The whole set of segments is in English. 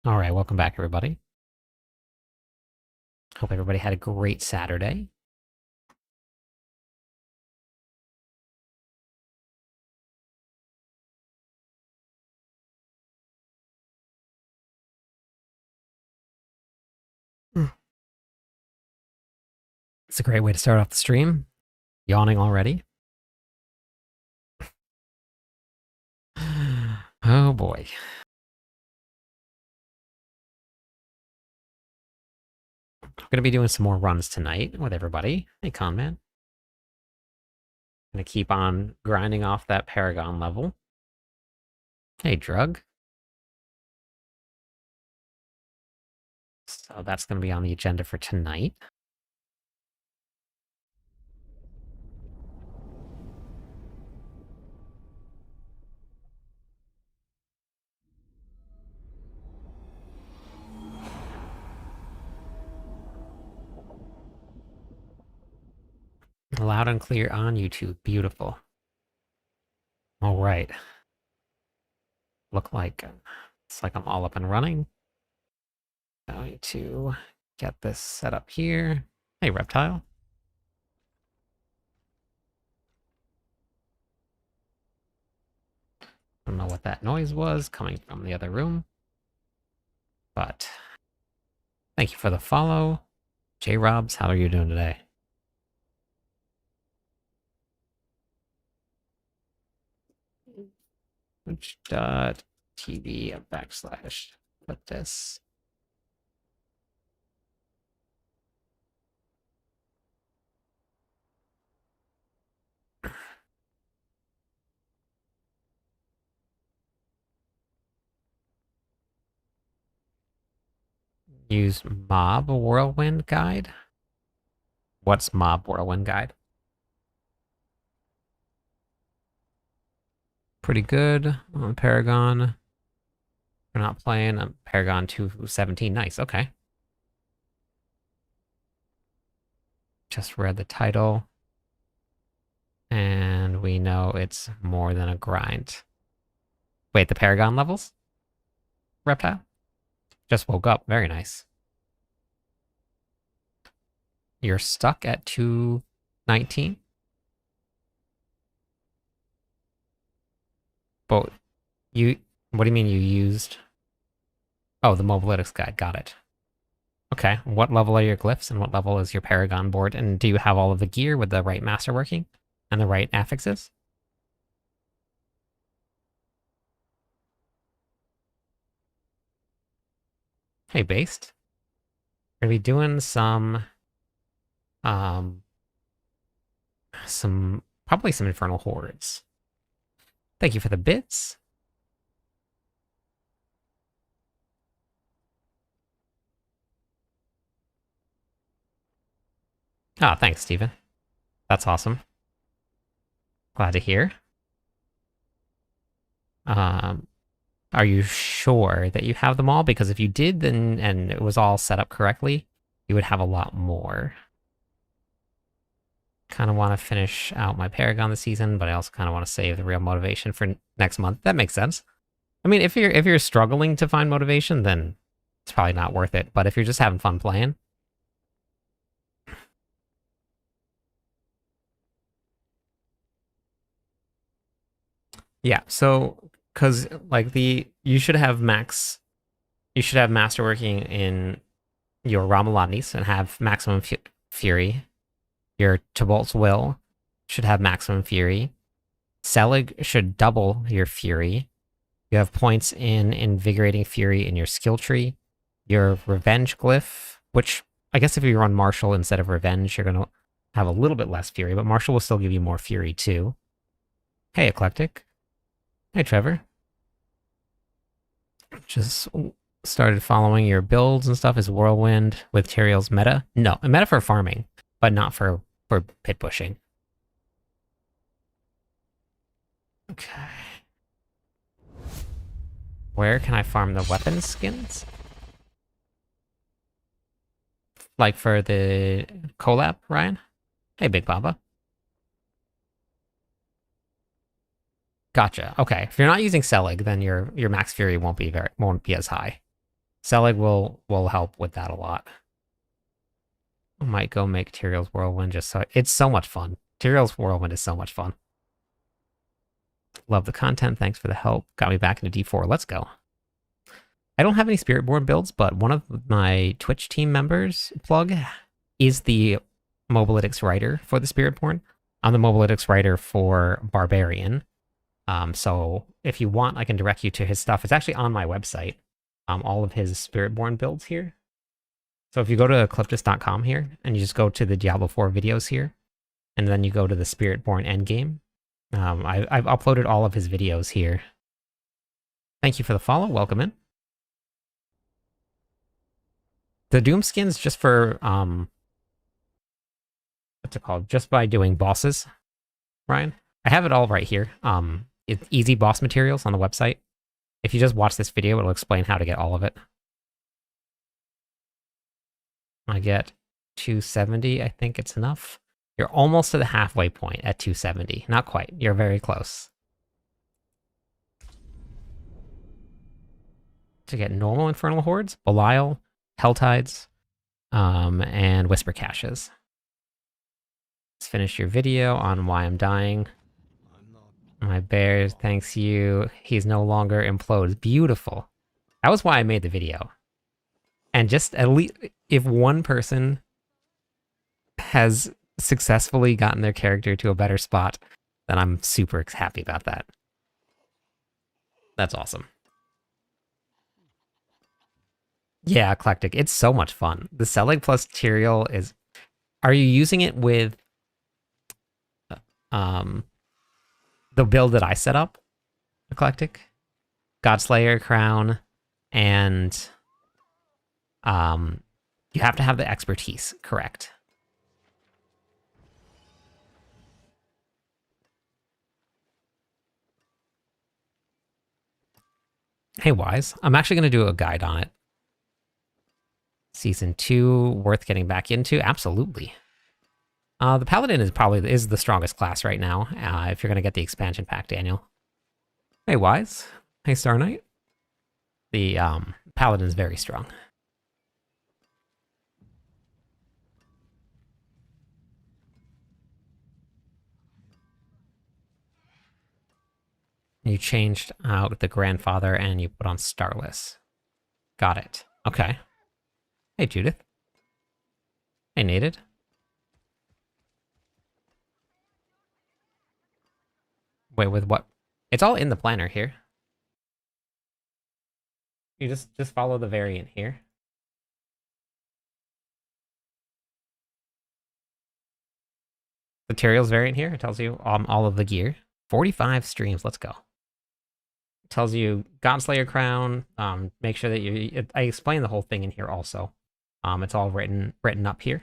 All right, welcome back, everybody. Hope everybody had a great Saturday. It's a great way to start off the stream. Yawning already. Oh boy. I'm going to be doing some more runs tonight with everybody. Hey, Conman. Going to keep on grinding off that Paragon level. Hey, Drug. So that's going to be on the agenda for tonight. Loud and clear on YouTube. Beautiful. All right. It's like I'm all up and running. Going to get this set up here. Hey, Reptile. I don't know what that noise was coming from the other room. But thank you for the follow. J Robs, how are you doing today? Twitch.tv / put this. Use Mob Whirlwind Guide. What's Mob Whirlwind Guide? Pretty good on Paragon. We're not playing on Paragon 217. Nice, okay. Just read the title. And we know it's more than a grind. Wait, the Paragon levels? Reptile? Just woke up. Very nice. You're stuck at 219? But you... What do you mean you used... Oh, the Mobalytics guide. Got it. Okay. What level are your glyphs and what level is your Paragon board? And do you have all of the gear with the right masterworking and the right affixes? Hey, Based. We're gonna be doing probably some infernal hordes. Thank you for the bits. Ah, thanks, Steven. That's awesome. Glad to hear. Are you sure that you have them all? Because if you did, then and it was all set up correctly, you would have a lot more. Kind of want to finish out my Paragon this season, but I also kind of want to save the real motivation for next month. That makes sense. I mean, if you're struggling to find motivation, then it's probably not worth it. But if you're just having fun playing, yeah. So, because like you should have masterworking in your Ramaladnis and have maximum fury. Your Tibolt's Will should have maximum fury. Selig should double your fury. You have points in Invigorating Fury in your skill tree. Your Revenge Glyph, which I guess if you run Martial instead of Revenge, you're going to have a little bit less fury, but Martial will still give you more fury too. Hey, Eclectic. Hey, Trevor. Just started following your builds and stuff. Is Whirlwind with Tyrael's meta? No, a meta for farming, but not for pit pushing. Okay. Where can I farm the weapon skins? Like for the collab, Ryan? Hey, Big Baba. Gotcha. Okay. If you're not using Selig, then your max fury won't be as high. Selig will help with that a lot. I might go make Tyrael's Whirlwind just so it's so much fun. Tyrael's Whirlwind is so much fun. Love the content. Thanks for the help. Got me back into D4. Let's go. I don't have any Spiritborn builds, but one of my Twitch team members, Plug, is the Mobalytics writer for the Spiritborn. I'm the Mobalytics writer for Barbarian. So if you want, I can direct you to his stuff. It's actually on my website. All of his Spiritborn builds here. So if you go to ecliptus.com here, and you just go to the Diablo 4 videos here, and then you go to the Spiritborn endgame, I've uploaded all of his videos here. Thank you for the follow. Welcome in. The Doom skin's just for, what's it called? Just by doing bosses, Ryan. I have it all right here. It's easy boss materials on the website. If you just watch this video, it'll explain how to get all of it. I get 270. I think it's enough. You're almost to the halfway point at 270. Not quite. You're very close. To get normal infernal hordes, Belial, Helltides, and Whisper Caches. Let's finish your video on why I'm dying. My bear thanks you. He's no longer implodes. Beautiful. That was why I made the video. And just at least if one person has successfully gotten their character to a better spot, then I'm super happy about that. That's awesome. Yeah, Eclectic. It's so much fun. The Selig plus Tyrael is... Are you using it with the build that I set up? Eclectic? Godslayer, Crown, and you have to have the expertise, correct? Hey, Wise. I'm actually going to do a guide on it. Season 2, worth getting back into? Absolutely. The Paladin is probably the strongest class right now, if you're going to get the expansion pack, Daniel. Hey, Wise. Hey, Star Knight. The Paladin is very strong. You changed out the grandfather and you put on Starless. Got it. Okay. Hey, Judith. Hey, Nated. Wait, with what? It's all in the planner here. You just follow the variant here. The Tyrael's variant here. It tells you all of the gear. 45 streams. Let's go. It tells you Godslayer Crown. Make sure that I explain the whole thing in here also. It's all written up here.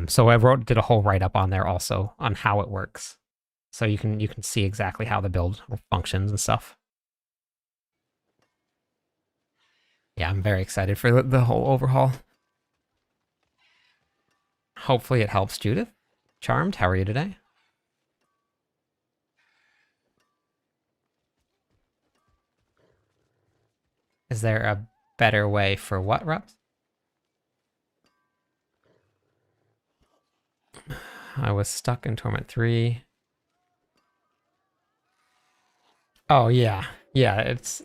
So I did a whole write-up on there also on how it works. So you can see exactly how the build functions and stuff. Yeah, I'm very excited for the whole overhaul. Hopefully it helps, Judith. Charmed, how are you today? Is there a better way for what, Rups? I was stuck in Torment 3. Oh, yeah. Yeah, it's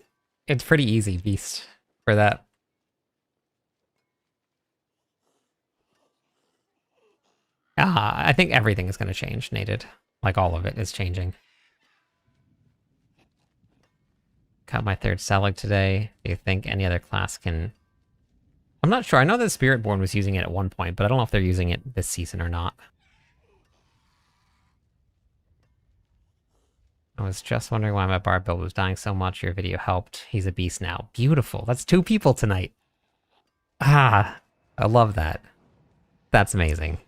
pretty easy, Beast, for that. I think everything is going to change, Nated. Like, all of it is changing. Got my 3rd Selig today. Do you think any other class can... I'm not sure. I know that Spiritborn was using it at one point, but I don't know if they're using it this season or not. I was just wondering why my bar build was dying so much. Your video helped. He's a beast now. Beautiful. That's 2 people tonight. Ah, I love that. That's amazing.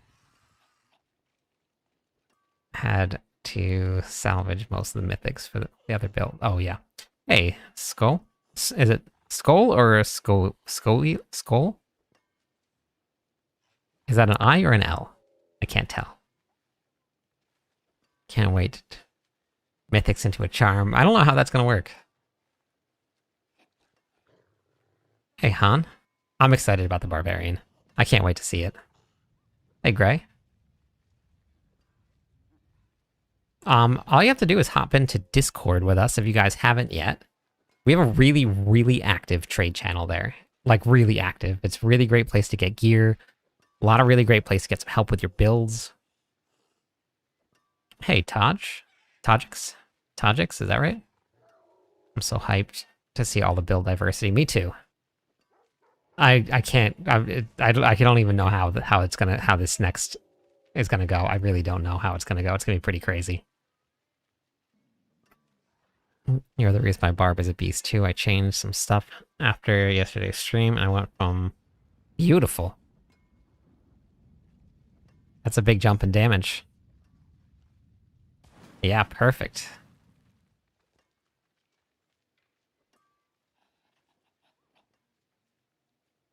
Had to salvage most of the mythics for the other build. Oh, yeah. Hey, Skull? Is it Skull or a Skull? Skull? Is that an I or an L? I can't tell. Can't wait. Mythics into a charm. I don't know how that's going to work. Hey, Han. I'm excited about the Barbarian. I can't wait to see it. Hey, Gray. All you have to do is hop into Discord with us if you guys haven't yet. We have a really, really active trade channel there. Like, really active. It's a really great place to get gear. A lot of really great place to get some help with your builds. Hey, Tajix? Tajix, is that right? I'm so hyped to see all the build diversity. Me too. I can't. I don't even know how this next is gonna go. I really don't know how it's gonna go. It's gonna be pretty crazy. You're the reason my barb is a beast too. I changed some stuff after yesterday's stream, and I went from beautiful. That's a big jump in damage. Yeah, perfect.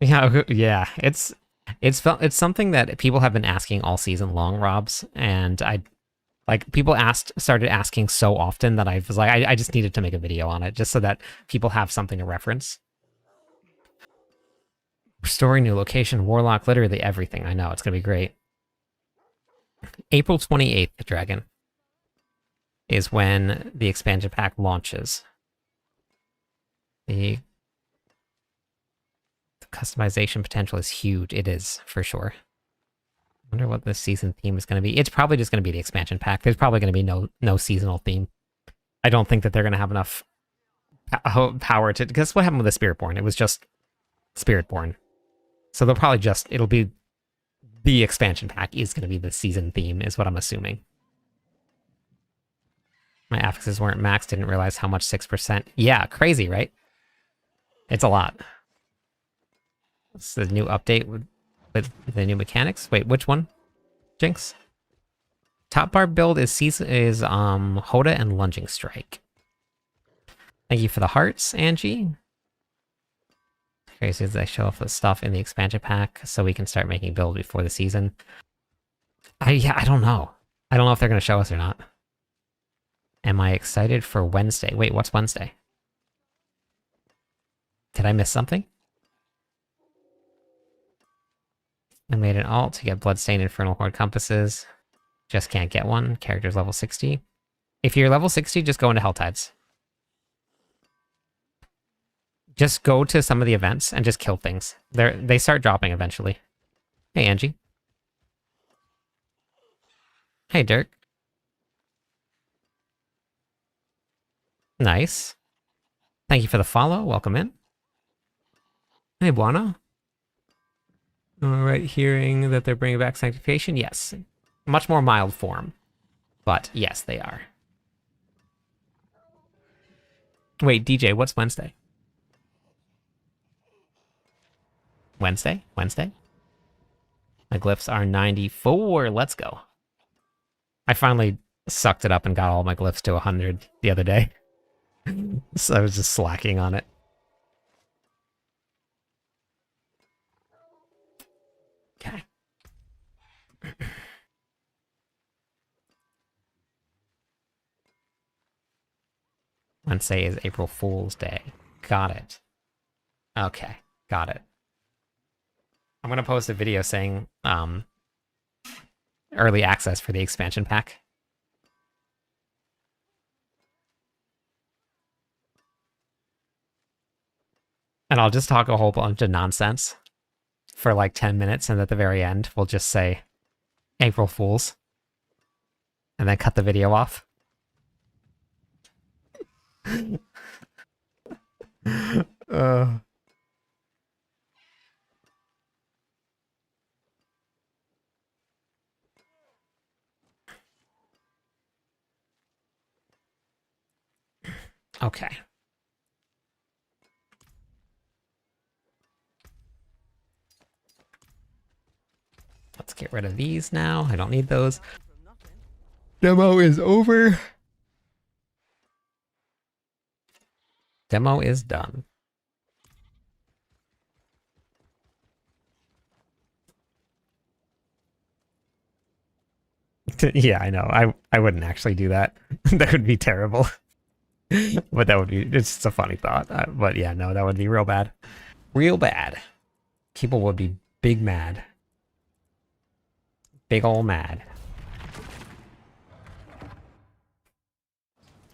Yeah, it's something that people have been asking all season long, Robs, and people started asking so often that I was like, I just needed to make a video on it just so that people have something to reference. Restoring new location, Warlock, literally everything. I know, it's gonna be great. April 28th, Dragon, is when the expansion pack launches. The customization potential is huge. It is, for sure. I wonder what this season theme is going to be. It's probably just going to be the expansion pack. There's probably going to be no seasonal theme. I don't think that they're going to have enough power to... Because what happened with the Spiritborn? It was just Spiritborn. So they'll probably just... It'll be... The expansion pack is going to be the season theme, is what I'm assuming. My affixes weren't maxed. Didn't realize how much 6%. Yeah, crazy, right? It's a lot. It's the new update with the new mechanics. Wait, which one? Jinx? Top bar build is Hoda and Lunging Strike. Thank you for the hearts, Angie. Crazy as I show off the stuff in the expansion pack so we can start making build before the season. I don't know. I don't know if they're going to show us or not. Am I excited for Wednesday? Wait, what's Wednesday? Did I miss something? I made an alt to get Bloodstained Infernal Horde compasses. Just can't get one. Character's level 60. If you're level 60, just go into Helltides. Just go to some of the events and just kill things. They start dropping eventually. Hey, Angie. Hey, Dirk. Nice. Thank you for the follow. Welcome in. Hey, Buana. Right, hearing that they're bringing back Sanctification? Yes. Much more mild form. But yes, they are. Wait, DJ, what's Wednesday? Wednesday? My glyphs are 94. Let's go. I finally sucked it up and got all my glyphs to 100 the other day. So I was just slacking on it. Okay. Wednesday is April Fool's Day. Got it. Okay, got it. I'm gonna post a video saying early access for the expansion pack. And I'll just talk a whole bunch of nonsense for like 10 minutes, and at the very end, we'll just say April Fools. And then cut the video off. Okay. Let's get rid of these now. I don't need those. Demo is over. Demo is done. Yeah, I know. I wouldn't actually do that. That would be terrible. But that would be, it's just a funny thought. But yeah, no, that would be real bad. Real bad. People would be big mad. Big ol' mad.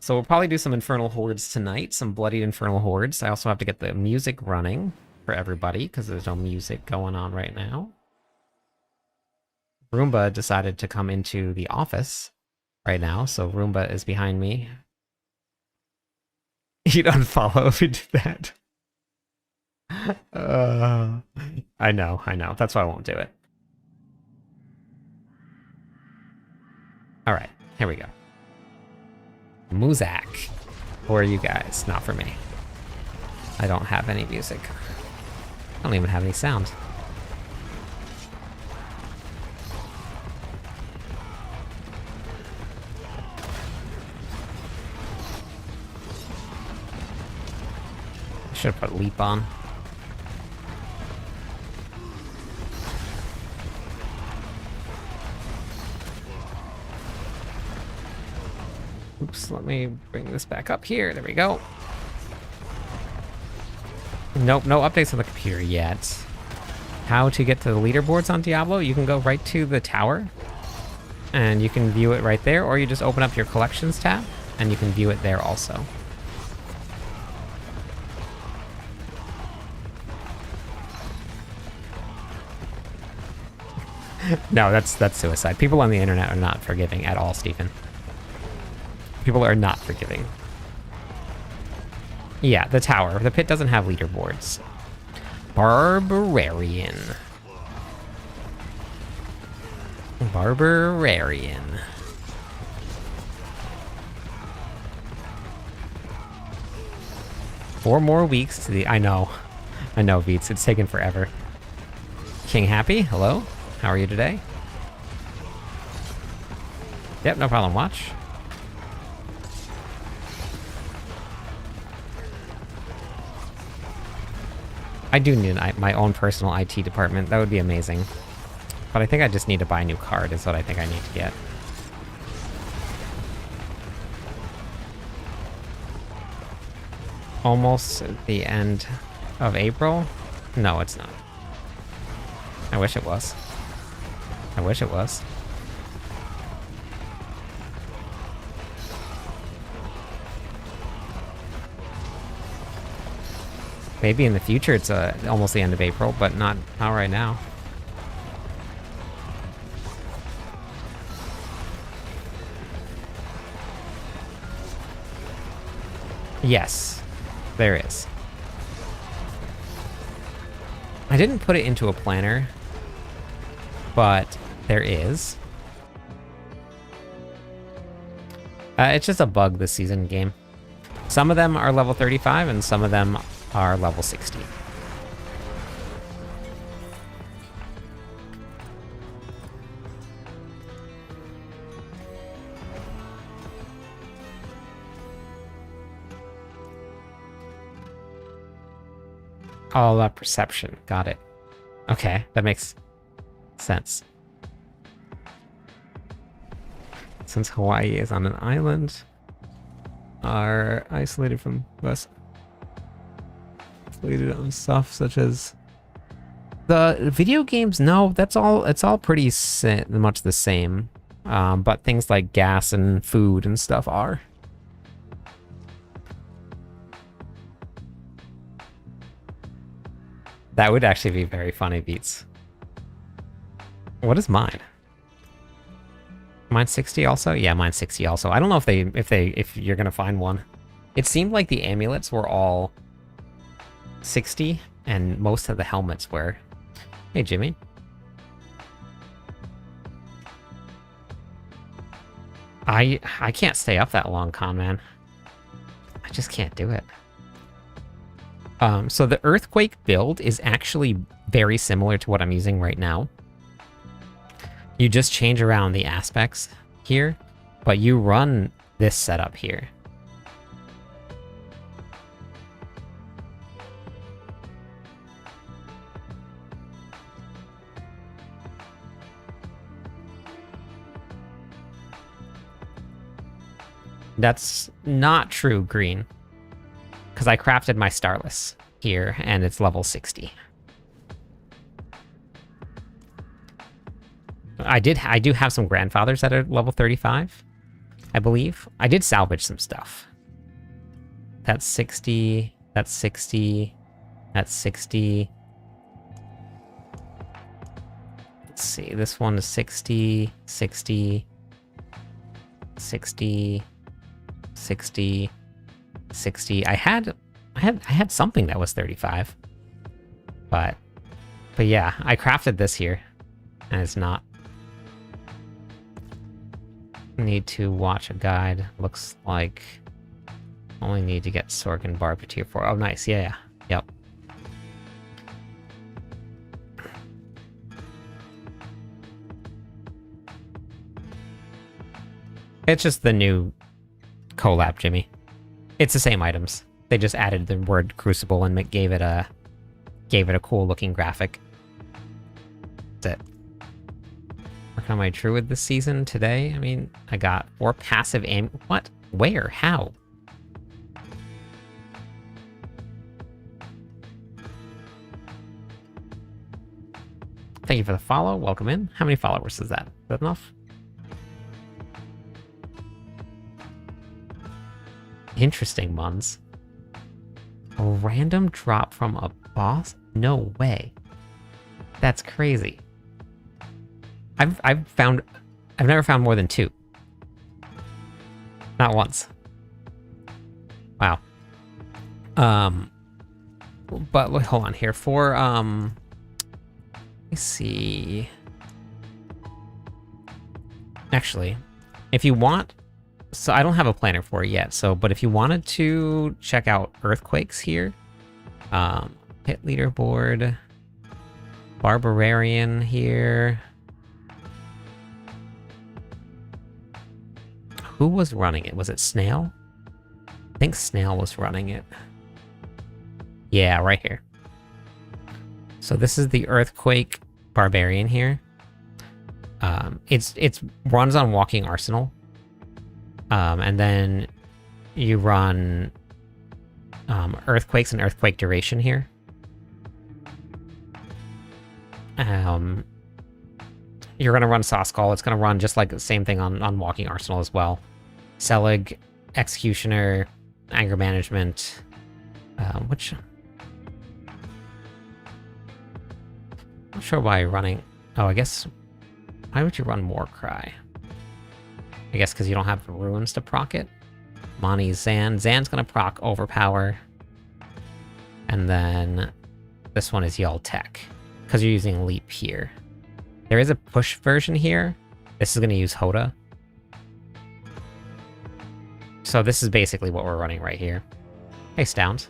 So we'll probably do some infernal hordes tonight, some bloodied infernal hordes. I also have to get the music running for everybody because there's no music going on right now. Roomba decided to come into the office right now, so Roomba is behind me. He'd unfollow if he did that. I know. That's why I won't do it. Alright, here we go. Muzak. Who are you guys? Not for me. I don't have any music. I don't even have any sound. I should have put leap on. Oops, let me bring this back up here. There we go. Nope, no updates on the computer yet. How to get to the leaderboards on Diablo? You can go right to the tower, and you can view it right there, or you just open up your collections tab, and you can view it there also. No, that's suicide. People on the internet are not forgiving at all, Stephen. People are not forgiving. Yeah, the tower. The pit doesn't have leaderboards. Barbarian. Barbarian. Four more weeks to the... I know, Beats. It's taken forever. King Happy, hello. How are you today? Yep, no problem. Watch. I do need my own personal IT department. That would be amazing. But I think I just need to buy a new card is what I think I need to get. Almost at the end of April? No, it's not. I wish it was. I wish it was. Maybe in the future it's almost the end of April, but not right now. Yes, there is. I didn't put it into a planner, but there is. It's just a bug this season game. Some of them are level 35 and some of them are level 60. All about perception. Got it. Okay, that makes sense. Since Hawaii is on an island, are isolated from us. Isolated on stuff such as the video games. No, that's all. It's all pretty much the same. But things like gas and food and stuff are. That would actually be very funny, Beats. What is mine? Mine's 60 also? Yeah, mine's 60 also. I don't know if you're gonna find one. It seemed like the amulets were all 60 and most of the helmets were. Hey, Jimmy. I can't stay up that long, Con Man. I just can't do it. So the Earthquake build is actually very similar to what I'm using right now. You just change around the aspects here, but you run this setup here. That's not true, Green. Because I crafted my Starless. here, and it's level 60. I do have some grandfathers that are level 35, I believe. I did salvage some stuff. That's 60, that's 60, that's 60. Let's see, this one is 60, 60, 60, 60, 60. I had something that was 35. But yeah, I crafted this here, and it's not. Need to watch a guide. Looks like only need to get Sorkin Barb to tier 4. Oh, nice. Yeah. Yep. It's just the new collab, Jimmy. It's the same items. They just added the word Crucible and gave it a cool looking graphic. That's it. Working on my Druid this season today. I mean, I got 4 passive aim. What? Where? How? Thank you for the follow. Welcome in. How many followers is that? Is that enough? Interesting ones. A random drop from a boss? No way. That's crazy. I've never found more than 2. Not once. Wow. But wait, hold on here. For let me see. Actually, if you want, so I don't have a planner for it yet. So, but if you wanted to check out earthquakes here, hit leaderboard, Barbarian here. Who was running it? Was it Snail? I think Snail was running it. Yeah, right here. So this is the Earthquake Barbarian here. It's runs on Walking Arsenal. And then you run Earthquakes and Earthquake Duration here. You're going to run Sawskull. It's going to run just like the same thing on Walking Arsenal as well. Selig, Executioner, Anger Management, which... I'm not sure why you're running... Oh, I guess... Why would you run Warcry? I guess because you don't have the ruins to proc it. Mani, Zan. Zan's going to proc Overpower. And then this one is Y'all Tech, because you're using Leap here. There is a push version here. This is going to use Hoda. So this is basically what we're running right here. Hey, Stowns.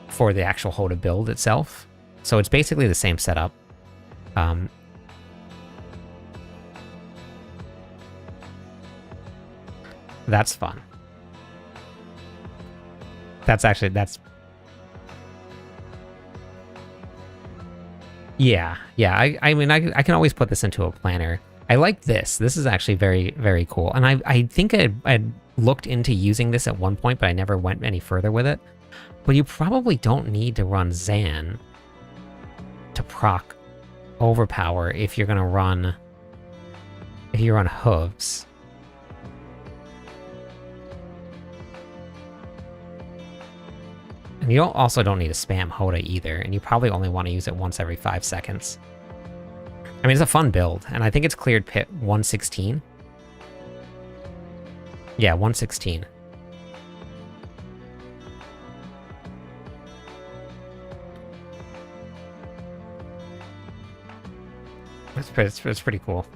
For the actual Hoda build itself. So it's basically the same setup. That's fun. That's... Yeah. I mean, I can always put this into a planner. I like this. This is actually very, very cool. And I think I'd looked into using this at one point, but I never went any further with it. But you probably don't need to run Zan to proc Overpower if you're gonna run... If you run Hooves. And you also don't need to spam Hoda either, and you probably only want to use it once every 5 seconds. I mean, it's a fun build, and I think it's cleared pit 116. Yeah, 116. It's pretty cool.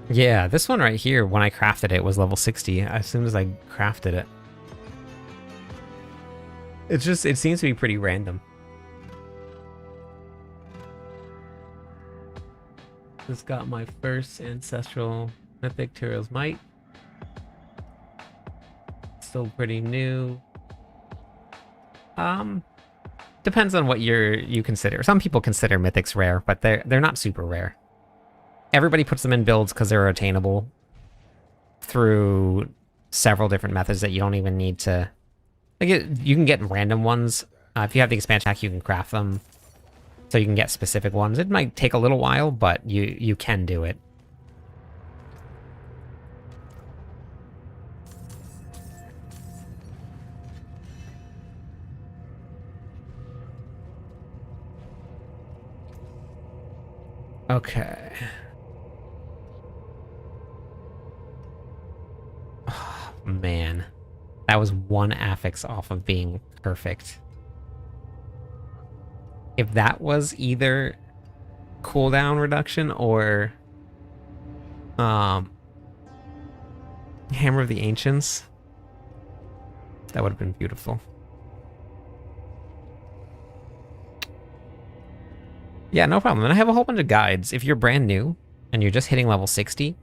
Yeah, this one right here, when I crafted it, was level 60 as soon as I crafted it. It seems to be pretty random. Just got my first ancestral mythic Tyrell's Might. Still pretty new. depends on what you consider. Some people consider mythics rare, but they're not super rare. Everybody puts them in builds because they're attainable through several different methods that you don't even need to... Like, you can get random ones. If you have the expansion pack, you can craft them. So you can get specific ones. It might take a little while, but you can do it. Okay. Oh, man. That was one affix off of being perfect. If that was either cooldown reduction or Hammer of the Ancients, that would have been beautiful. Yeah, no problem. And I have a whole bunch of guides. If you're brand new and you're just hitting level 60,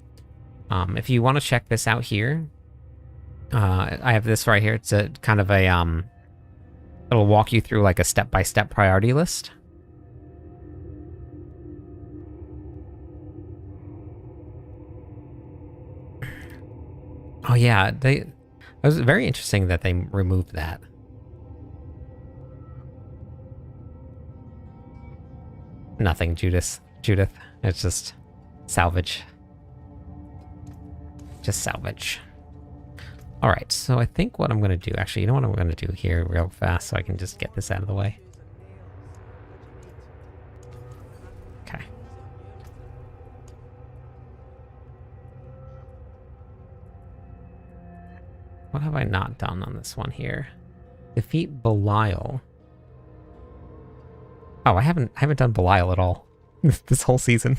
if you want to check this out here, I have this right here. It's a kind of a, it'll walk you through like a step-by-step priority list. Oh yeah, it was very interesting that they removed that. Nothing, Judith. It's just salvage. Just salvage. All right, so I think what I'm going to do... Actually, you know what I'm going to do here real fast so I can just get this out of the way? Okay. What have I not done on this one here? Defeat Belial. Oh, I haven't done Belial at all this whole season.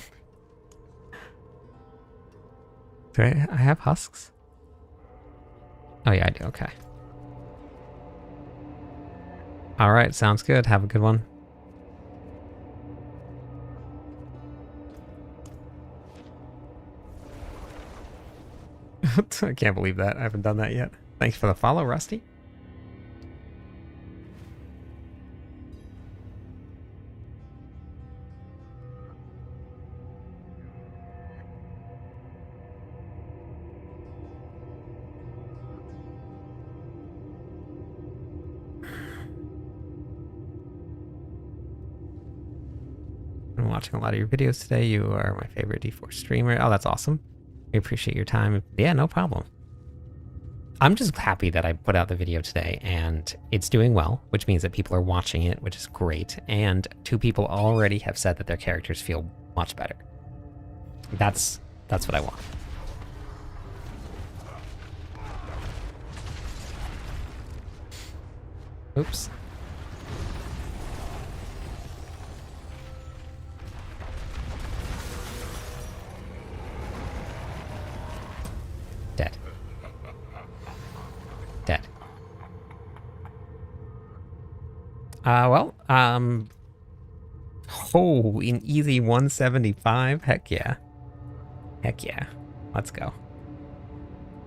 Do I have husks? Oh yeah, I do. Okay. All right, sounds good. Have a good one. I can't believe that. I haven't done that yet. Thanks for the follow, Rusty. I'm watching a lot of your videos today. You are my favorite D4 streamer. Oh, that's awesome. We appreciate your time. Yeah, no problem. I'm just happy that I put out the video today and it's doing well, which means that people are watching it, which is great. And 2 people already have said that their characters feel much better. That's what I want. Oops. Dead. Dead. Well, oh, an easy 175. Heck yeah. Heck yeah. Let's go.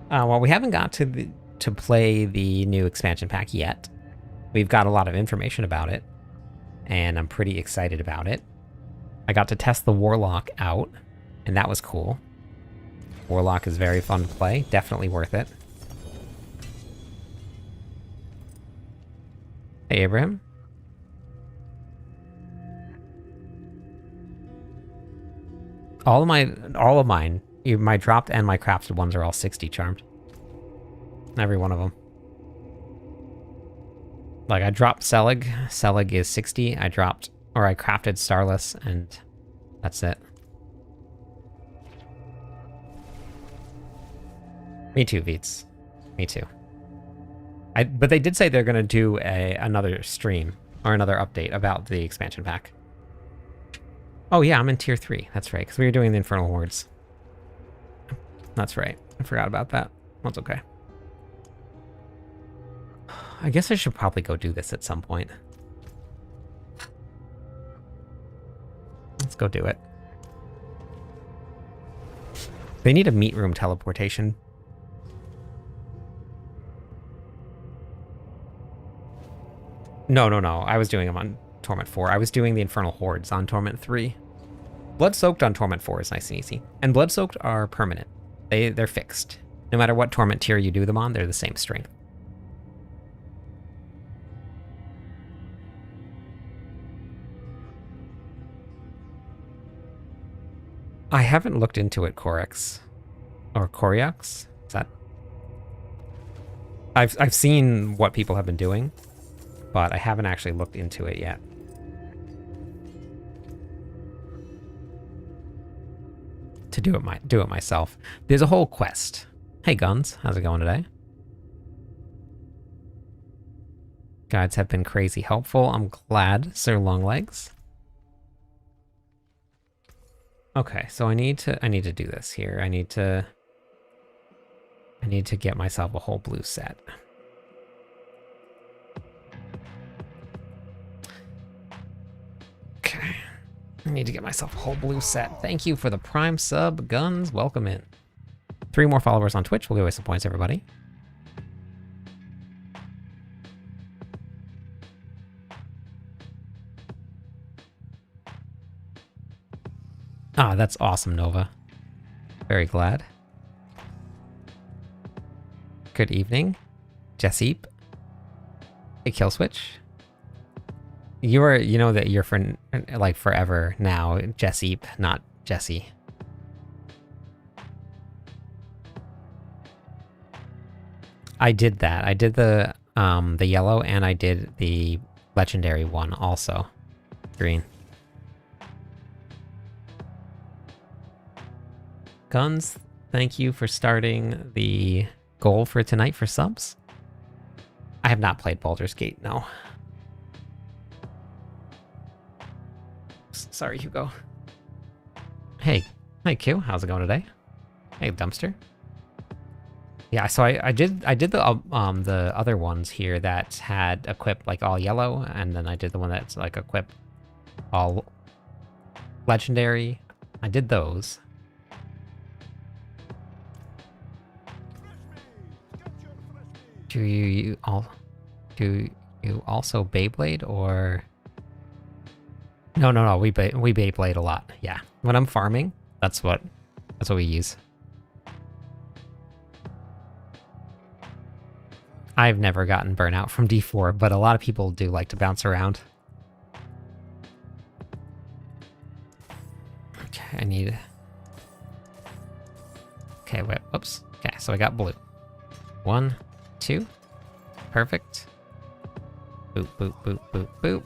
Well, we haven't got to play the new expansion pack yet. We've got a lot of information about it, and I'm pretty excited about it. I got to test the Warlock out, and that was cool. Warlock is very fun to play. Definitely worth it. Hey, Abraham. All of mine, my dropped and my crafted ones are all 60 charmed. Every one of them. Like, I dropped Selig. Selig is 60. I crafted Starless, and that's it. Me too, Veets. Me too. But they did say they're going to do another stream, or another update about the expansion pack. Oh yeah, I'm in tier 3. That's right, because we were doing the infernal hordes. That's right. I forgot about that. That's okay. I guess I should probably go do this at some point. Let's go do it. They need a meat room teleportation. No. I was doing them on Torment 4. I was doing the Infernal Hordes on Torment 3. Blood Soaked on Torment 4 is nice and easy. And Blood Soaked are permanent. They're fixed. No matter what Torment tier you do them on, they're the same strength. I haven't looked into it, Corex. Or Coriox? Is that... I've seen what people have been doing, but I haven't actually looked into it yet. To do it myself. There's a whole quest. Hey Guns, how's it going today? Guides have been crazy helpful. I'm glad, Sir Longlegs. Okay, so I need to do this here. I need to get myself a whole blue set. Okay. I need to get myself a whole blue set. Thank you for the Prime sub, Guns. Welcome in. 3 more followers on Twitch. We'll give away some points, everybody. Ah, that's awesome, Nova. Very glad. Good evening, Jesseep. Hey, Killswitch. You know that you're for like forever now, Jesseep, not Jesse. I did that. I did the yellow and I did the legendary one also. Green. Guns, thank you for starting the goal for tonight for subs. I have not played Baldur's Gate, no. Sorry, Hugo. Hey Q, how's it going today? Hey, Dumpster. Yeah, so I did the other ones here that had equipped like all yellow, and then I did the one that's like equipped all legendary. I did those. Do you also Beyblade or? No. We Beyblade a lot. Yeah, when I'm farming, that's what we use. I've never gotten burnout from D4, but a lot of people do like to bounce around. Okay, I need... Okay, wait, whoops. Okay, so I got blue. 1, 2. Perfect. Boop, boop, boop, boop, boop.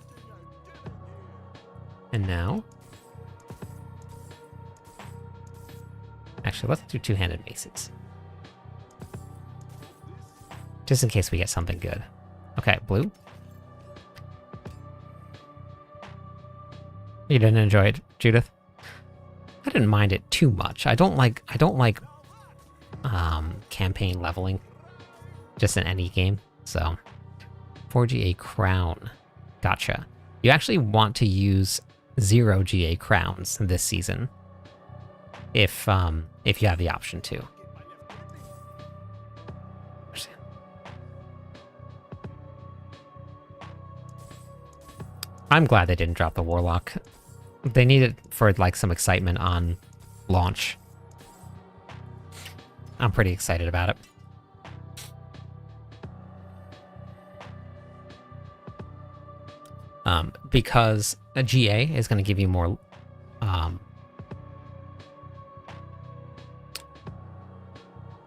And now... Actually, let's do two-handed maces. Just in case we get something good. Okay, blue. You didn't enjoy it, Judith? I didn't mind it too much. I don't like campaign leveling. Just in any game. So, forge a crown. Gotcha. You actually want to use 0 GA crowns this season. If you have the option to. I'm glad they didn't drop the Warlock. They need it for like some excitement on launch. I'm pretty excited about it. Because a GA is going to give you more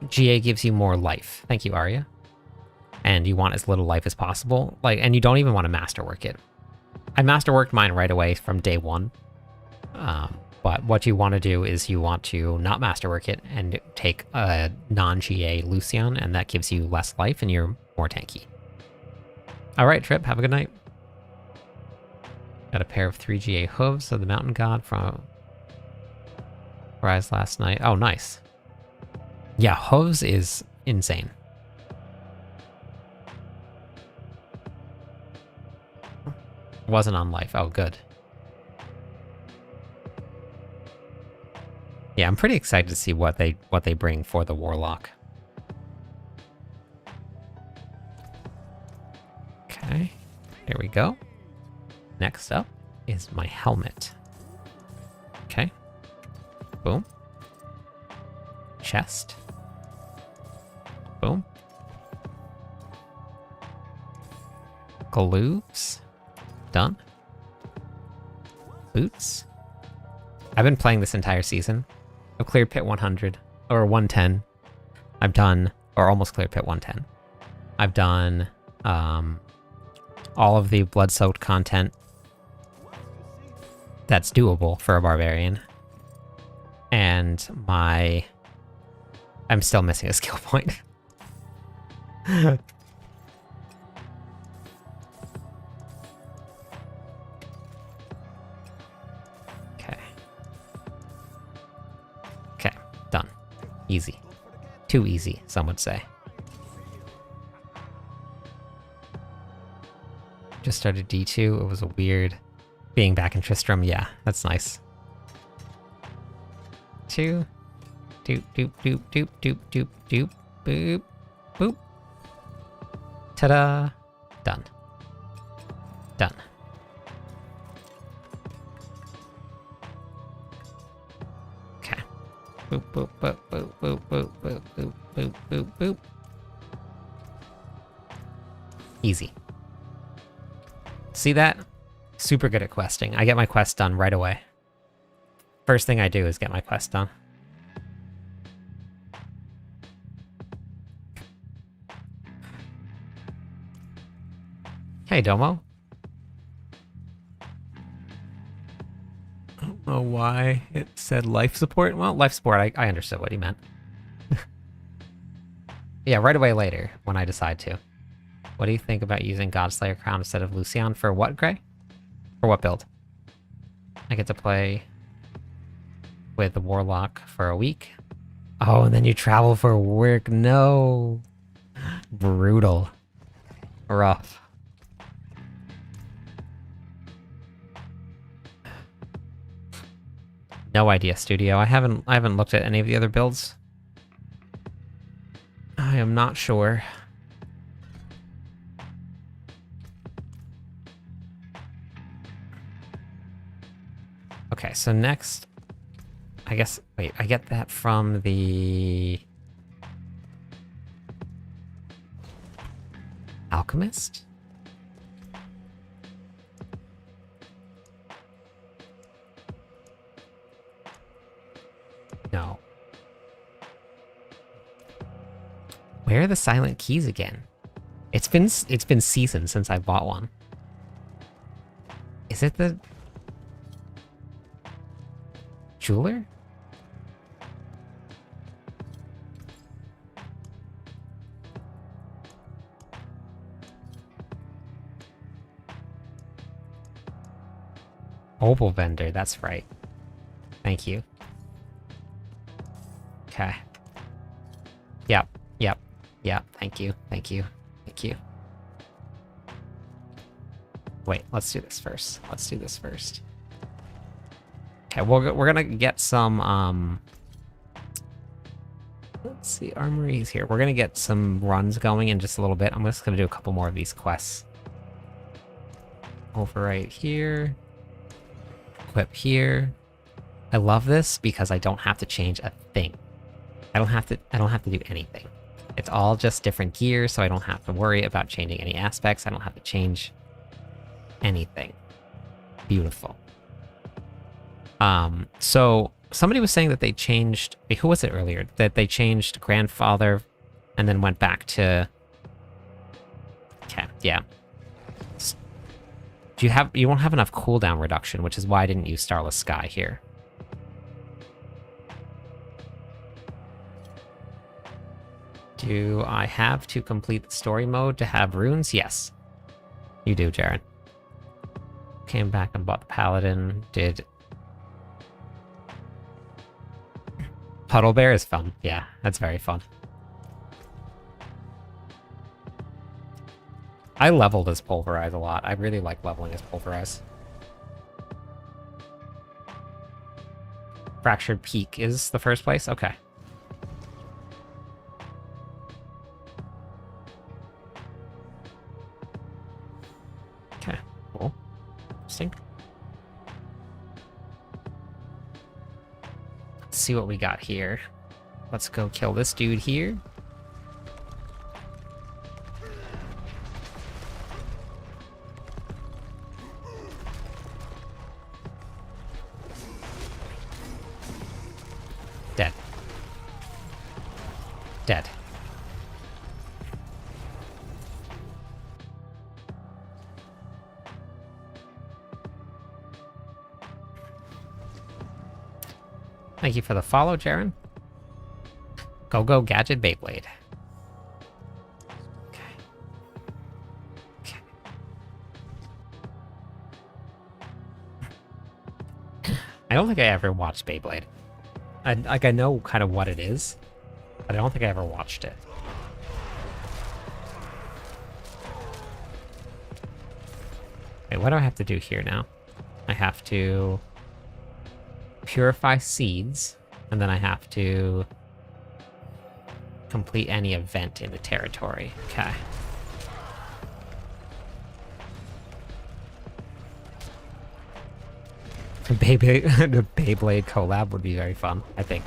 GA gives you more life. Thank you, Arya. And you want as little life as possible. And you don't even want to masterwork it. I masterworked mine right away from day 1. But what you want to do is you want to not masterwork it and take a non-GA Lucian, and that gives you less life and you're more tanky. Alright, Trip, have a good night. Got a pair of 3 GA hooves of the Mountain God from Rise last night. Oh, nice. Yeah, hooves is insane. Wasn't on life. Oh, good. Yeah, I'm pretty excited to see what they bring for the Warlock. Okay. There we go. Next up is my helmet. Okay. Boom. Chest. Boom. Gloves. Done. Boots. I've been playing this entire season. I've cleared pit 100, or 110. I've done, or almost cleared pit 110. I've done all of the blood-soaked content that's doable for a barbarian. And I'm still missing a skill point. Okay, done. Easy. Too easy, some would say. Just started D2, it was a weird being back in Tristram. Yeah, that's nice. 2. Doop, doop, doop, doop, doop, doop, doop, boop, boop. Ta-da! Done. Done. Okay. Boop, boop, boop, boop, boop, boop, boop, boop, boop, boop, boop. Easy. See that? Super good at questing. I get my quest done right away. First thing I do is get my quest done. Hey, Domo. I don't know why it said life support. Well, life support, I understood what he meant. Yeah, right away later, when I decide to. What do you think about using Godslayer Crown instead of Lucian? For what, Gray? For what build? I get to play with the Warlock for a week. Oh, and then you travel for work. No. Brutal. Rough. No idea, Studio. I haven't looked at any of the other builds. I am not sure. Okay, so next, I guess, wait, I get that from the Alchemist? No. Where are the silent keys again? It's been seasons since I bought one. Is it the jeweler? Opal vendor, that's right. Thank you. Okay. Yep, yep, yep, thank you, thank you, thank you. Wait, let's do this first. Let's do this first. Okay, we're gonna get some, let's see, armories here. We're gonna get some runs going in just a little bit. I'm just gonna do a couple more of these quests. Over right here. Equip here. I love this because I don't have to change a thing. I don't have to do anything. It's all just different gear, so I don't have to worry about changing any aspects. I don't have to change anything. Beautiful. So somebody was saying that they changed, who was it earlier? That they changed grandfather and then went back to, okay, yeah. You won't have enough cooldown reduction, which is why I didn't use Starless Sky here. Do I have to complete the story mode to have runes? Yes. You do, Jaren. Came back and bought the Paladin, did... Puddle Bear is fun. Yeah, that's very fun. I leveled as Pulverize a lot. I really like leveling as Pulverize. Fractured Peak is the first place? Okay. Cool. Interesting. Let's see what we got here. Let's go kill this dude here. Dead. Dead. Thank you for the follow, Jaren. Go Gadget Beyblade. Okay. Okay. I don't think I ever watched Beyblade. I know kind of what it is, but I don't think I ever watched it. Wait, what do I have to do here now? I have to purify seeds, and then I have to complete any event in the territory. Okay. The Beyblade collab would be very fun, I think.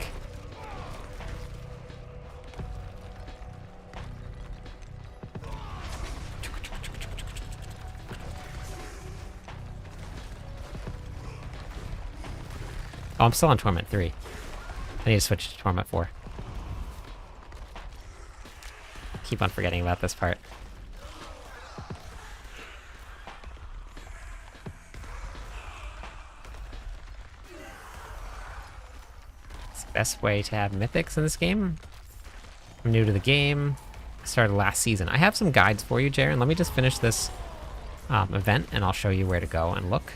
Oh, I'm still on Torment 3. I need to switch to Torment 4. Keep on forgetting about this part. It's the best way to have mythics in this game. I'm new to the game. I started last season. I have some guides for you, Jaren. Let me just finish this event, and I'll show you where to go and look.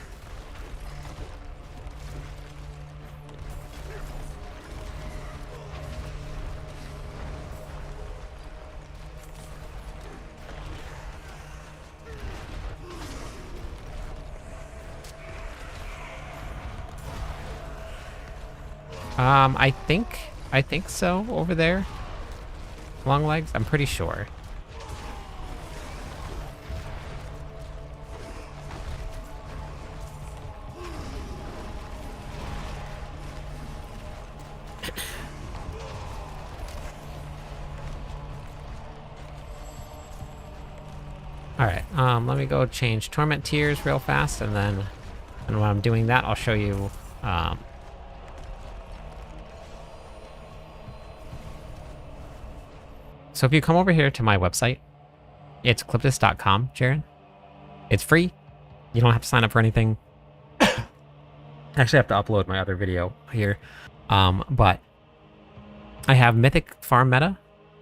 I think so, over there. Long legs, I'm pretty sure. Alright, let me go change Torment tiers real fast, and then when I'm doing that, I'll show you, so if you come over here to my website, it's cliptis.com, Jaren. It's free. You don't have to sign up for anything. I actually have to upload my other video here. But I have Mythic Farm Meta.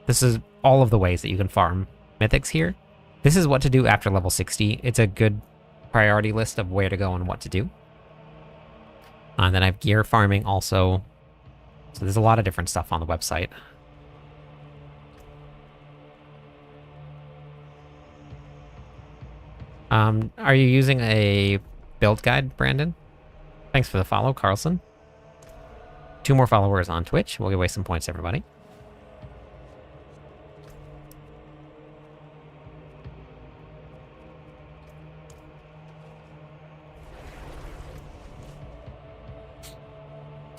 This is all of the ways that you can farm Mythics here. This is what to do after level 60. It's a good priority list of where to go and what to do. And then I have gear farming also. So there's a lot of different stuff on the website. Are you using a build guide, Brandon? Thanks for the follow, Carlson. 2 more followers on Twitch. We'll give away some points, everybody.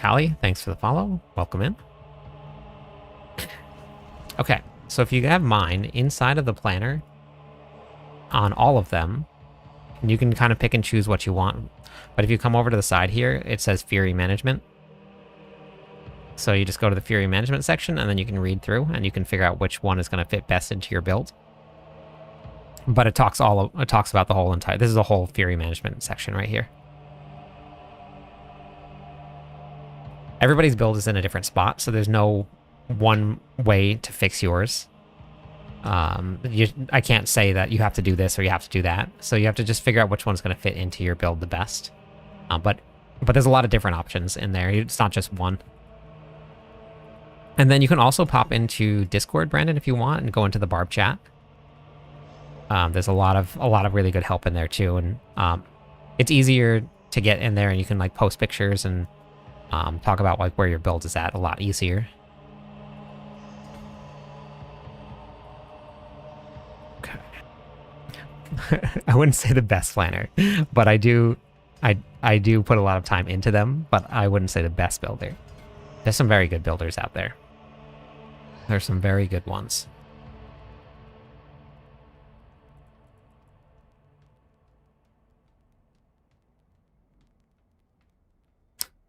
Callie, thanks for the follow. Welcome in. Okay, so if you have mine inside of the planner, on all of them, you can kind of pick and choose what you want. But if you come over to the side here, it says Fury Management. So you just go to the Fury Management section, and then you can read through, and you can figure out which one is going to fit best into your build. But it talks about the whole entire. This is the whole Fury Management section right here. Everybody's build is in a different spot, so there's no one way to fix yours. I can't say that you have to do this or you have to do that. So you have to just figure out which one's going to fit into your build the best. But there's a lot of different options in there. It's not just one. And then you can also pop into Discord, Brandon, if you want, and go into the Barb chat. There's a lot of really good help in there too, and it's easier to get in there, and you can like post pictures and talk about like where your build is at a lot easier. I wouldn't say the best planner, but I do put a lot of time into them, but I wouldn't say the best builder. There's some very good builders out there. There's some very good ones.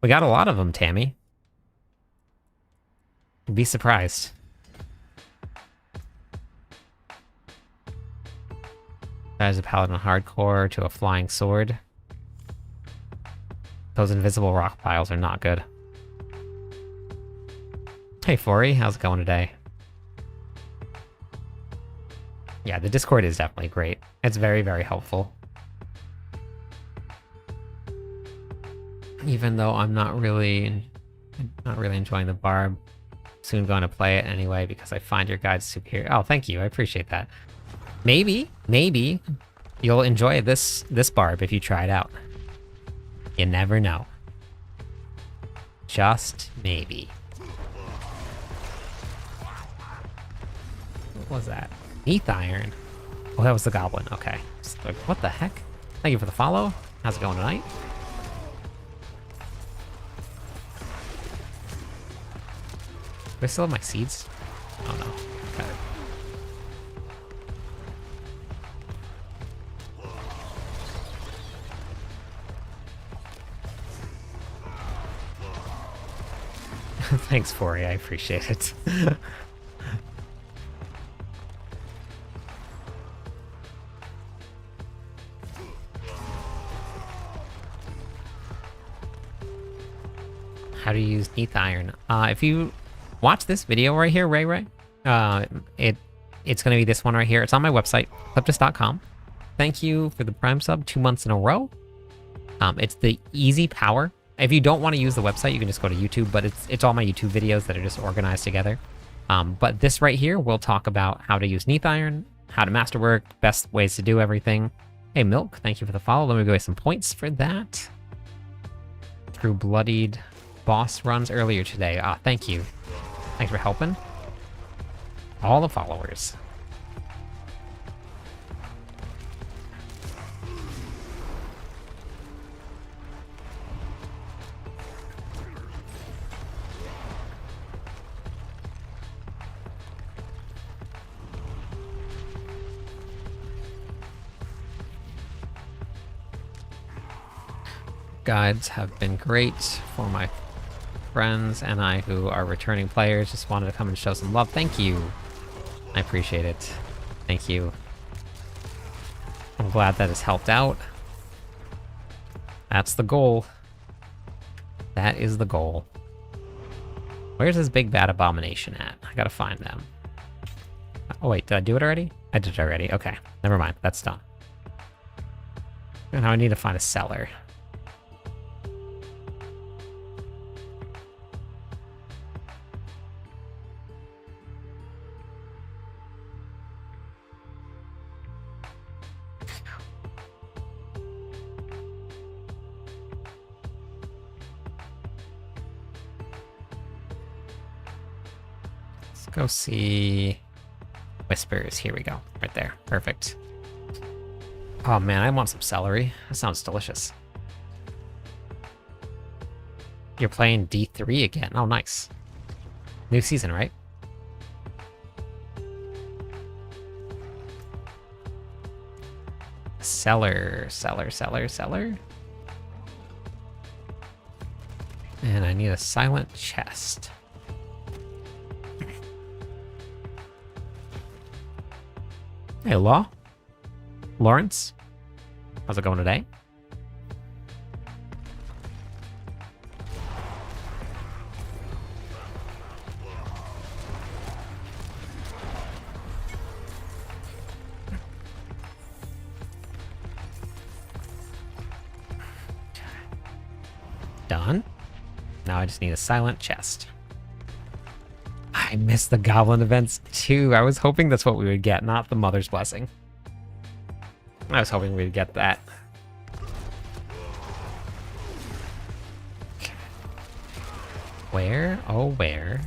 We got a lot of them, Tammy. You'd be surprised. That is a paladin hardcore to a flying sword. Those invisible rock piles are not good. Hey, Fori, how's it going today? Yeah, the Discord is definitely great. It's very, very helpful. Even though I'm not really enjoying the barb, soon going to play it anyway because I find your guides superior. Oh, thank you. I appreciate that. Maybe you'll enjoy this barb if you try it out. You never know. Just maybe. What was that? Neath iron. Oh, that was the goblin. Okay. Like, what the heck? Thank you for the follow. How's it going tonight? Do I still have my seeds? Oh no. Okay. Thanks, Fori. I appreciate it. How to use Neath iron. If you watch this video right here, Ray, it's going to be this one right here. It's on my website, cliptus.com. Thank you for the Prime sub 2 months in a row. It's the easy power. If you don't want to use the website, you can just go to YouTube, but it's all my YouTube videos that are just organized together. But this right here, we'll talk about how to use Neath iron, how to masterwork, best ways to do everything. Hey, Milk, thank you for the follow. Let me give you some points for that. Through bloodied boss runs earlier today. Thank you. Thanks for helping. All the followers. Guides have been great for my friends and I who are returning players. Just wanted to come and show some love. Thank you. I appreciate it. Thank you. I'm glad that has helped out. That's the goal. That is the goal. Where's this big bad abomination at? I gotta find them. Oh wait, did I do it already? I did it already. Okay, never mind. That's done. Now I need to find a cellar. Go see Whispers. Here we go. Right there. Perfect. Oh man, I want some celery. That sounds delicious. You're playing D3 again. Oh, nice. New season, right? Cellar. And I need a silent chest. Hey, Lawrence. How's it going today? Done. Now I just need a silent chest. I missed the goblin events too. I was hoping that's what we would get, not the Mother's Blessing. I was hoping we'd get that. Where, oh where,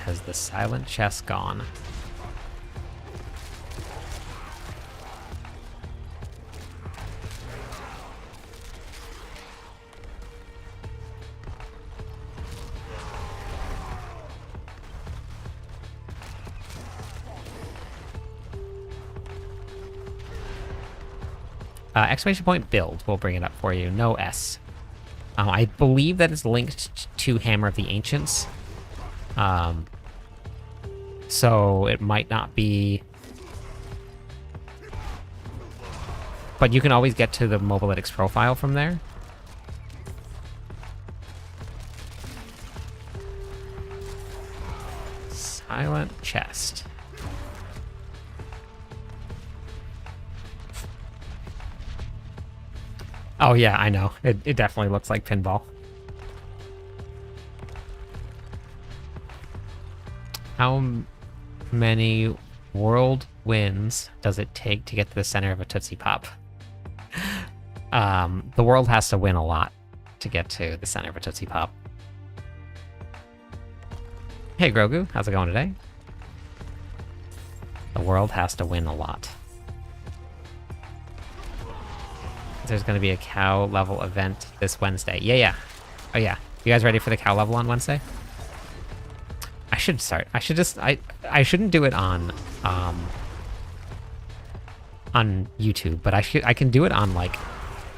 has the silent chest gone? Exclamation point build. We'll bring it up for you. No S. I believe that it's linked to Hammer of the Ancients. So it might not be... But you can always get to the Mobalytics profile from there. Silent chest. Oh yeah, I know. It definitely looks like pinball. How many world wins does it take to get to the center of a Tootsie Pop? The world has to win a lot to get to the center of a Tootsie Pop. Hey Grogu, how's it going today? The world has to win a lot. There's going to be a cow level event this Wednesday. Yeah. Oh yeah. You guys ready for the cow level on Wednesday? I should start. I should just... I shouldn't do it on YouTube, but I can do it on, like,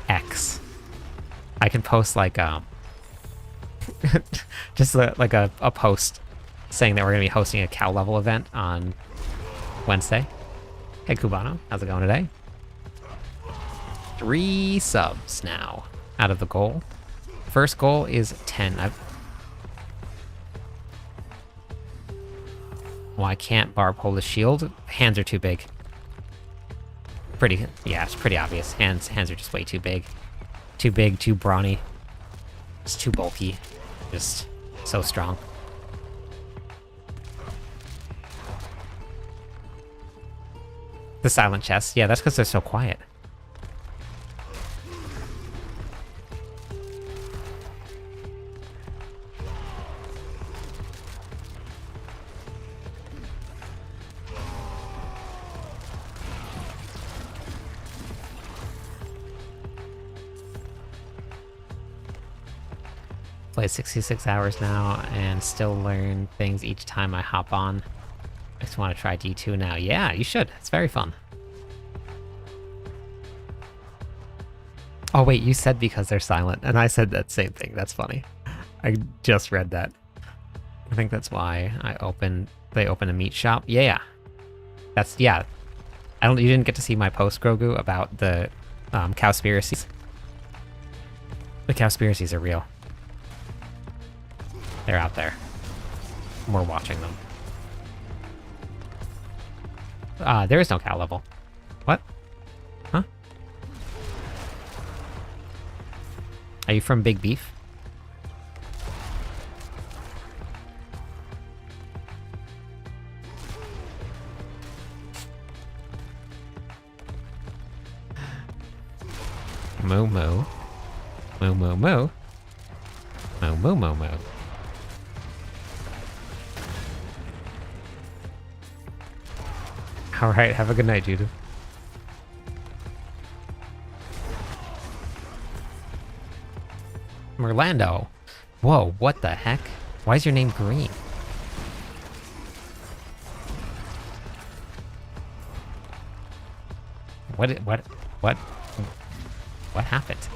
X. I can post, like, just like a post saying that we're going to be hosting a cow level event on Wednesday. Hey, Cubano. How's it going today? 3 subs now out of the goal. First goal is 10. Well, I can't barb hold the shield. Hands are too big. Yeah, it's pretty obvious. Hands are just way too big. Too big, too brawny. It's too bulky. Just so strong. The silent chest. Yeah, that's because they're so quiet. Play 66 hours now and still learn things each time I hop on. I just want to try D2 now. Yeah, you should. It's very fun. Oh wait, you said because they're silent, and I said that same thing. That's funny. I just read that. I think that's why they opened a meat shop. Yeah. Yeah. You didn't get to see my post, Grogu, about the cowspiracies. The cowspiracies are real. They're out there. We're watching them. There is no cow level. What? Huh? Are you from Big Beef? Moo moo. Moo moo moo. Moo moo moo moo. Alright, have a good night, Judith. Merlando. Whoa, what the heck? Why is your name green? What happened?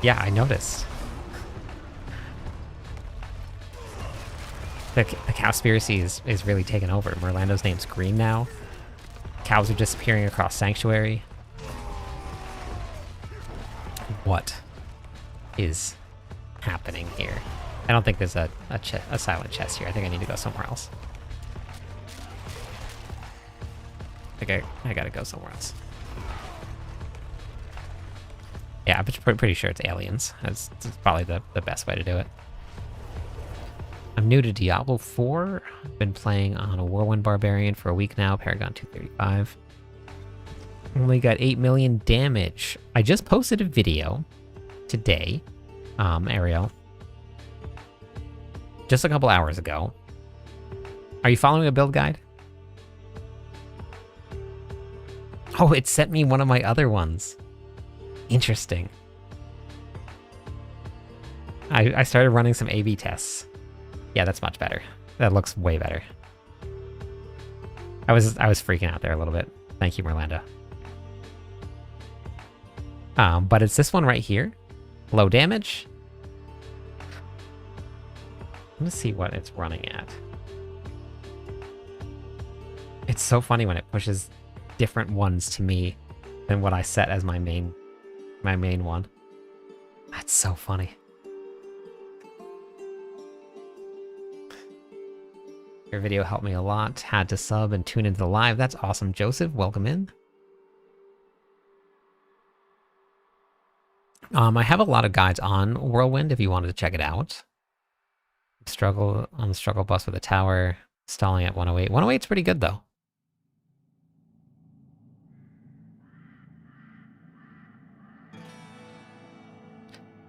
Yeah, I noticed. The cowspiracy is really taken over. Merlando's name's green now. Cows are disappearing across Sanctuary. What is happening here? I don't think there's a silent chest here. I think I need to go somewhere else. I think I gotta go somewhere else. Yeah, I'm pretty sure it's aliens. That's probably the best way to do it. I'm new to Diablo 4. I've been playing on a Whirlwind Barbarian for a week now, Paragon 235. Only got 8 million damage. I just posted a video today, Ariel. Just a couple hours ago. Are you following a build guide? Oh, it sent me one of my other ones. Interesting. I started running some A/B tests. Yeah, that's much better. That looks way better. I was freaking out there a little bit. Thank you, Merlanda. But it's this one right here. Low damage. Let's see what it's running at. It's so funny when it pushes different ones to me than what I set as my main one. That's so funny. Your video helped me a lot. Had to sub and tune into the live. That's awesome, Joseph. Welcome in. I have a lot of guides on Whirlwind if you wanted to check it out. Struggle on the struggle bus with a tower. Stalling at 108. 108's pretty good though.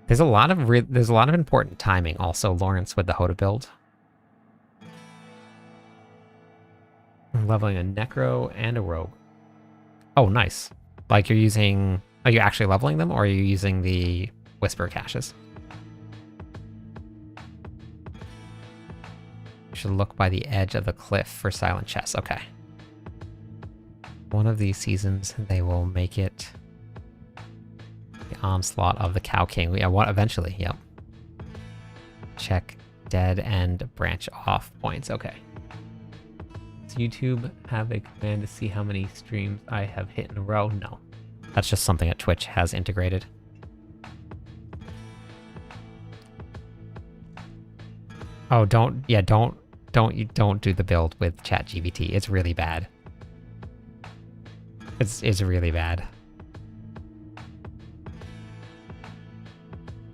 There's a lot of important timing also, Lawrence, with the Hoda build. I'm leveling a Necro and a Rogue. Oh, nice. Like you're using... Are you actually leveling them, or are you using the Whisper caches? You should look by the edge of the cliff for silent chests. Okay. One of these seasons, they will make it the onslaught of the Cow King. Yeah, what? Eventually, yep. Check dead and branch off points. Okay. Does YouTube have a command to see how many streams I have hit in a row? No. That's just something that Twitch has integrated. Oh, don't do the build with ChatGPT. It's really bad. It's really bad.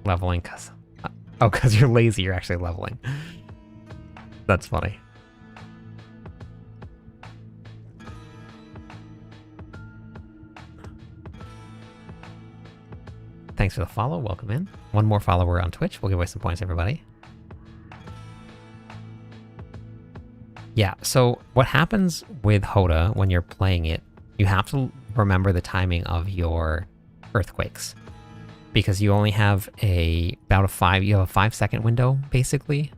Leveling cause you're lazy, you're actually leveling. That's funny. Thanks for the follow. Welcome in. One more follower on Twitch. We'll give away some points, everybody. Yeah, so what happens with Hoda when you're playing it, you have to remember the timing of your earthquakes. Because you only have about a 5-second window, basically.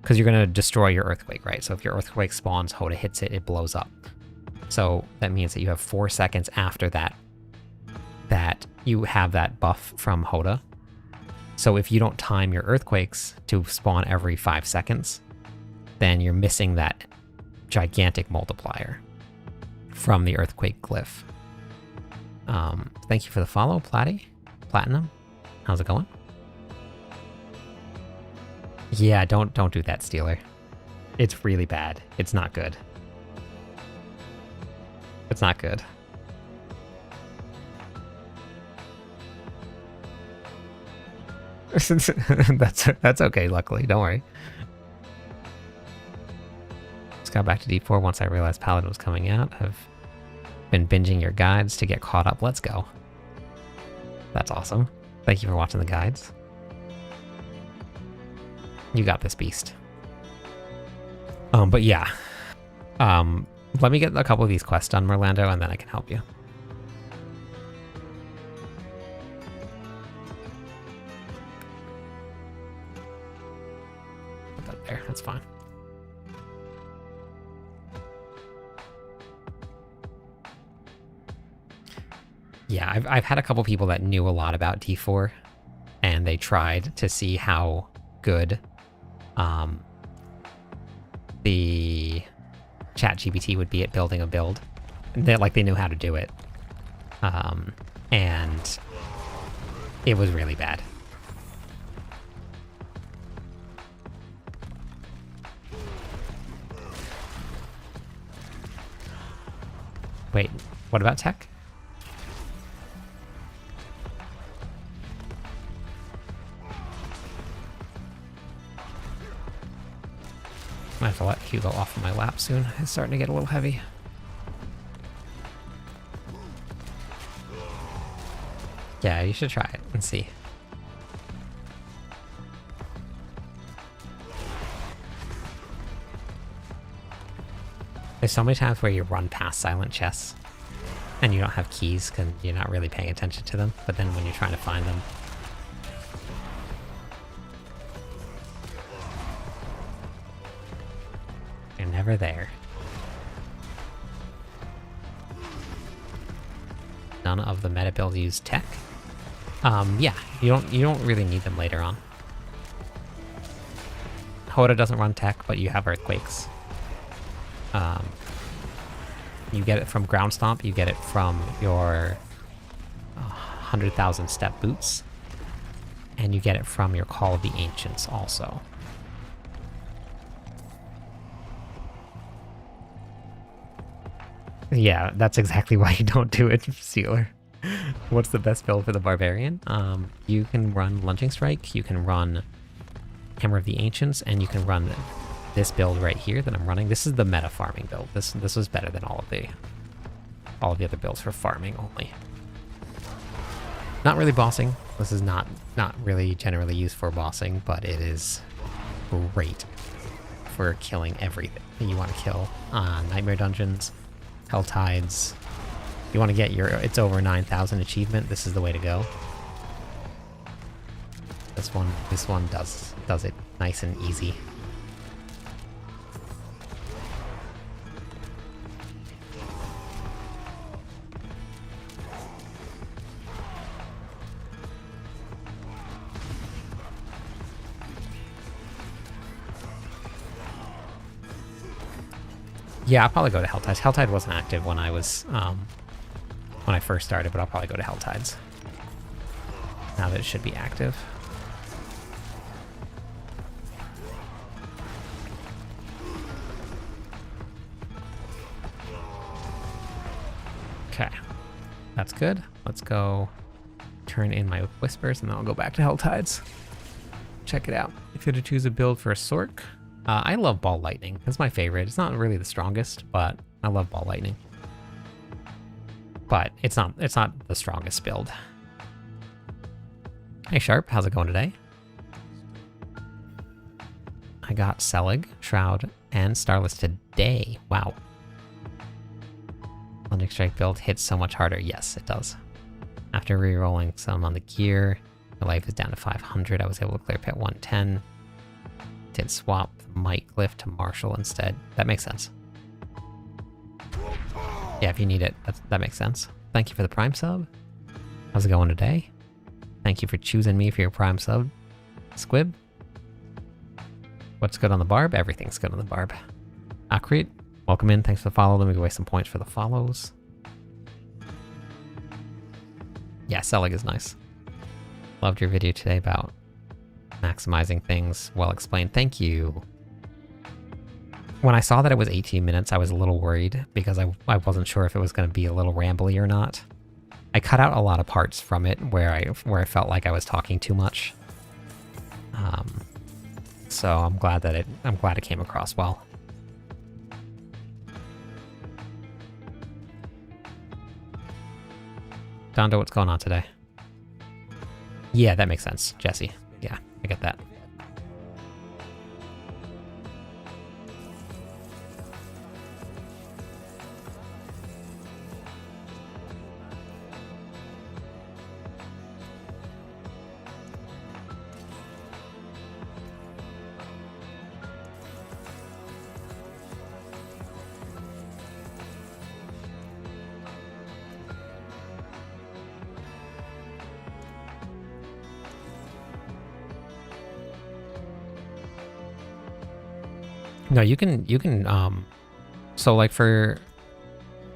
Because you're going to destroy your earthquake, right? So if your earthquake spawns, Hoda hits it, it blows up. So that means that you have 4 seconds after that you have that buff from Hoda. So if you don't time your earthquakes to spawn every 5 seconds, then you're missing that gigantic multiplier from the earthquake glyph. Thank you for the follow, Platinum. How's it going? Yeah, don't do that, Steeler. It's really bad. It's not good. It's not good. That's okay, luckily. Don't worry. Just got back to D4 once I realized Paladin was coming out. I've been binging your guides to get caught up. Let's go. That's awesome. Thank you for watching the guides. You got this, beast. But yeah. Let me get a couple of these quests done, Merlando, and then I can help you. Put that there, that's fine. Yeah, I've had a couple people that knew a lot about D4, and they tried to see how good the ChatGPT would be at building a build. They knew how to do it. And it was really bad. Wait, what about tech? I have to let Hugo off of my lap soon. It's starting to get a little heavy. Yeah, you should try it and see. There's so many times where you run past silent chests and you don't have keys because you're not really paying attention to them, but then when you're trying to find them, they're never there. none of the meta builds use tech. Yeah, you don't really need them later on. Hoda doesn't run tech, but you have earthquakes. You get it from ground stomp. You get it from your 100,000 step boots, and you get it from your Call of the Ancients also. Yeah, that's exactly why you don't do it, Sealer. What's the best build for the Barbarian? You can run Lunging Strike, you can run Hammer of the Ancients, and you can run this build right here that I'm running. This is the meta farming build. This was better than all of the other builds for farming only. Not really bossing. This is not really generally used for bossing, but it is great for killing everything that you want to kill. Nightmare dungeons, Hell Tides. You want to get your it's over 9,000 achievement. This is the way to go. This one does it nice and easy. Yeah, I'll probably go to Helltides. Helltide wasn't active when I was when I first started, but I'll probably go to Helltides now that it should be active. Okay, that's good. Let's go turn in my Whispers, and then I'll go back to Helltides. Check it out. If you had to choose a build for a Sork, I love Ball Lightning. That's my favorite. It's not really the strongest, but I love Ball Lightning. But it's not the strongest build. Hey Sharp, how's it going today? I got Selig, Shroud, and Starless today. Wow. Lunging Strike build hits so much harder. Yes, it does. After re-rolling some on the gear, the life is down to 500. I was able to clear pit 110. Did swap the Might Glyph to Marshall instead. That makes sense. Yeah, if you need it, that makes sense. Thank you for the Prime sub. How's it going today? Thank you for choosing me for your Prime sub, Squib. What's good on the Barb? Everything's good on the Barb. Akrit, welcome in. Thanks for the follow. Let me give away some points for the follows. Yeah, Selig is nice. Loved your video today about maximizing things. Well explained. Thank you. When I saw that it was 18 minutes, I was a little worried because I wasn't sure if it was going to be a little rambly or not. I cut out a lot of parts from it where I felt like I was talking too much. So I'm glad it came across well. Dondo, what's going on today? Yeah, that makes sense, Jesse. Yeah, I get that. No, you can, so like for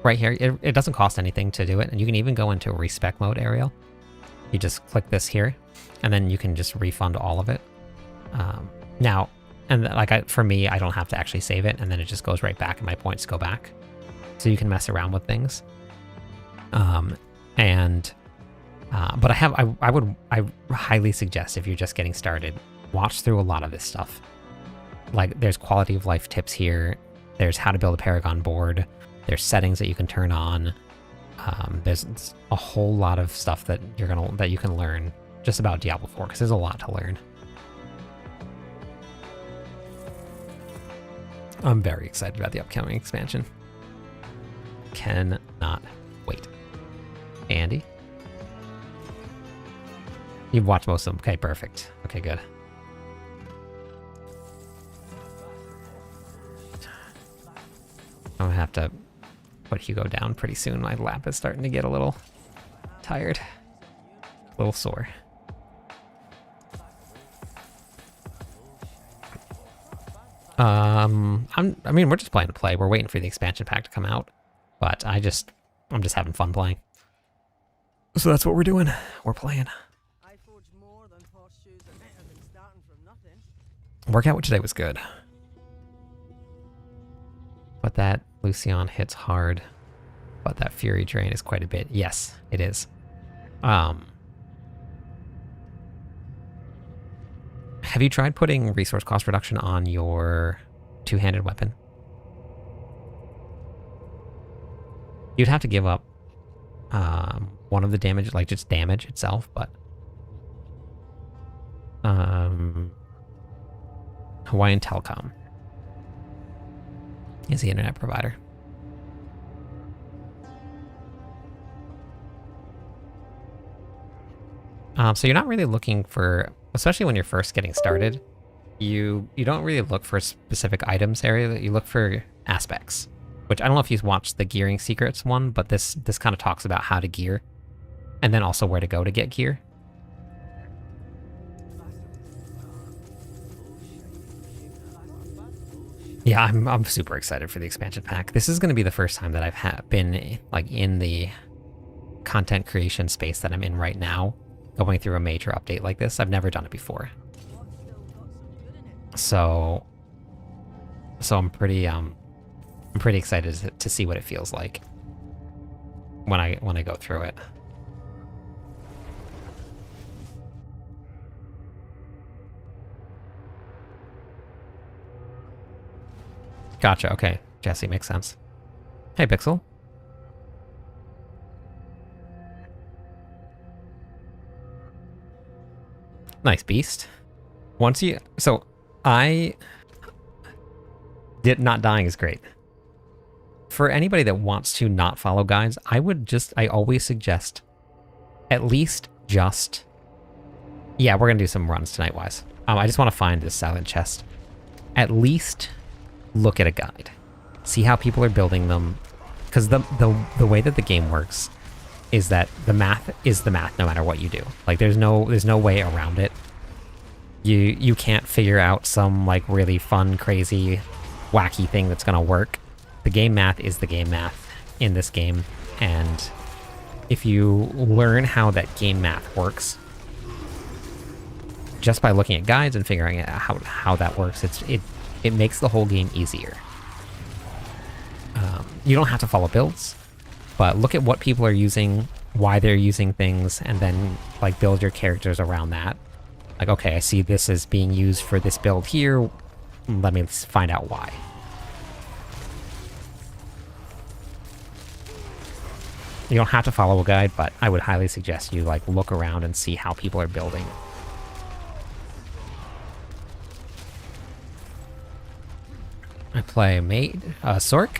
right here, it doesn't cost anything to do it. And you can even go into a respec mode, Ariel. You just click this here, and then you can just refund all of it. Now, and like for me, I don't have to actually save it, and then it just goes right back and my points go back. So you can mess around with things. But I highly suggest if you're just getting started, watch through a lot of this stuff. Like there's quality of life tips here. There's how to build a Paragon board. There's settings that you can turn on. There's a whole lot of stuff that you can learn just about Diablo 4 because there's a lot to learn. I'm very excited about the upcoming expansion. Cannot wait. Andy? You've watched most of them. Okay, perfect. Okay, good. I'm gonna have to put Hugo down pretty soon. My lap is starting to get a little tired. A little sore. I mean, we're just playing to play. We're waiting for the expansion pack to come out, but I'm just having fun playing. So that's what we're doing. We're playing. Workout today was good, but that Lucian hits hard, but that Fury drain is quite a bit. Yes, it is. Have you tried putting resource cost reduction on your two-handed weapon? You'd have to give up one of the damage, like just damage itself, but Hawaiian Telecom is the internet provider. So you're not really looking for, especially when you're first getting started, you don't really look for specific items area. You look for aspects, which I don't know if you've watched the Gearing Secrets one, but this kind of talks about how to gear, and then also where to go to get gear. Yeah, I'm super excited for the expansion pack. This is going to be the first time that I've been like in the content creation space that I'm in right now, going through a major update like this. I've never done it before. So I'm pretty excited to see what it feels like when I go through it. Gotcha, okay. Jesse, makes sense. Hey, Pixel. Nice beast. So not dying is great. For anybody that wants to not follow guides, I always suggest at least just, yeah, we're gonna do some runs tonight, wise. I just want to find this silent chest. At least look at a guide, see how people are building them, because the way that the game works is that the math is the math no matter what you do. Like there's no way around it. You can't figure out some like really fun, crazy, wacky thing that's gonna work. The game math is the game math in this game, and if you learn how that game math works just by looking at guides and figuring out how that works, it makes the whole game easier. You don't have to follow builds, but look at what people are using, why they're using things, and then like build your characters around that. Like, okay, I see this is being used for this build here. Let me find out why. You don't have to follow a guide, but I would highly suggest you like look around and see how people are building. I play Sork.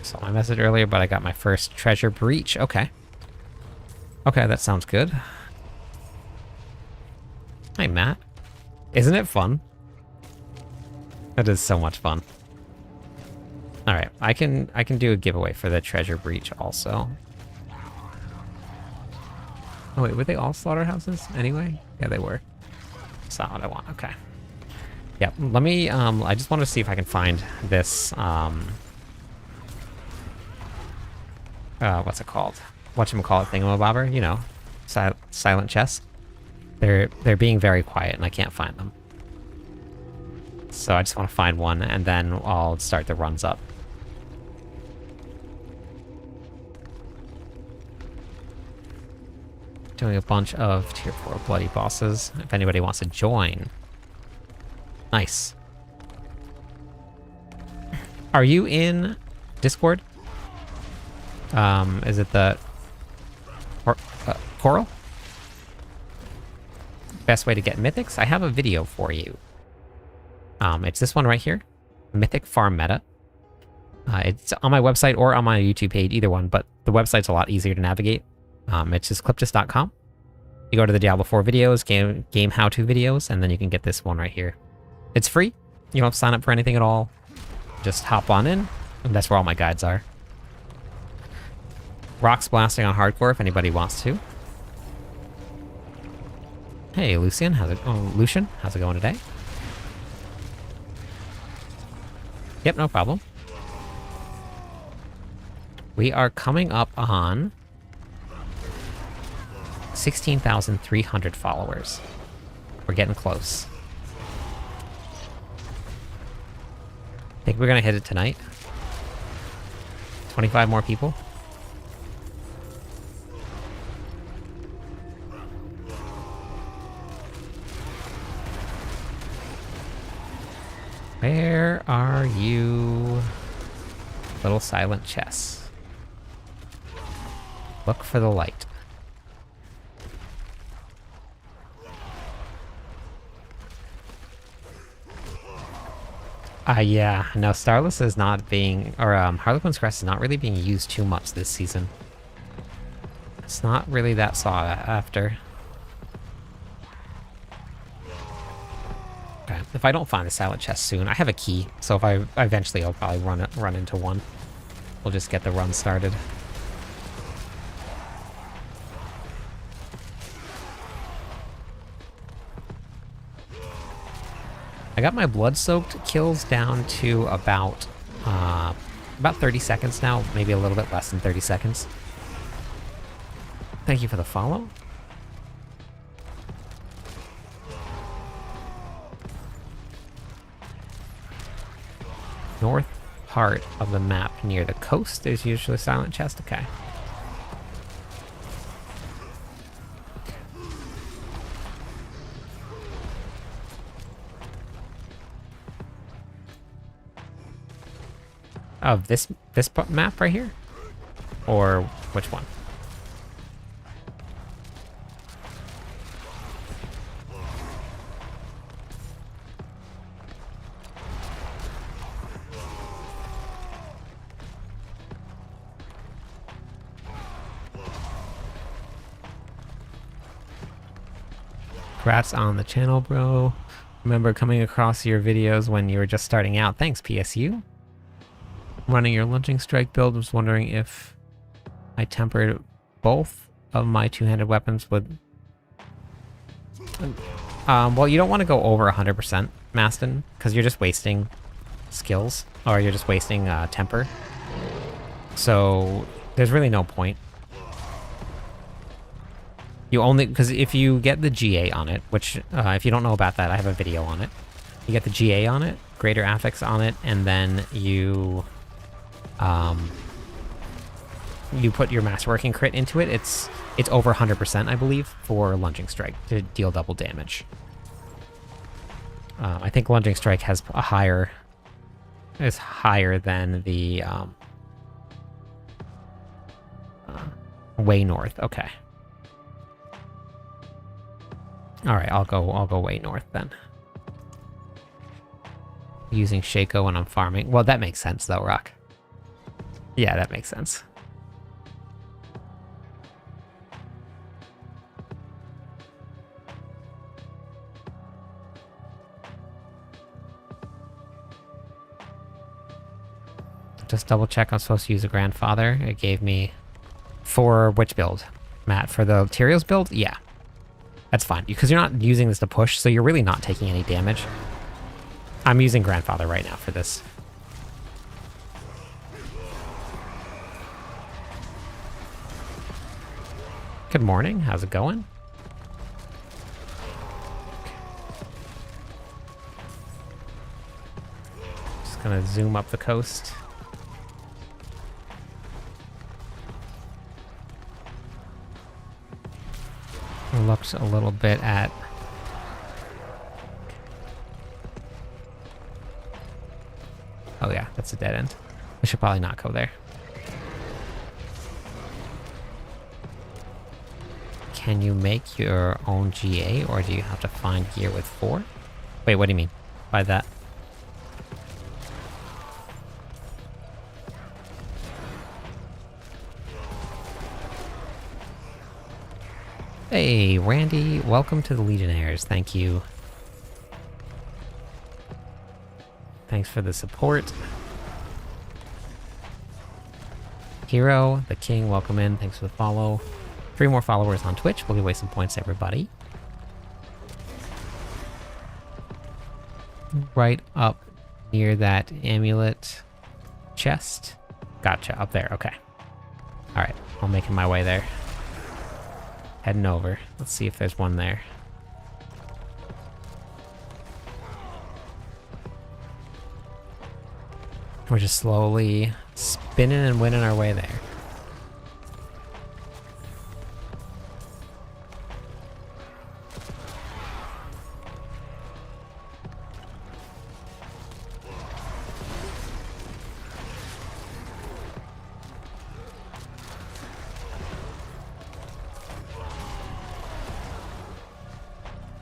Saw my message earlier, but I got my first treasure breach. Okay. Okay, that sounds good. Hi, Matt. Isn't it fun? That is so much fun. All right, I can do a giveaway for the treasure breach also. Oh wait, were they all slaughterhouses anyway? Yeah, they were. That's not what I want. Okay. Yeah, let me, I just want to see if I can find this, what's it called? Whatchamacallit thingamabobber, you know, silent chest. They're being very quiet and I can't find them. So I just want to find one and then I'll start the runs up. Doing a bunch of tier 4 bloody bosses. If anybody wants to join. Nice. Are you in Discord? Is it the Coral? Best way to get mythics? I have a video for you. It's this one right here. Mythic Farm Meta. It's on my website or on my YouTube page, either one, but the website's a lot easier to navigate. It's just cliptus.com. You go to the Diablo 4 videos, game how-to videos, and then you can get this one right here. It's free. You don't have to sign up for anything at all. Just hop on in, And that's where all my guides are. Rocks blasting on hardcore if anybody wants to. Hey, Lucian, Lucian, how's it going today? Yep, no problem. We are coming up on 16,300 followers. We're getting close. Think we're gonna hit it tonight? 25 more people? Where are you, little silent chess? Look for the light. Yeah, no, Starless is not being, or Harlequin's Crest is not really being used too much this season. It's not really that sought after. Okay, if I don't find the silent chest soon, I have a key, so if I eventually I'll probably run into one. We'll just get the run started. I got my blood-soaked kills down to about 30 seconds now, maybe a little bit less than 30 seconds. Thank you for the follow. North part of the map near the coast is usually silent chest. Okay. Of this map right here? Or which one? Congrats on the channel, bro. Remember coming across your videos when you were just starting out. Thanks, PSU. Running your lunging strike build, was wondering if I tempered both of my two-handed weapons with... well, you don't want to go over 100%, Maston, because you're just wasting skills, or you're just wasting temper. So there's really no point. You only, because if you get the GA on it, which if you don't know about that, I have a video on it. You get the GA on it, greater affix on it, and then you put your masterworking crit into it. It's over 100%, I believe, for lunging strike to deal double damage. I think lunging strike has a higher than the way north. Okay. All right, I'll go way north then. Using Shaco when I'm farming. Well, that makes sense though, Rock. Yeah, that makes sense. Just double check I'm supposed to use a grandfather. It gave me for which build? Matt, for the Tyrael's build? Yeah. That's fine, because you're not using this to push, so you're really not taking any damage. I'm using grandfather right now for this. Good morning, how's it going? Just gonna zoom up the coast. Looked a little bit at... Oh yeah, that's a dead end. We should probably not go there. Can you make your own GA, or do you have to find gear with 4? Wait, what do you mean by that? Hey, Randy, welcome to the Legionnaires. Thank you. Thanks for the support. Hero, the King, welcome in. Thanks for the follow. 3 more followers on Twitch. We'll give away some points, everybody. Right up near that amulet chest. Gotcha, up there, okay. Alright, I'm making my way there. Heading over. Let's see if there's one there. We're just slowly spinning and winning our way there.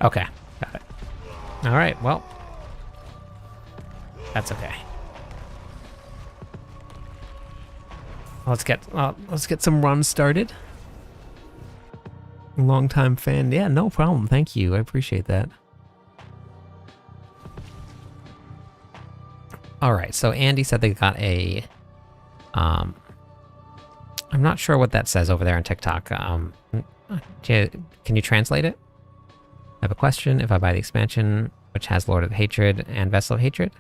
Okay, got it. All right, well, that's okay. Let's get some runs started. Longtime fan, yeah, no problem. Thank you, I appreciate that. All right, so Andy said they got a. I'm not sure what that says over there on TikTok. Can you translate it? I have a question. If I buy the expansion, which has Lord of Hatred and Vessel of Hatred?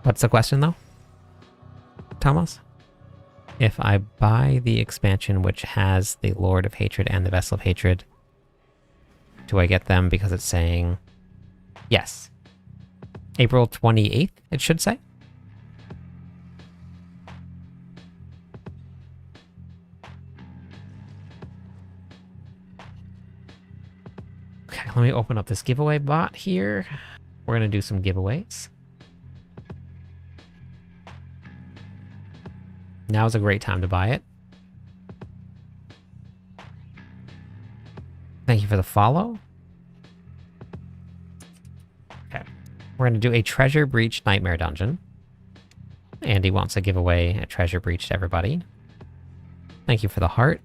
What's the question, though? Thomas? If I buy the expansion, which has the Lord of Hatred and the Vessel of Hatred, do I get them because it's saying... Yes. April 28th, it should say? Okay, let me open up this giveaway bot here. We're going to do some giveaways. Now's a great time to buy it. Thank you for the follow. Okay, we're going to do a Treasure Breach Nightmare Dungeon. Andy wants to give away a Treasure Breach to everybody. Thank you for the heart,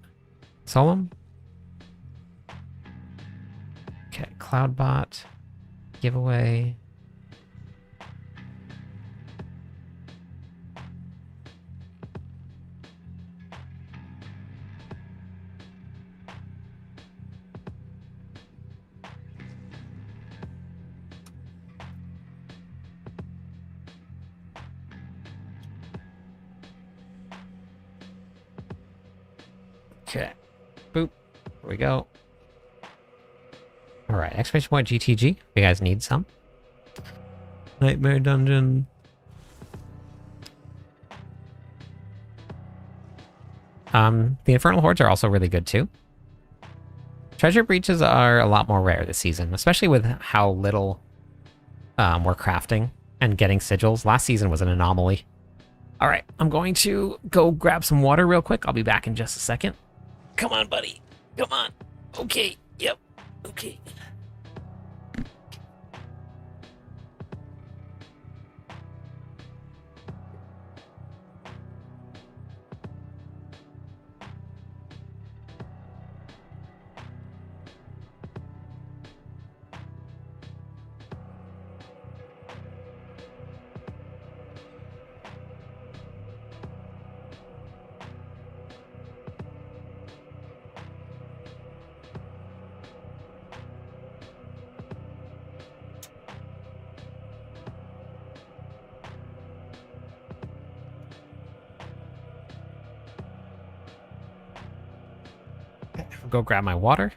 Solemn. Okay, Cloudbot, giveaway. Okay, boop, here we go. All right, exclamation point GTG. You guys need some? Nightmare Dungeon. The Infernal Hordes are also really good too. Treasure Breaches are a lot more rare this season, especially with how little we're crafting and getting sigils. Last season was an anomaly. All right, I'm going to go grab some water real quick. I'll be back in just a second. Come on, buddy. Come on. Okay. Yep. Okay. Go grab my water.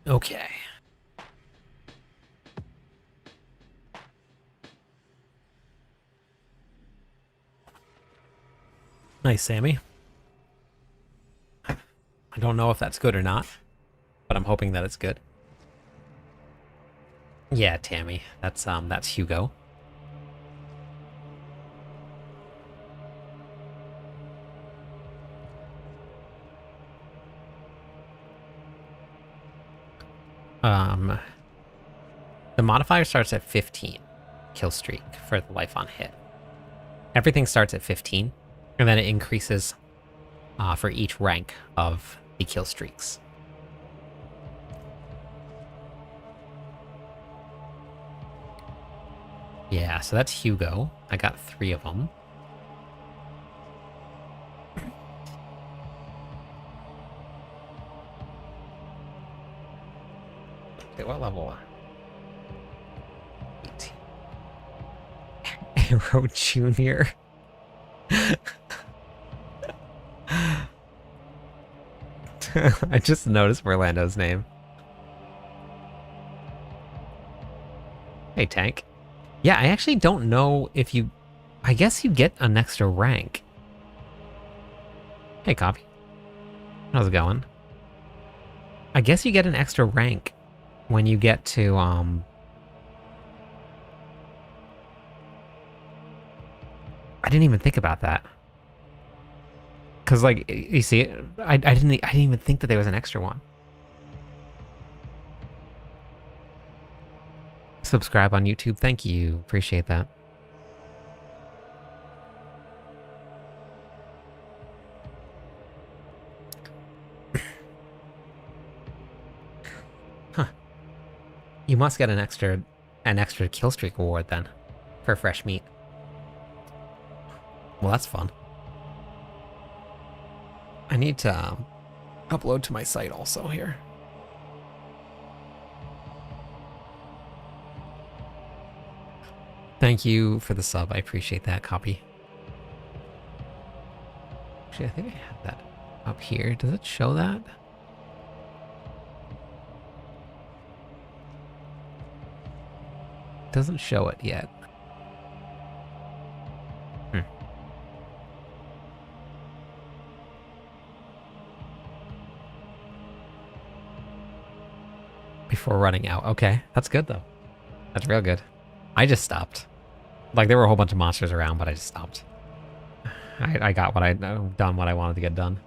Okay. Nice, Sammy. I don't know if that's good or not, but I'm hoping that it's good. Yeah, Tammy. That's Hugo. The modifier starts at 15 kill streak for the life on hit. Everything starts at 15, and then it increases for each rank of the kill streaks. Yeah, so that's Hugo. I got 3 of them. Okay, what level? 18. Arrow Junior. I just noticed Orlando's name. Hey, Tank. Yeah, I actually don't know if you... I guess you get an extra rank. Hey, Copy. How's it going? I guess you get an extra rank when you get to, I didn't even think about that. Cause like, you see, I didn't even think that there was an extra one. Subscribe on YouTube, thank you, appreciate that. Huh. You must get an extra kill streak award then, for fresh meat. Well, that's fun. I need to upload to my site also here. Thank you for the sub. I appreciate that, Copy. Actually, I think I have that up here. Does it show that? It doesn't show it yet. Before running out. Okay, that's good though. That's real good. I just stopped. Like, there were a whole bunch of monsters around, but I just stopped. I got what done what I wanted to get done.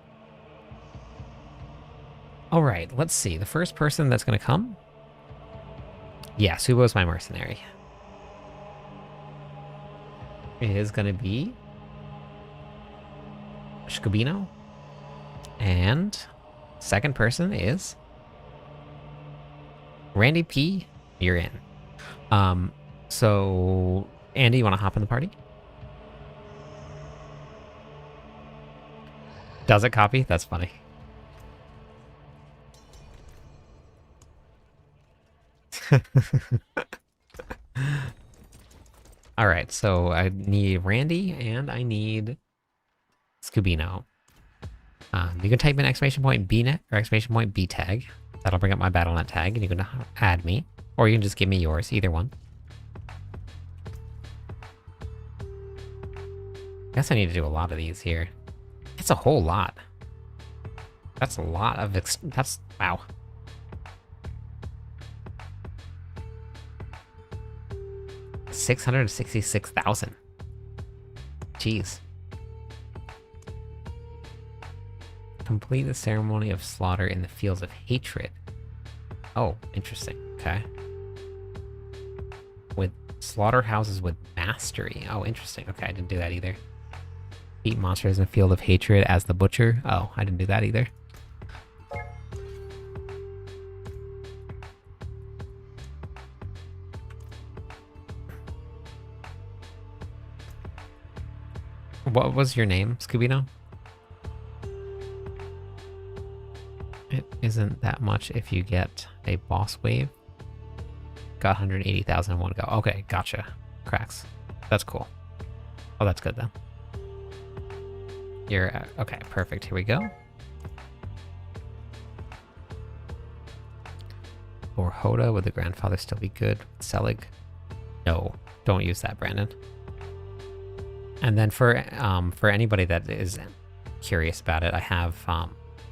All right, let's see. The first person that's going to come. Yeah, Subo's my mercenary. It is going to be Scubino. And second person is Randy P. You're in. So Andy, you want to hop in the party? Does it copy? That's funny. All right, so I need Randy and I need Scubino. You can type in !BNet or !BTag. That'll bring up my BattleNet tag, and you can add me, or you can just give me yours, either one. I guess I need to do a lot of these here. It's a whole lot. That's a lot of that's wow. $666,000. Jeez. Complete the ceremony of slaughter in the fields of hatred. Oh, interesting. Okay. With slaughterhouses with mastery. Oh, interesting. Okay, I didn't do that either. Eat monsters in the field of hatred as the butcher. Oh, I didn't do that either. What was your name, Scubino? It isn't that much if you get a boss wave. Got 180,000 in one go. Okay, gotcha. Cracks. That's cool. Oh, that's good then. You're okay, perfect. Here we go. Or Hoda, would the grandfather still be good? Selig? No, don't use that, Brandon. And then for anybody that is curious about it, I have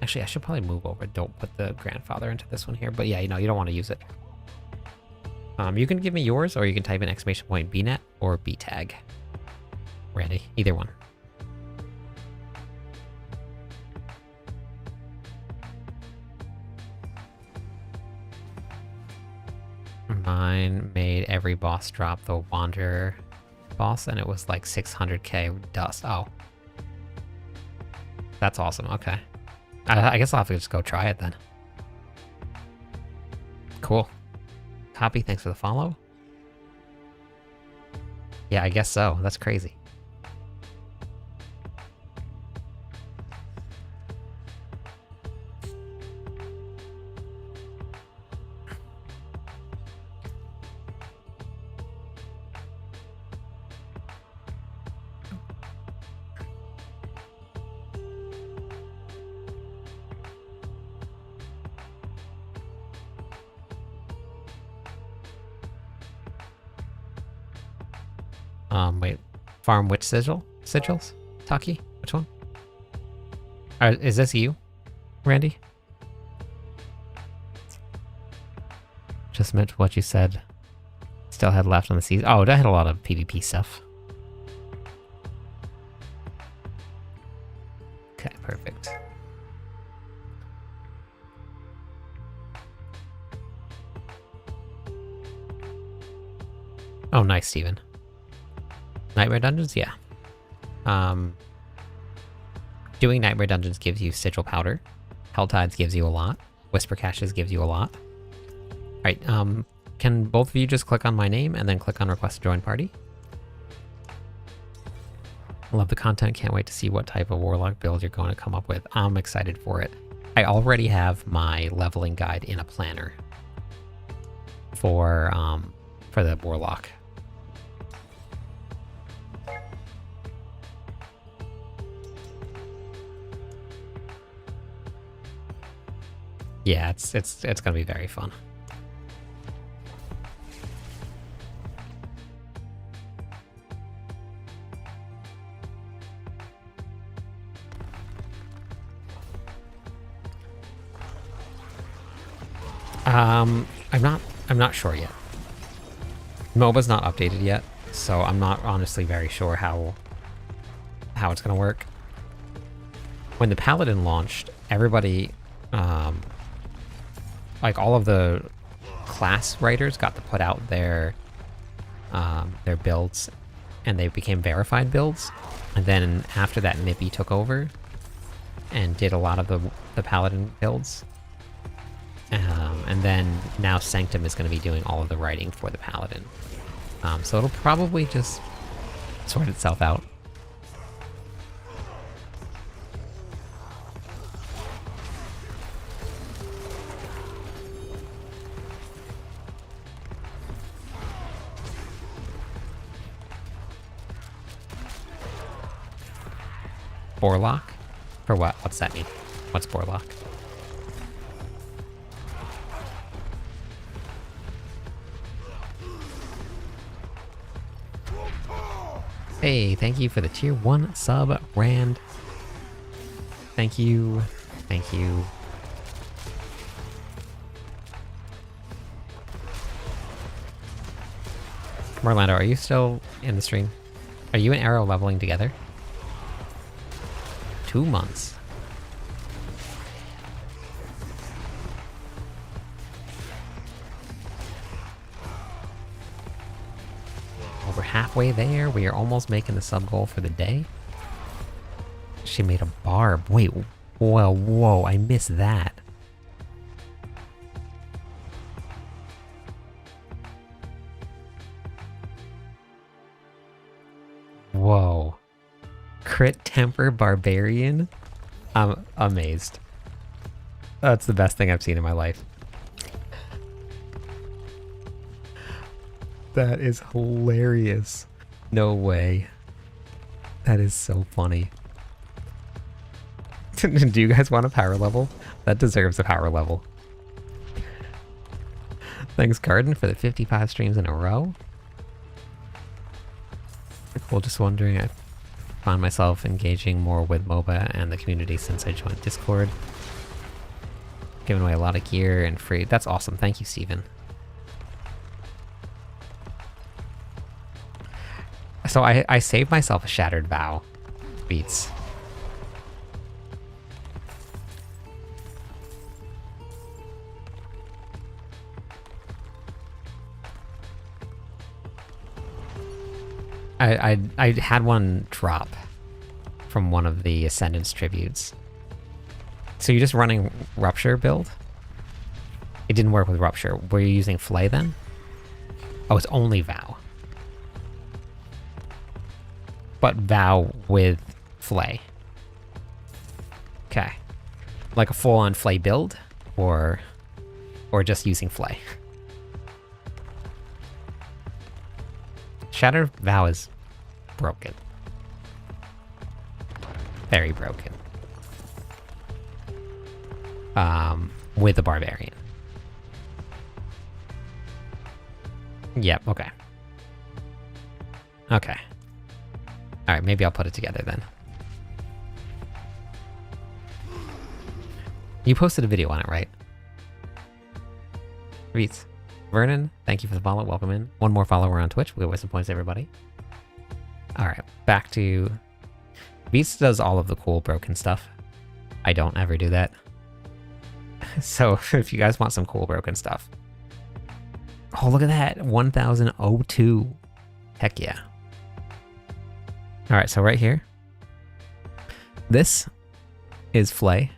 actually I should probably move over. Don't put the grandfather into this one here, but yeah, you know, you don't want to use it. You can give me yours, or you can type in exclamation point BNet or BTag. Randy, either one. Mine made every boss drop the Wanderer boss, and it was like 600k dust. Oh. That's awesome, okay. I guess I'll have to just go try it then. Cool. Copy, thanks for the follow. Yeah, I guess so. That's crazy. Wait, farm which sigils? Taki? Which one? Is this you, Randy? Just meant what you said. Still had left on the season. Oh, I had a lot of PvP stuff. Okay, perfect. Oh, nice, Steven. Nightmare Dungeons? Yeah. Doing Nightmare Dungeons gives you Sigil Powder. Helltides gives you a lot. Whisper Caches gives you a lot. Alright, can both of you just click on my name and then click on Request to Join Party? Love the content, can't wait to see what type of Warlock build you're going to come up with. I'm excited for it. I already have my leveling guide in a planner for the Warlock. Yeah, it's gonna be very fun. I'm not sure yet. MOBA's not updated yet, so I'm not honestly very sure how it's gonna work. When the Paladin launched, everybody like all of the class writers got to put out their builds, and they became verified builds. And then after that, Nippy took over and did a lot of the Paladin builds. And then now Sanctum is going to be doing all of the writing for the Paladin. So it'll probably just sort itself out. Borlock? For what? What's that mean? What's Borlock? Hey, thank you for the tier 1 sub, Rand. Thank you. Thank you. Merlando, are you still in the stream? Are you and Arrow leveling together? 2 months. Well, we're halfway there. We are almost making the sub goal for the day. She made a barb. Wait, whoa, I missed that. Whoa. Crit Temper Barbarian? I'm amazed. That's the best thing I've seen in my life. That is hilarious. No way. That is so funny. Do you guys want a power level? That deserves a power level. Thanks, Garden, for the 55 streams in a row. Cool, just wondering, I found myself engaging more with MOBA and the community since I joined Discord. Giving away a lot of gear and free. That's awesome. Thank you, Steven. So I saved myself a Shattered Vow. Beats. I had one drop from one of the Ascendance tributes. So you're just running Rupture build? It didn't work with Rupture. Were you using Flay then? Oh, it's only Vow. But Vow with Flay. Okay. Like a full-on Flay build? Or just using Flay? Shattered Vow is broken. Very broken. With the Barbarian. Yep, okay. Okay. Alright, maybe I'll put it together then. You posted a video on it, right? Reeds. Vernon, thank you for the follow. Welcome in. One more follower on Twitch. We always some points, everybody. Alright, back to... Beats does all of the cool broken stuff. I don't ever do that. So, if you guys want some cool broken stuff... Oh, look at that! 1002. Heck yeah. Alright, so right here. This is Flay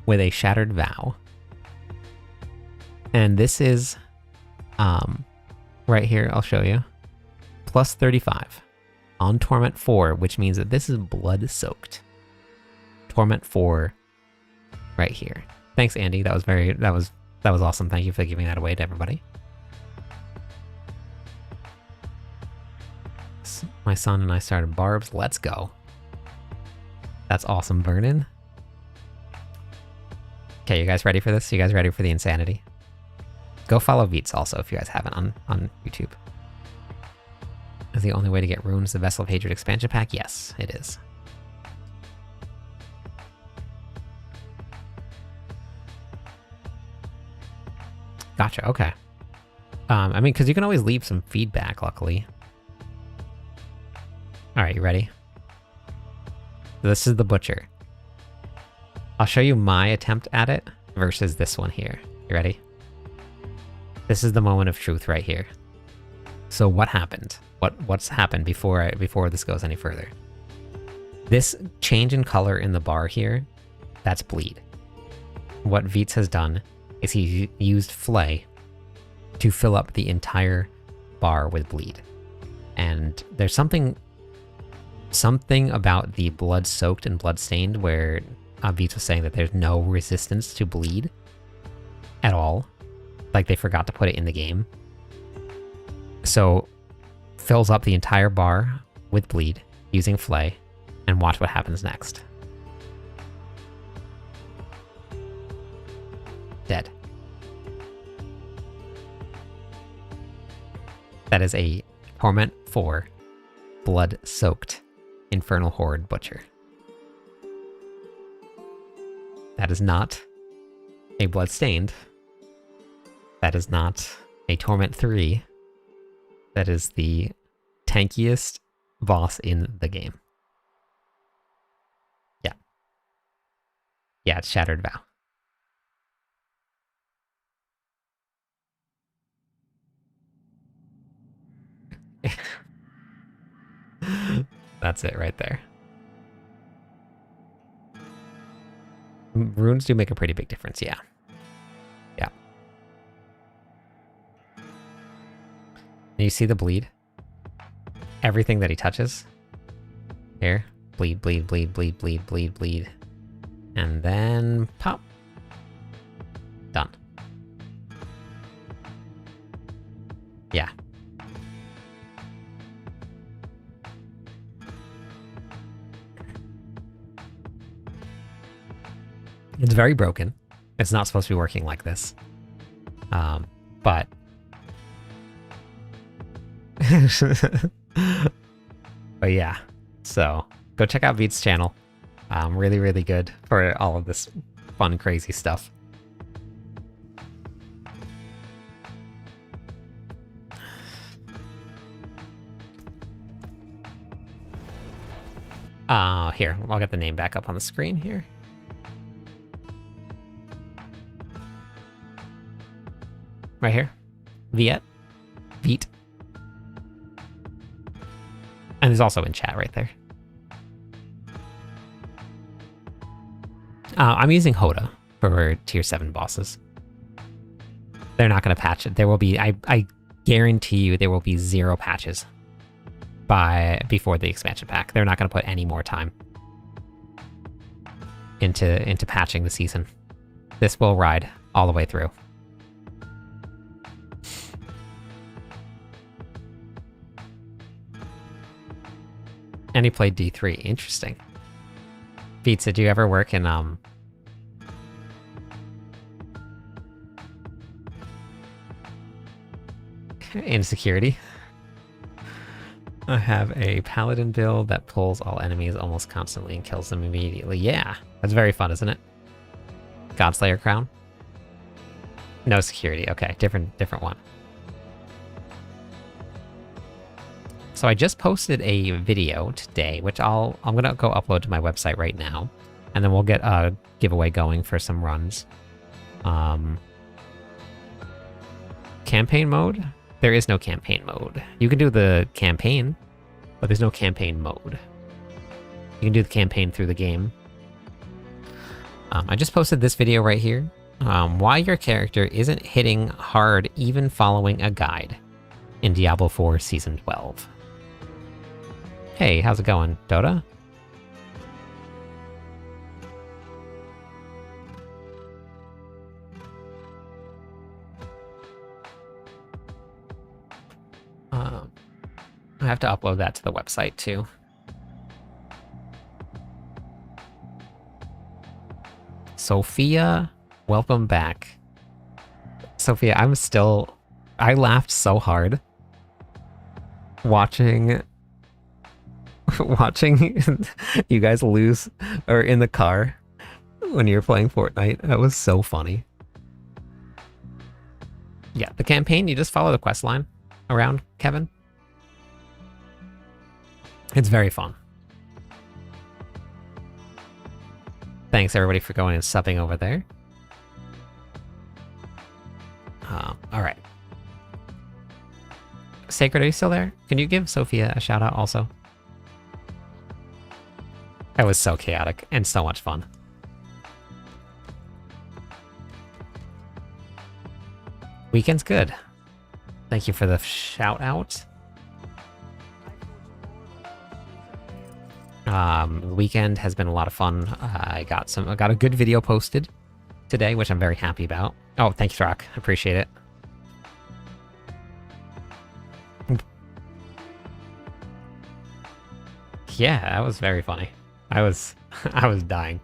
with a Shattered Vow. And this is... right here, I'll show you. Plus 35 on Torment 4, which means that this is blood soaked. Torment 4 right here. Thanks, Andy. That was awesome. Thank you for giving that away to everybody. My son and I started Barbs. Let's go. That's awesome, Vernon. Okay, you guys ready for this? You guys ready for the insanity? Go follow Beats also if you guys haven't on YouTube. Is the only way to get runes the Vessel of Hatred expansion pack? Yes, it is. Gotcha, okay. I mean, because you can always leave some feedback, luckily. Alright, you ready? This is the Butcher. I'll show you my attempt at it versus this one here. You ready? This is the moment of truth right here. So what happened? What's happened before this goes any further? This change in color in the bar here, that's bleed. What Veets has done is he used Flay to fill up the entire bar with bleed. And there's something about the blood soaked and blood stained where Veets was saying that there's no resistance to bleed at all. Like they forgot to put it in the game. So fills up the entire bar with bleed using Flay, and watch what happens next. Dead. That is a Torment 4 blood-soaked infernal horde butcher. That is not a blood-stained. That is not a Torment 3. That is the tankiest boss in the game. Yeah. Yeah, it's Shattered Vow. That's it right there. Runes do make a pretty big difference, yeah. Yeah. You see the bleed? Everything that he touches. Here. Bleed, bleed, bleed, bleed, bleed, bleed, bleed. And then pop. Done. Yeah. It's very broken. It's not supposed to be working like this. But But yeah, so go check out Veet's channel. Really, really good for all of this fun, crazy stuff. Here, I'll get the name back up on the screen here. Right here. Veet. And he's also in chat right there. I'm using Hoda for tier 7 bosses. They're not going to patch it. There will be, I guarantee you, there will be 0 patches before the expansion pack. They're not going to put any more time into patching the season. This will ride all the way through. And he played D3. Interesting. Beats, did you ever work in security? I have a paladin build that pulls all enemies almost constantly and kills them immediately. Yeah, that's very fun, isn't it? Godslayer crown? No security. Okay, different one. So I just posted a video today, which I'm gonna go upload to my website right now, and then we'll get a giveaway going for some runs. Campaign mode? There is no campaign mode. You can do the campaign, but there's no campaign mode. You can do the campaign through the game. I just posted this video right here. Why your character isn't hitting hard even following a guide in Diablo 4 Season 12. Hey, how's it going, Dota? I have to upload that to the website too. Sophia, welcome back. Sophia, I laughed so hard watching you guys lose or in the car when you were playing Fortnite. That was so funny. Yeah, the campaign, you just follow the quest line around, Kevin. It's very fun. Thanks everybody for going and subbing over there. All right. Sacred, are you still there? Can you give Sophia a shout out also? That was so chaotic and so much fun. Weekend's good. Thank you for the shout out. The weekend has been a lot of fun. I got a good video posted today, which I'm very happy about. Oh, thanks, Rock. Appreciate it. Yeah, that was very funny. I was dying.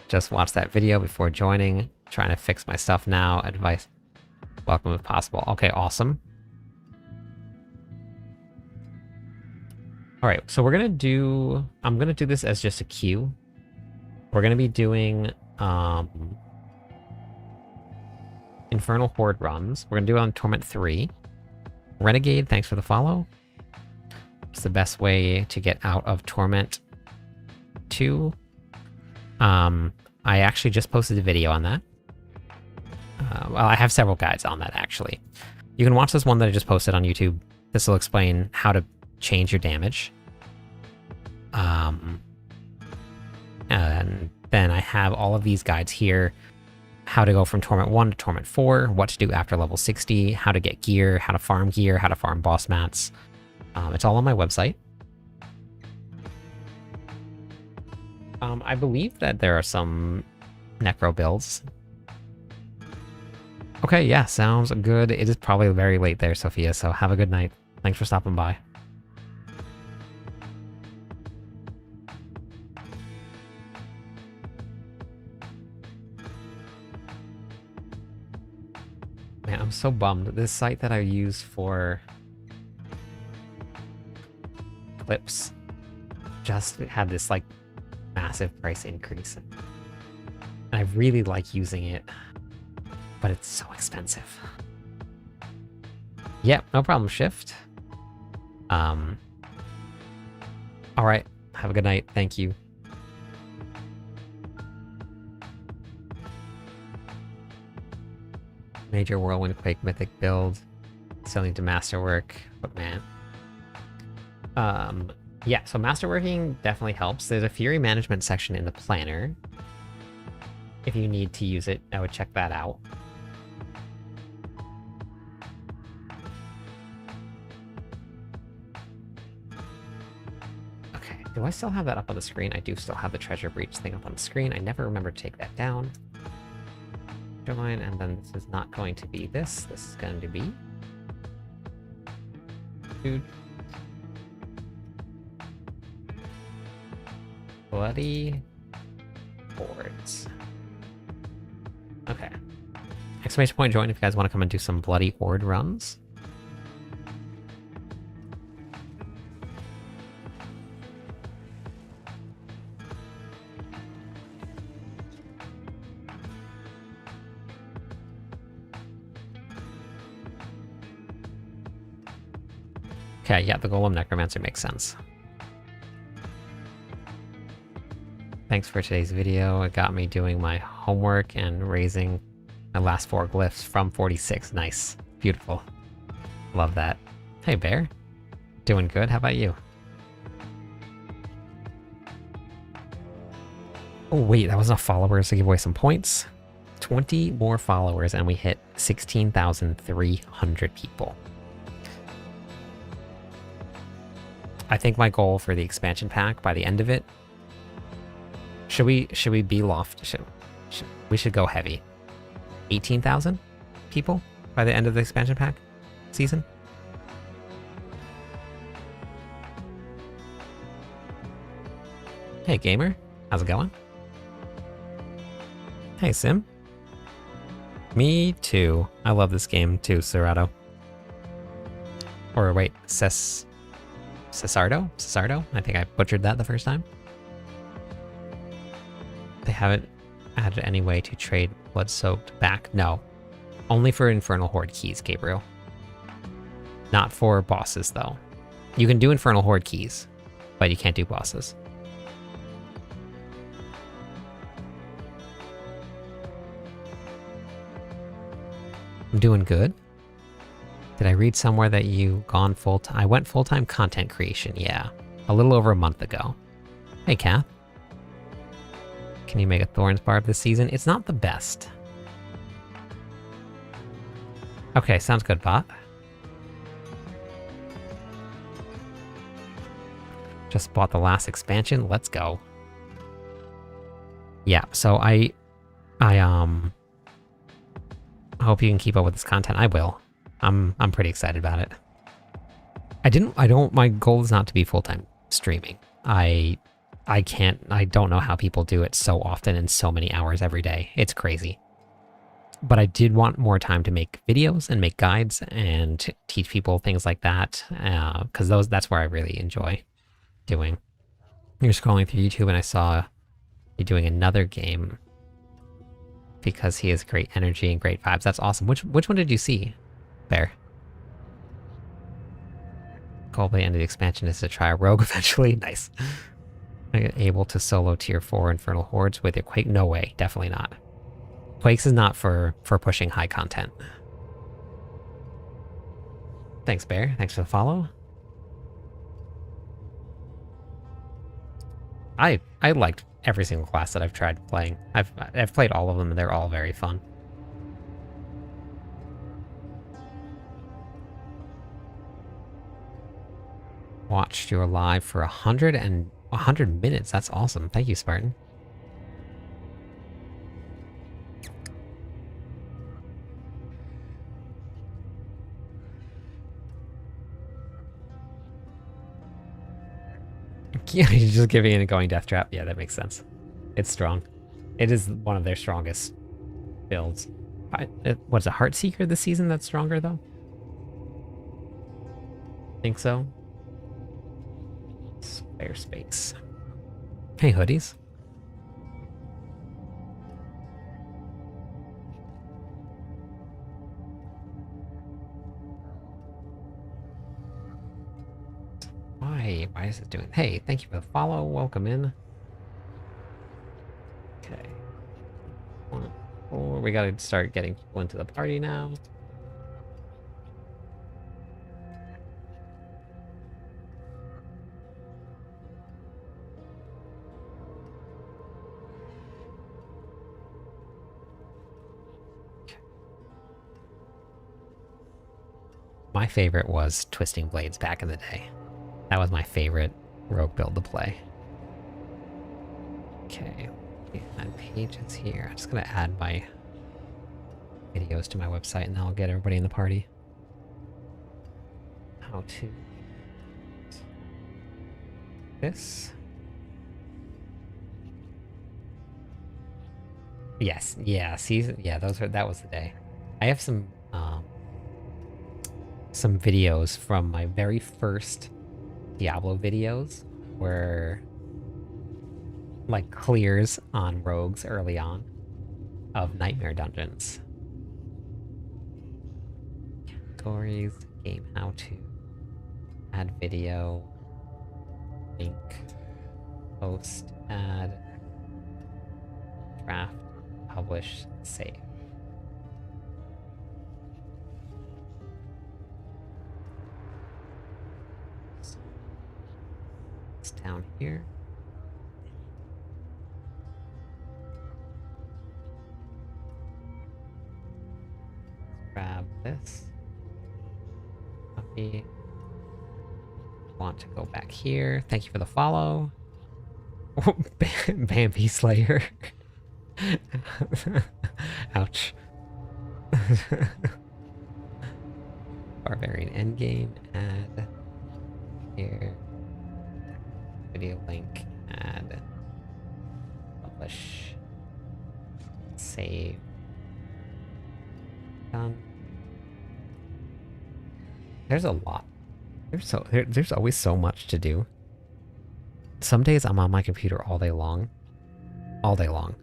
Just watched that video before joining. Trying to fix my stuff now. Advice. Welcome if possible. Okay, awesome. All right, so I'm gonna do this as just a queue. We're gonna be doing Infernal Horde runs. We're gonna do it on Torment 3. Renegade, thanks for the follow. It's the best way to get out of Torment 2. I actually just posted a video on that. Well, I have several guides on that, actually. You can watch this one that I just posted on YouTube. This will explain how to change your damage. And then I have all of these guides here. How to go from Torment 1 to Torment 4, what to do after level 60, how to get gear, how to farm boss mats. It's all on my website. I believe that there are some Necro builds. Okay, yeah, sounds good. It is probably very late there, Sophia, so have a good night. Thanks for stopping by. Man, I'm so bummed. This site that I use for clips just had this like massive price increase. And I really like using it, but it's so expensive. Yep, no problem, Shift. All right, have a good night. Thank you. Major Whirlwind Quake Mythic build. Still need to masterwork, but man. Yeah, so masterworking definitely helps. There's a Fury management section in the planner. If you need to use it, I would check that out. Okay, do I still have that up on the screen? I do still have the treasure breach thing up on the screen. I never remember to take that down. Line, and then this is not going to be this. This is going to be... Dude. Bloody hordes. Okay. Exclamation point join if you guys want to come and do some bloody horde runs. Okay, yeah, the Golem Necromancer makes sense. Thanks for today's video. It got me doing my homework and raising my last 4 glyphs from 46. Nice. Beautiful. Love that. Hey, Bear. Doing good. How about you? Oh, wait, that was enough followers to give away some points. 20 more followers and we hit 16,300 people. I think my goal for the expansion pack by the end of it, should we be loft? We should go heavy. 18,000 people by the end of the expansion pack season. Hey gamer, how's it going? Hey Sim. Me too. I love this game too, Serato. Or wait, Cesardo? I think I butchered that the first time. They haven't added any way to trade blood-soaked back. No. Only for Infernal Horde keys, Gabriel. Not for bosses, though. You can do Infernal Horde keys, but you can't do bosses. I'm doing good. Did I read somewhere that you gone full-time? I went full-time content creation, yeah. A little over a month ago. Hey, Kath. Can you make a Thorns Barb this season? It's not the best. Okay, sounds good, bot. Just bought the last expansion. Let's go. Yeah, so I hope you can keep up with this content. I will. I'm pretty excited about it. My goal is not to be full-time streaming. I don't know how people do it so often and so many hours every day. It's crazy. But I did want more time to make videos and make guides and teach people things like that, because that's where I really enjoy doing. You're scrolling through YouTube and I saw you doing another game because he has great energy and great vibes. That's awesome. Which one did you see? Bear. Goal by the end of the expansion is to try a rogue eventually. Nice. Able to solo tier 4 Infernal Hordes with your Quake? No way, definitely not. Quakes is not for pushing high content. Thanks, Bear. Thanks for the follow. I liked every single class that I've tried playing. I've played all of them and they're all very fun. Watched your live for 100 minutes. That's awesome. Thank you, Spartan. Yeah, you're just giving it a going death trap. Yeah, that makes sense. It's strong. It is one of their strongest builds. What's a Heartseeker this season that's stronger though? Think so. Spare space. Hey, hoodies. Why? Why is it doing? Hey, thank you for the follow. Welcome in. Okay. We gotta start getting people into the party now. My favorite was Twisting Blades back in the day. That was my favorite rogue build to play. Okay, add pages here. I'm just gonna add my videos to my website and then I'll get everybody in the party. How to this. Yes, yeah, season, yeah, that was the day. I have some videos from my very first Diablo videos where like clears on rogues early on of nightmare dungeons. Categories, game how to, add video, link, post, add, draft, publish, save. It's down here. Grab this. Copy. Want to go back here. Thank you for the follow. Bambi Slayer. Ouch. Barbarian Endgame. Add. Here. Video link. Add. Publish. Save. Done. There's a lot. There's always so much to do. Some days I'm on my computer all day long. All day long.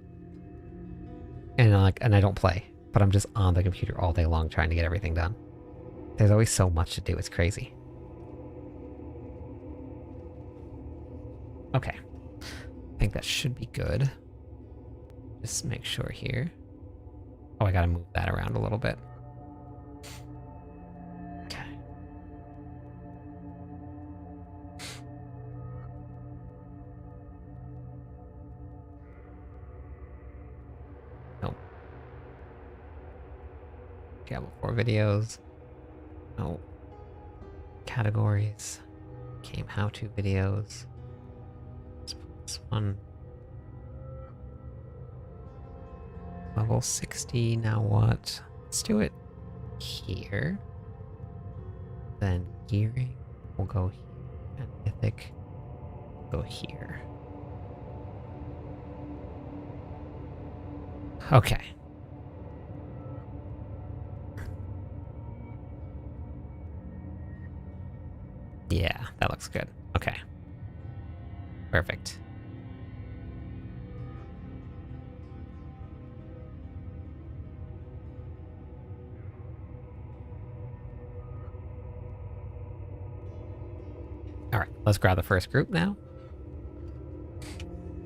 And I don't play, but I'm just on the computer all day long trying to get everything done. There's always so much to do, it's crazy. Okay. I think that should be good. Just make sure here. Oh, I gotta move that around a little bit. Okay. Nope. Diablo 4 videos. Nope. Categories. Game how-to videos. Let's put this one. Level 60, now what? Let's do it here. Then gearing will go here, and mythic will go here. Okay. Yeah, that looks good. Okay. Perfect. Alright, let's grab the first group now.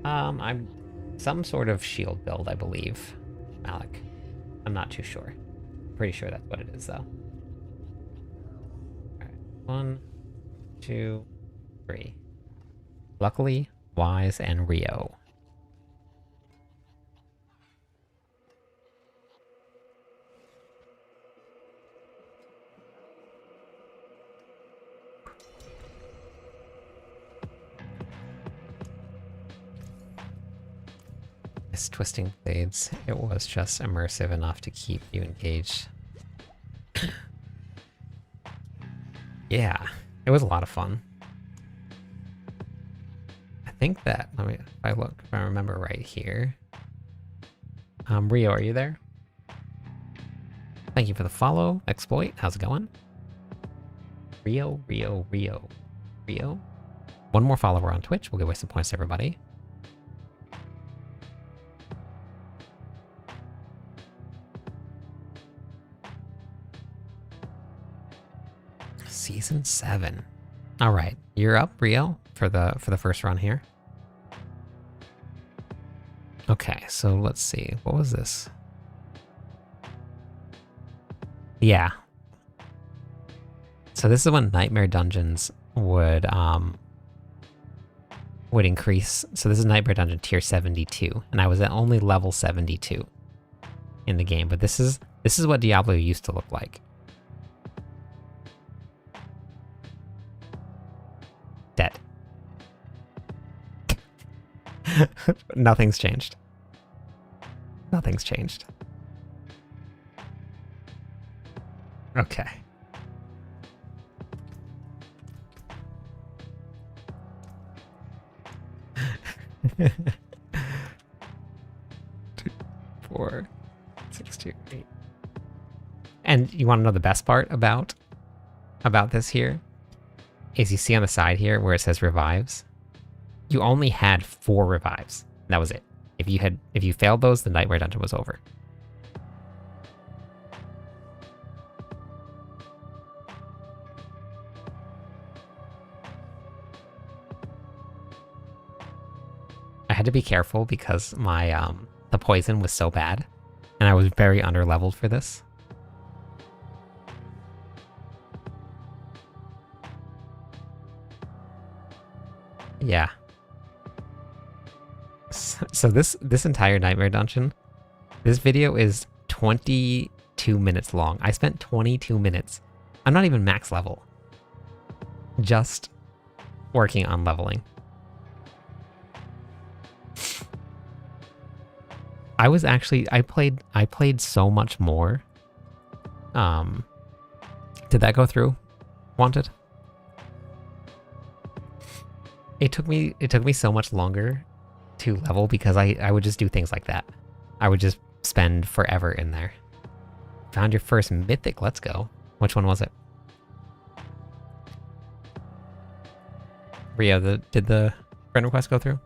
I'm some sort of shield build, I believe. Malik. I'm not too sure. Pretty sure that's what it is, though. Alright, 1, 2, 3. Luckily, Wise, and Rio. This Twisting Blades, it was just immersive enough to keep you engaged. Yeah, it was a lot of fun. I think that, if I remember right here. Rio, are you there? Thank you for the follow. Exploit, how's it going? Rio. One more follower on Twitch. We'll give away some points to everybody. Season 7. All right, you're up, Rio, for the first run here. Okay, so let's see. What was this? Yeah. So this is when Nightmare Dungeons would increase. So this is Nightmare Dungeon tier 72, and I was at only level 72 in the game. But this is what Diablo used to look like. Dead. Nothing's changed. Nothing's changed. Okay. Two, 4, 6, 2, 8. And you want to know the best part about this here? Is you see on the side here where it says revives? You only had 4 revives. That was it. If you failed those, the Nightmare Dungeon was over. I had to be careful because my the poison was so bad, and I was very underleveled for this. Yeah. So this entire Nightmare Dungeon, this video is 22 minutes long. I spent 22 minutes. I'm not even max level. Just working on leveling. I played so much more. Did that go through? Wanted? It took me so much longer to level because I would just do things like that. I would just spend forever in there. Found your first mythic, let's go. Which one was it? Rio, did the friend request go through?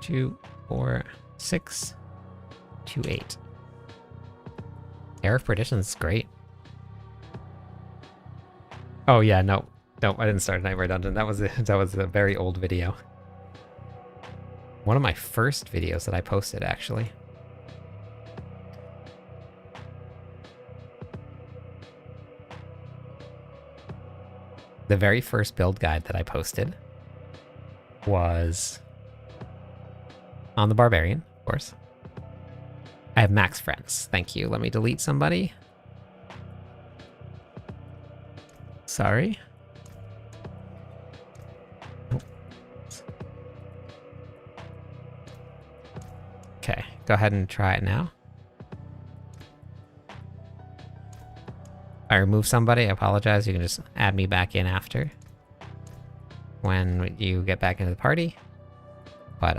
2, 4, 6, 2, 8. Era of Perdition is great. Oh yeah, no, I didn't start Nightmare Dungeon. That was a very old video. One of my first videos that I posted, actually. The very first build guide that I posted was on the Barbarian, of course. I have max friends. Thank you. Let me delete somebody. Sorry. Okay, go ahead and try it now. I remove somebody, I apologize. You can just add me back in after when you get back into the party. But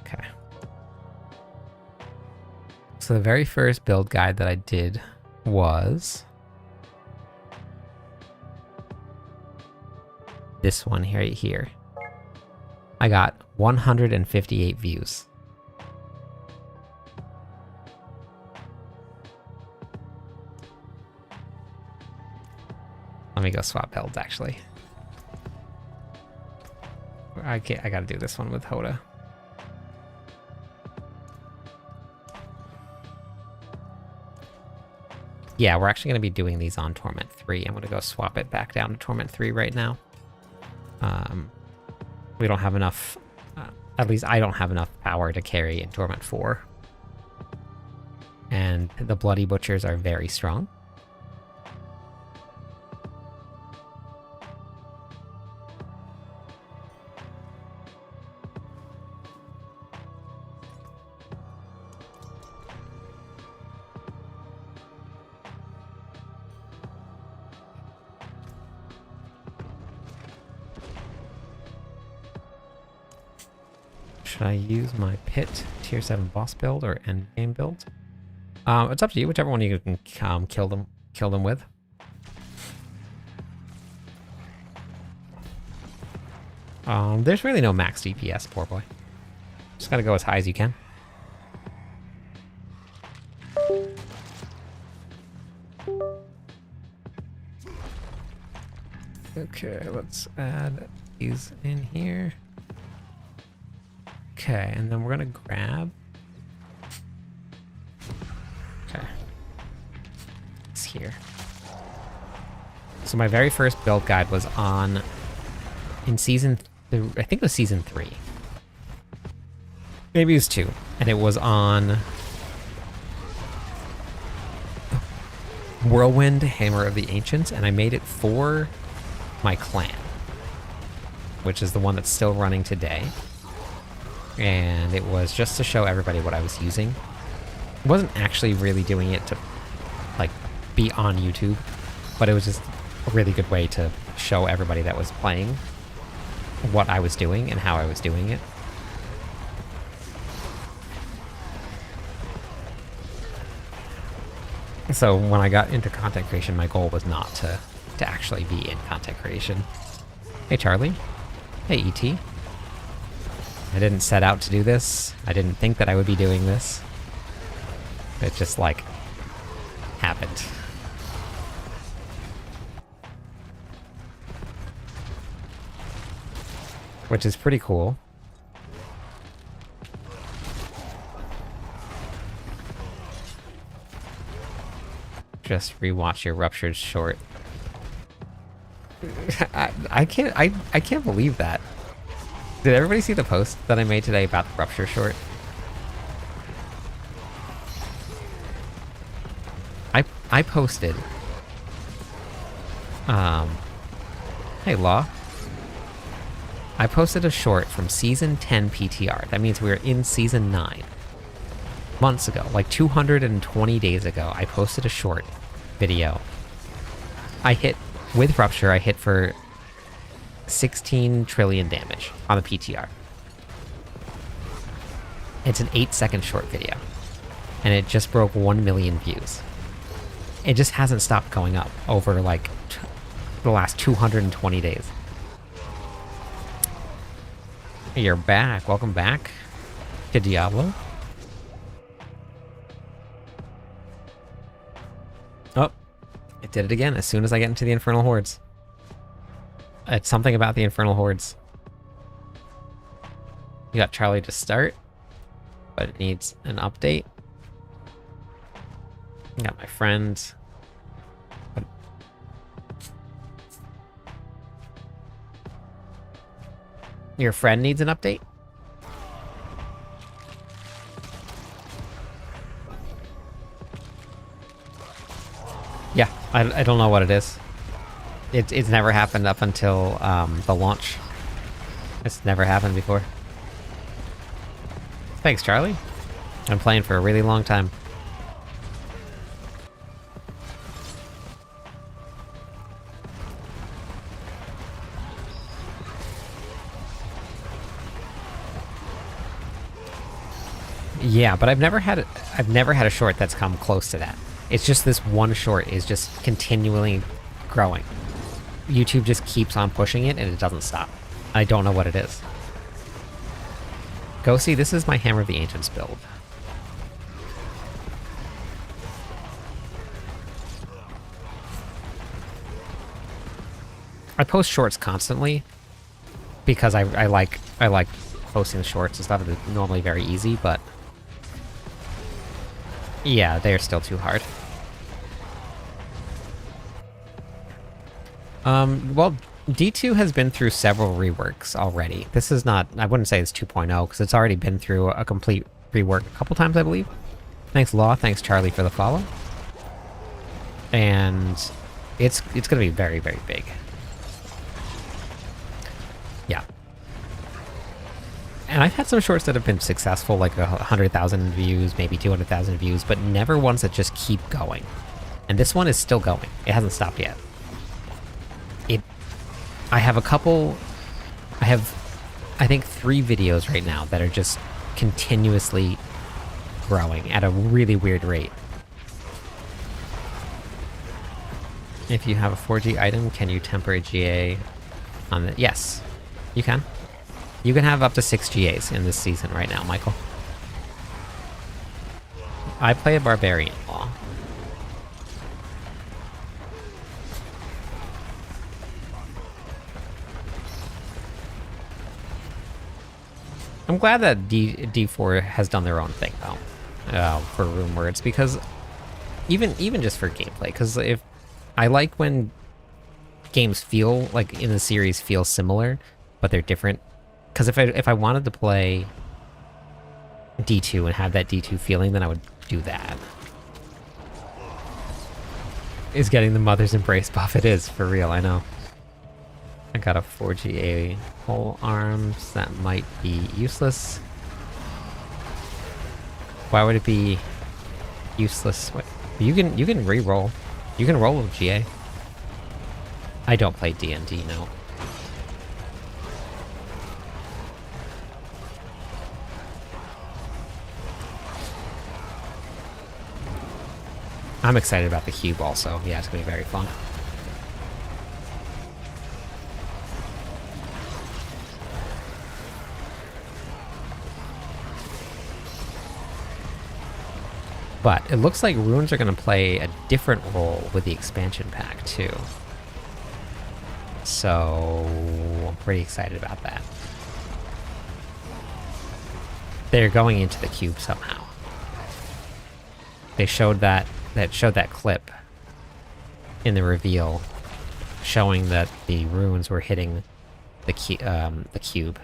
okay. So the very first build guide that I did was this one right here. I got 158 views. Let me go swap builds, actually. I gotta do this one with Hoda. Yeah, we're actually gonna be doing these on Torment 3. I'm gonna go swap it back down to Torment 3 right now. We don't have enough, at least I don't have enough power to carry in Torment 4. And the Bloody Butchers are very strong. Should I use my pit tier 7 boss build or end game build? It's up to you, whichever one you can kill them with. There's really no max DPS, poor boy. Just gotta go as high as you can. Okay, let's add these in here. Okay, and then we're gonna grab... Okay. It's here. So my very first build guide was on... in season... I think it was season 3. Maybe it was 2. And it was on... Whirlwind, Hammer of the Ancients, and I made it for my clan, which is the one that's still running today. And it was just to show everybody what I was using. I wasn't actually really doing it to, like, be on YouTube, but it was just a really good way to show everybody that was playing what I was doing and how I was doing it. So when I got into content creation, my goal was not to actually be in content creation. Hey, Charlie. Hey, E.T. I didn't set out to do this. I didn't think that I would be doing this. It just, like, happened. Which is pretty cool. Just rewatch your Ruptured short. I can't believe that. Did everybody see the post that I made today about the Rupture short? I posted. Hey, Law. I posted a short from season 10 PTR. That means we were in season 9. Months ago, like 220 days ago, I posted a short video. I hit, with Rupture, I hit for 16 trillion damage on the PTR. It's an 8-second short video. And it just broke 1 million views. It just hasn't stopped going up over, like, the last 220 days. You're back. Welcome back to Diablo. Oh, it did it again as soon as I get into the infernal hordes. It's something about the infernal hordes. You got Charlie to start, but it needs an update. I got my friend. Your friend needs an update? Yeah, I don't know what it is. It's never happened up until the launch. It's never happened before. Thanks, Charlie. I'm playing for a really long time. Yeah, but I've never had a short that's come close to that. It's just this one short is just continually growing. YouTube just keeps on pushing it and it doesn't stop. I don't know what it is. Go see, this is my Hammer of the Ancients build. I post shorts constantly because I like posting shorts and stuff. It's normally very easy, but yeah, they're still too hard. Well, D2 has been through several reworks already. This is not, I wouldn't say it's 2.0 because it's already been through a complete rework a couple times, I believe. Thanks, Law. Thanks, Charlie, for the follow. And it's going to be very, very big. Yeah. And I've had some shorts that have been successful, like 100,000 views, maybe 200,000 views, but never ones that just keep going. And this one is still going. It hasn't stopped yet. I have I think 3 videos right now that are just continuously growing at a really weird rate. If you have a 4G item, can you temper a GA on the... Yes, you can. You can have up to 6 GAs in this season right now, Michael. I play a barbarian law. I'm glad that D4 has done their own thing, though, for rune words, because even just for gameplay, because if I like when games feel like in the series feel similar, but they're different. Because if I wanted to play D2 and have that D2 feeling, then I would do that. Is getting the Mother's Embrace buff? It is, for real, I know. I got a 4GA pole arms. That might be useless. Why would it be useless? Wait, you can re-roll. You can roll with GA. I don't play D&D, no. I'm excited about the cube also. Yeah, it's gonna be very fun. But it looks like runes are going to play a different role with the expansion pack, too. So, I'm pretty excited about that. They're going into the cube somehow. They showed that clip in the reveal, showing that the runes were hitting the cube.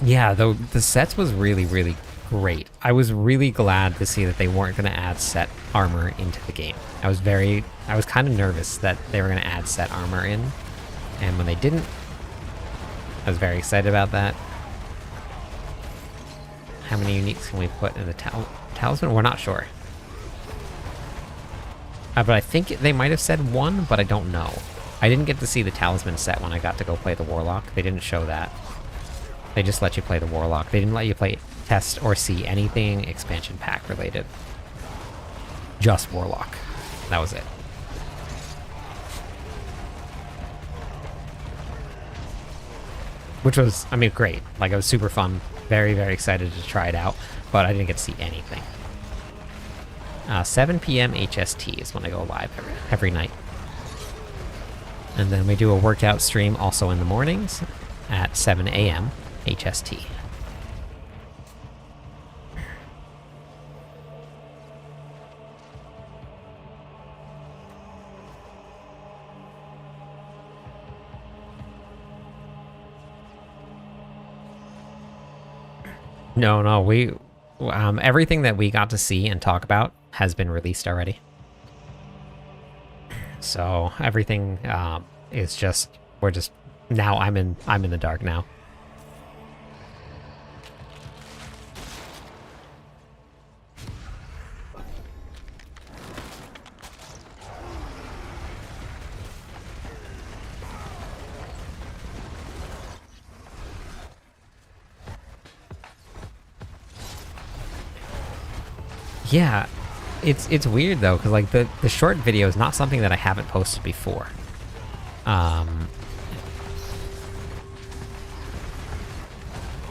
Yeah, though the sets was really, really great. I was really glad to see that they weren't going to add set armor into the game. I was kind of nervous that they were going to add set armor in, and when they didn't, I was very excited about that. How many uniques can we put in the talisman? We're not sure. But I think they might have said 1, but I don't know. I didn't get to see the talisman set when I got to go play the Warlock. They didn't show that. They just let you play the Warlock. They didn't let you play, test, or see anything expansion pack related. Just Warlock. That was it. Which was, I mean, great. Like, it was super fun. Very, very excited to try it out, but I didn't get to see anything. 7 p.m. HST is when I go live every night. And then we do a workout stream also in the mornings at 7 a.m. HST. No, we everything that we got to see and talk about has been released already. So everything is just now I'm in the dark now. Yeah, it's weird though, because like the short video is not something that I haven't posted before. And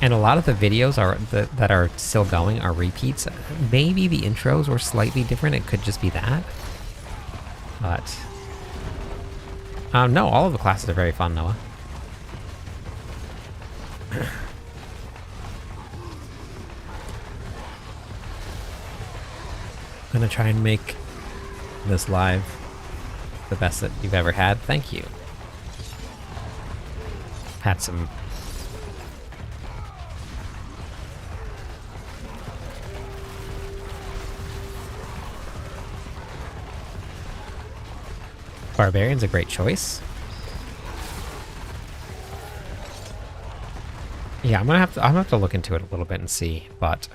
a lot of the videos that are still going are repeats. Maybe the intros were slightly different. It could just be that. But no, all of the classes are very fun, Noah. Gonna try and make this live the best that you've ever had. Thank you. Had some Barbarian's a great choice. Yeah, I'm gonna have to look into it a little bit and see, but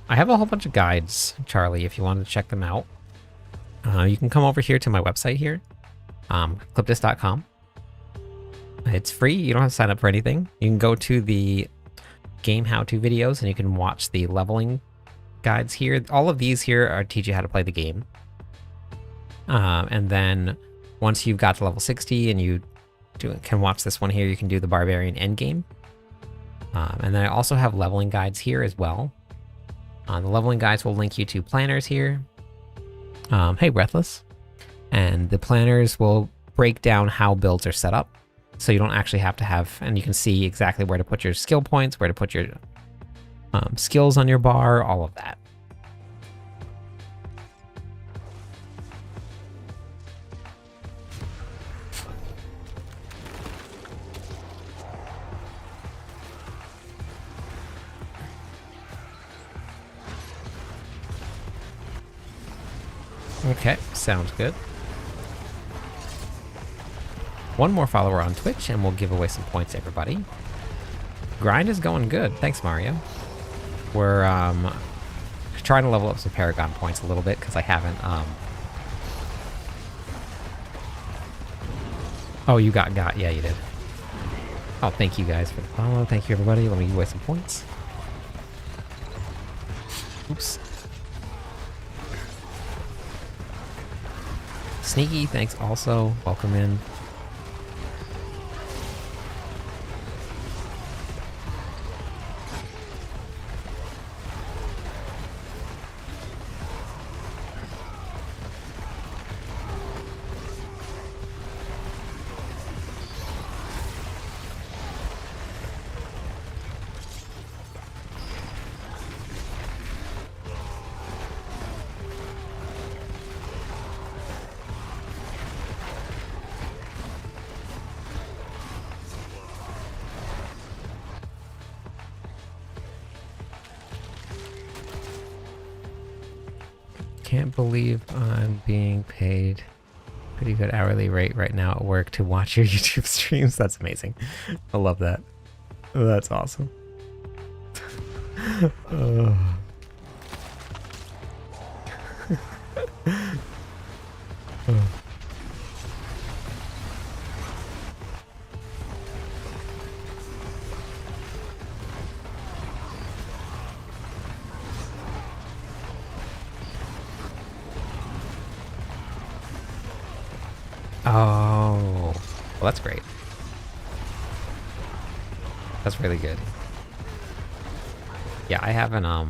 I have a whole bunch of guides, Charlie, if you wanted to check them out. You can come over here to my website here, clipdisc.com. It's free. You don't have to sign up for anything. You can go to the game how-to videos and you can watch the leveling guides here. All of these here are teach you how to play the game. And then once you've got to level 60 and you can watch this one here, you can do the barbarian endgame. And then I also have leveling guides here as well. The leveling guides will link you to planners here. Hey, Breathless. And the planners will break down how builds are set up. So you don't actually have to have, and you can see exactly where to put your skill points, where to put your skills on your bar, all of that. Okay, sounds good. One more follower on Twitch, and we'll give away some points to everybody. Grind is going good. Thanks, Mario. We're trying to level up some Paragon points a little bit, because I haven't... Oh, you got. Yeah, you did. Oh, thank you guys for the follow. Thank you, everybody. Let me give away some points. Oops. Sneaky, thanks also. Welcome in. Can't believe I'm being paid pretty good hourly rate right now at work to watch your YouTube streams. That's amazing. I love that. That's awesome. Oh, well, that's great. That's really good. Yeah, I haven't, I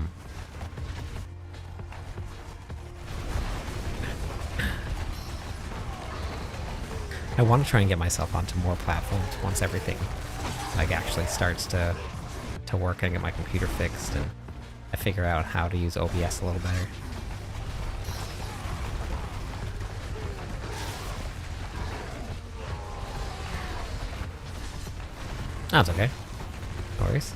want to try and get myself onto more platforms once everything, like, actually starts to work and get my computer fixed and I figure out how to use OBS a little better. That's okay. No worries.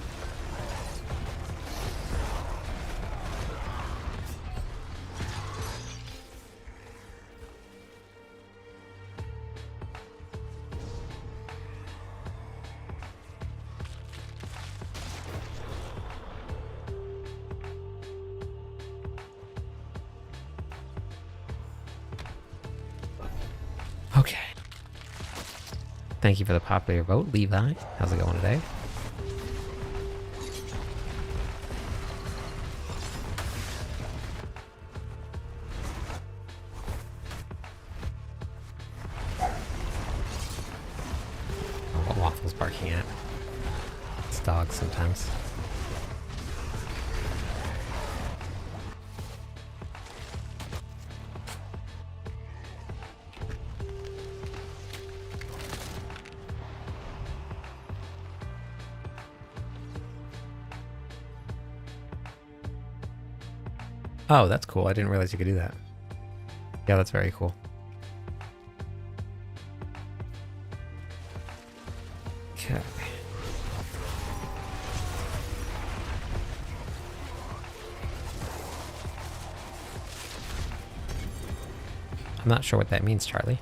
Okay. Thank you for the popular vote, Levi. How's it going today? Oh, what Waffle's barking at? It's dogs sometimes. Oh, that's cool. I didn't realize you could do that. Yeah, that's very cool. Okay. I'm not sure what that means, Charlie.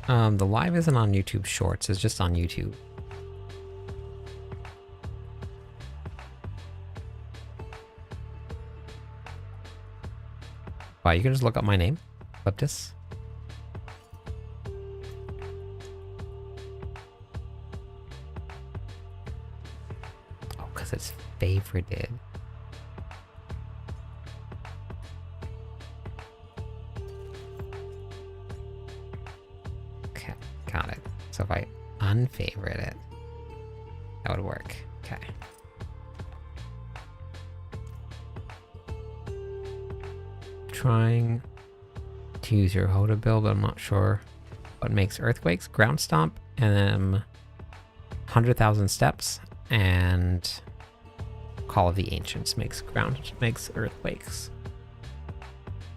The live isn't on YouTube Shorts, it's just on YouTube. Wow, you can just look up my name. Leptis. Oh, because it's favorited. Okay, got it. So if I unfavorite it, that would work. Okay. Trying to use your Hoda build, but I'm not sure what makes earthquakes. Ground stomp and then 100,000 steps, and Call of the Ancients makes earthquakes.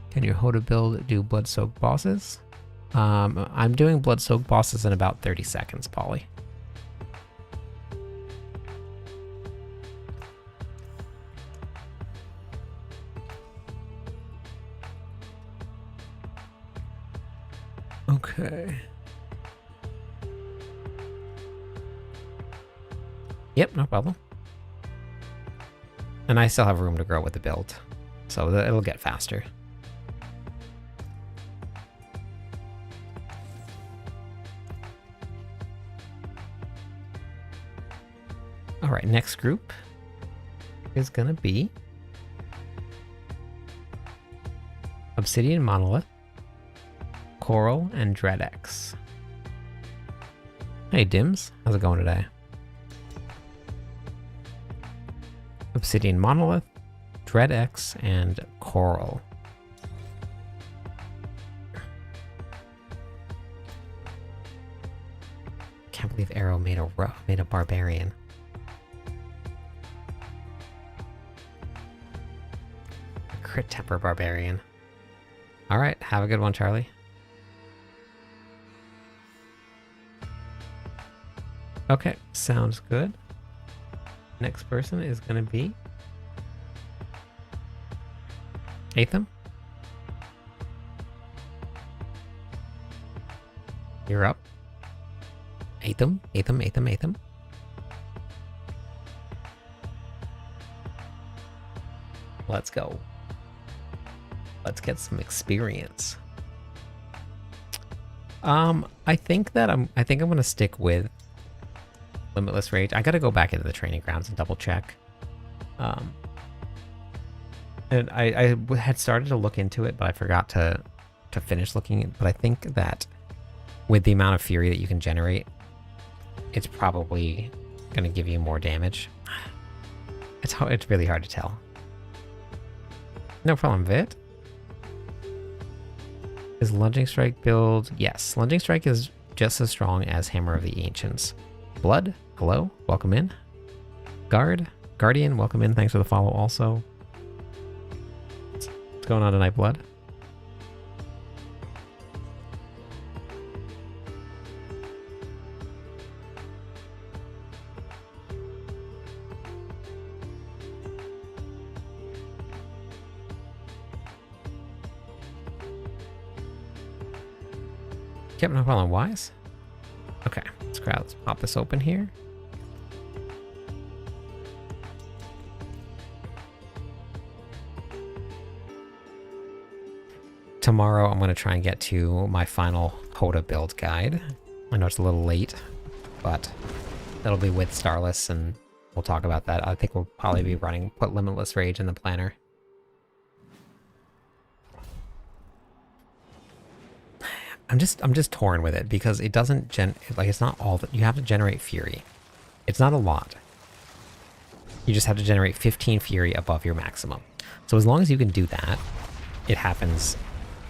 Can your Hoda build do blood-soaked bosses? I'm doing blood-soaked bosses in about 30 seconds, Polly. Okay. Yep, no problem. And I still have room to grow with the build, so it'll get faster. All right, next group is gonna be Obsidian Monolith, Coral, and Dreadex. Hey Dims, how's it going today? Obsidian Monolith, Dreadex, and Coral. Can't believe Arrow made a barbarian. A crit temper barbarian. All right, have a good one, Charlie. Okay, sounds good. Next person is gonna be Atham. You're up. Atham. Let's go. Let's get some experience. I think I'm gonna stick with Limitless Rage. I gotta go back into the training grounds and double check. And I had started to look into it, but I forgot to finish looking. But I think that with the amount of fury that you can generate, it's probably gonna give you more damage. It's really hard to tell. No problem, Vit. Is Lunging Strike build? Yes, Lunging Strike is just as strong as Hammer of the Ancients. Blood, hello, welcome in. Guardian, welcome in, thanks for the follow also. What's going on tonight, Blood? Yep, no problem. Wise? Okay, let's pop this open here. Tomorrow I'm going to try and get to my final Hoda build guide. I know it's a little late, but that'll be with Starless, and we'll talk about that. I think we'll probably be put Limitless Rage in the planner. I'm just torn with it because it doesn't it's not all that you have to generate fury. It's not a lot. You just have to generate 15 fury above your maximum. So as long as you can do that, it happens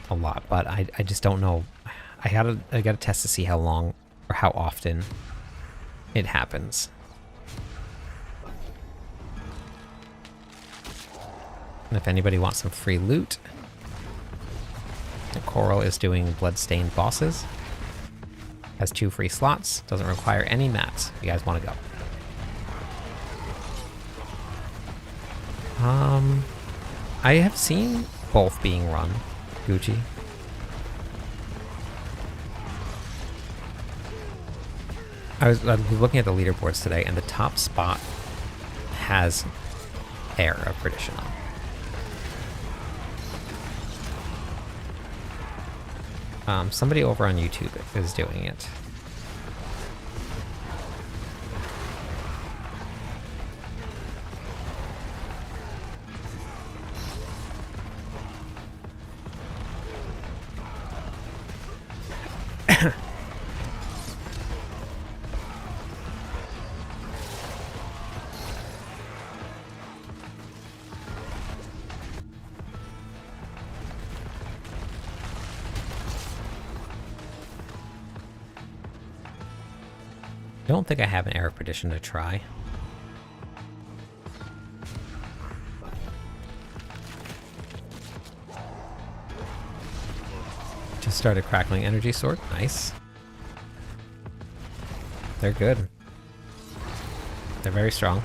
a lot, but I just don't know. I gotta test to see how long or how often it happens. And if anybody wants some free loot, Coral is doing bloodstained bosses. Has 2 free slots. Doesn't require any mats. If you guys want to go. I have seen both being run. Gucci. I was looking at the leaderboards today, and the top spot has Air of Perdition on. Somebody over on YouTube is doing it. I don't think I have an Air of Perdition to try. Just started Crackling Energy Sword. Nice. They're good. They're very strong.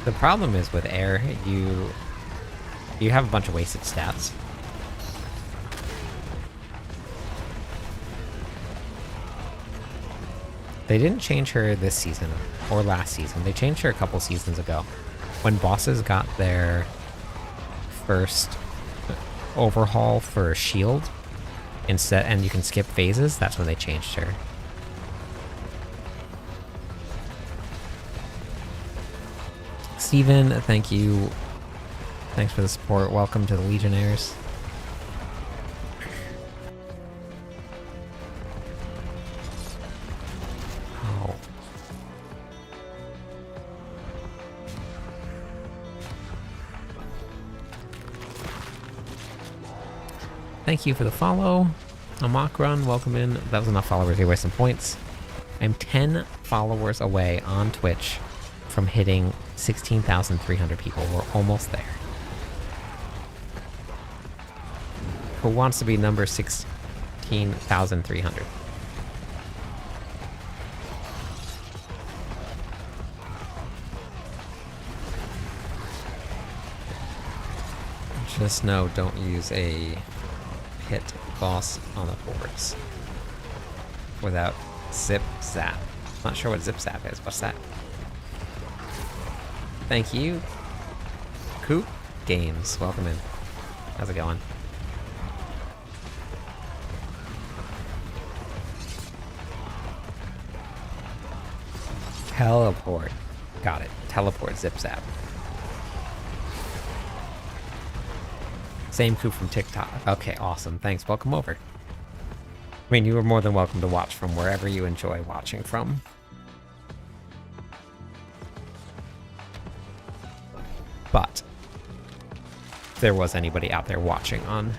The problem is with Air, you have a bunch of wasted stats. They didn't change her this season, or last season. They changed her a couple seasons ago. When bosses got their first overhaul for shield, and you can skip phases, that's when they changed her. Steven, thank you. Thanks for the support. Welcome to the Legionnaires. Oh. Thank you for the follow. Amok Run, welcome in. That was enough followers. You waste some points. I'm 10 followers away on Twitch from hitting 16,300 people. We're almost there. Who wants to be number 16,300? Just know, don't use a hit boss on the hordes without zip zap. Not sure what zip zap is. What's that? Thank you. Coop Games, welcome in. How's it going? Teleport. Got it. Teleport, zip zap. Same Coop from TikTok. Okay, awesome. Thanks. Welcome over. I mean, you are more than welcome to watch from wherever you enjoy watching from. But if there was anybody out there watching on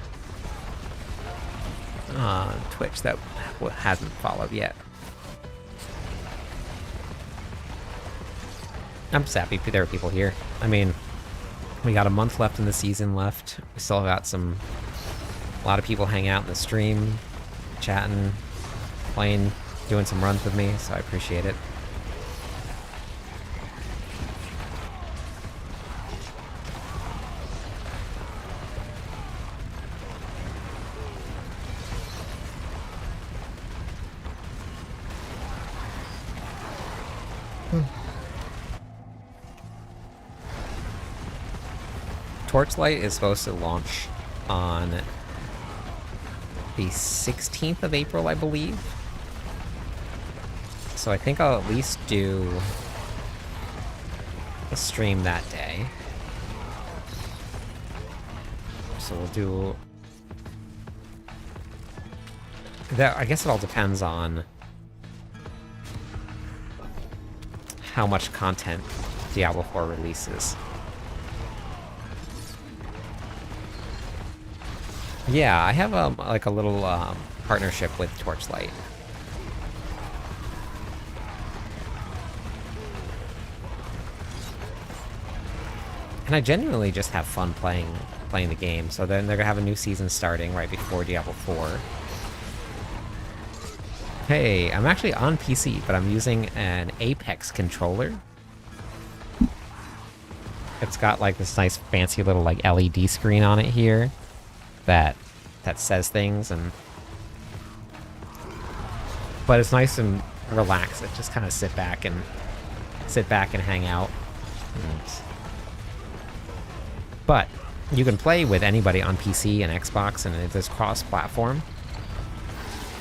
Twitch that hasn't followed yet, I'm just happy there are people here. I mean, we got a month left in the season left. We still got a lot of people hang out in the stream, chatting, playing, doing some runs with me, so I appreciate it. Torchlight is supposed to launch on the 16th of April, I believe. So I think I'll at least do a stream that day. So we'll do that. I guess it all depends on how much content Diablo 4 releases. Yeah, I have like a little partnership with Torchlight. And I genuinely just have fun playing the game. So then they're gonna have a new season starting right before Diablo 4. Hey, I'm actually on PC, but I'm using an Apex controller. It's got like this nice fancy little like LED screen on it here that says things, and but it's nice and relaxed. It just kind of sit back and hang out. But you can play with anybody on PC and Xbox, and it is cross-platform.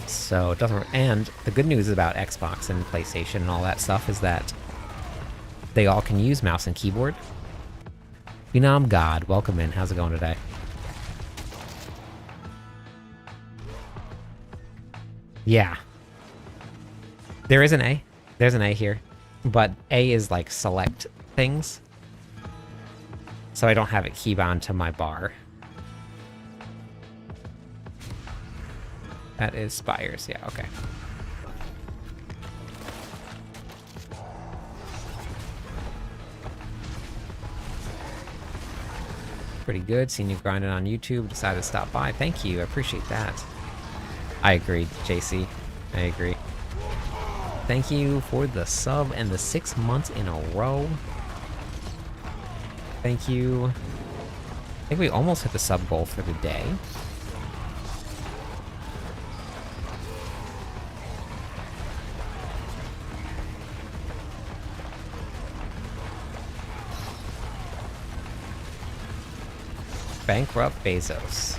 So it doesn't. And the good news about Xbox and PlayStation and all that stuff is that they all can use mouse and keyboard. Phenom God, welcome in. How's it going today? Yeah. There is an A. There's an A here. But A is like select things. So I don't have it keybound to my bar. That is Spires. Yeah, okay. Pretty good. Seen you grinding on YouTube. Decided to stop by. Thank you. I appreciate that. I agree, JC. I agree. Thank you for the sub and the 6 months in a row. Thank you. I think we almost hit the sub goal for the day. Bankrupt Bezos.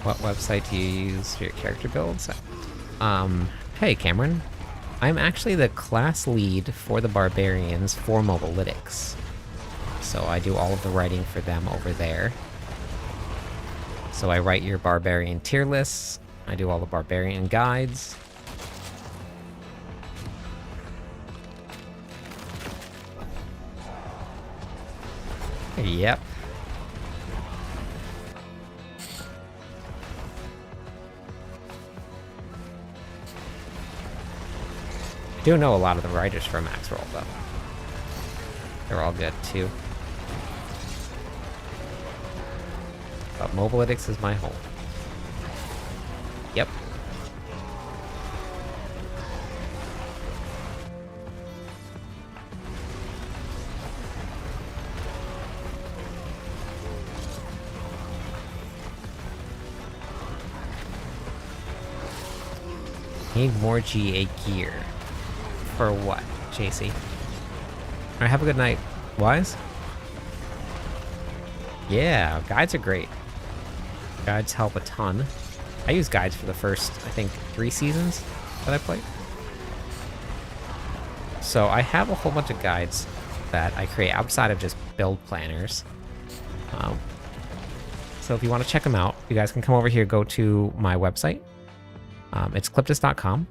What website do you use for your character builds? Hey Cameron. I'm actually the class lead for the Barbarians for Mobalytics. So I do all of the writing for them over there. So I write your Barbarian tier lists. I do all the Barbarian guides. Yep. I do know a lot of the writers for Max Roll, though. They're all good, too. But Mobalytics is my home. Yep. Need more GA gear. For what, JC? Alright, have a good night. Wise? Yeah, guides are great. Guides help a ton. I use guides for the first, I think, 3 seasons that I played. So I have a whole bunch of guides that I create outside of just build planners. So if you want to check them out, you guys can come over here, go to my website. It's cliptus.com.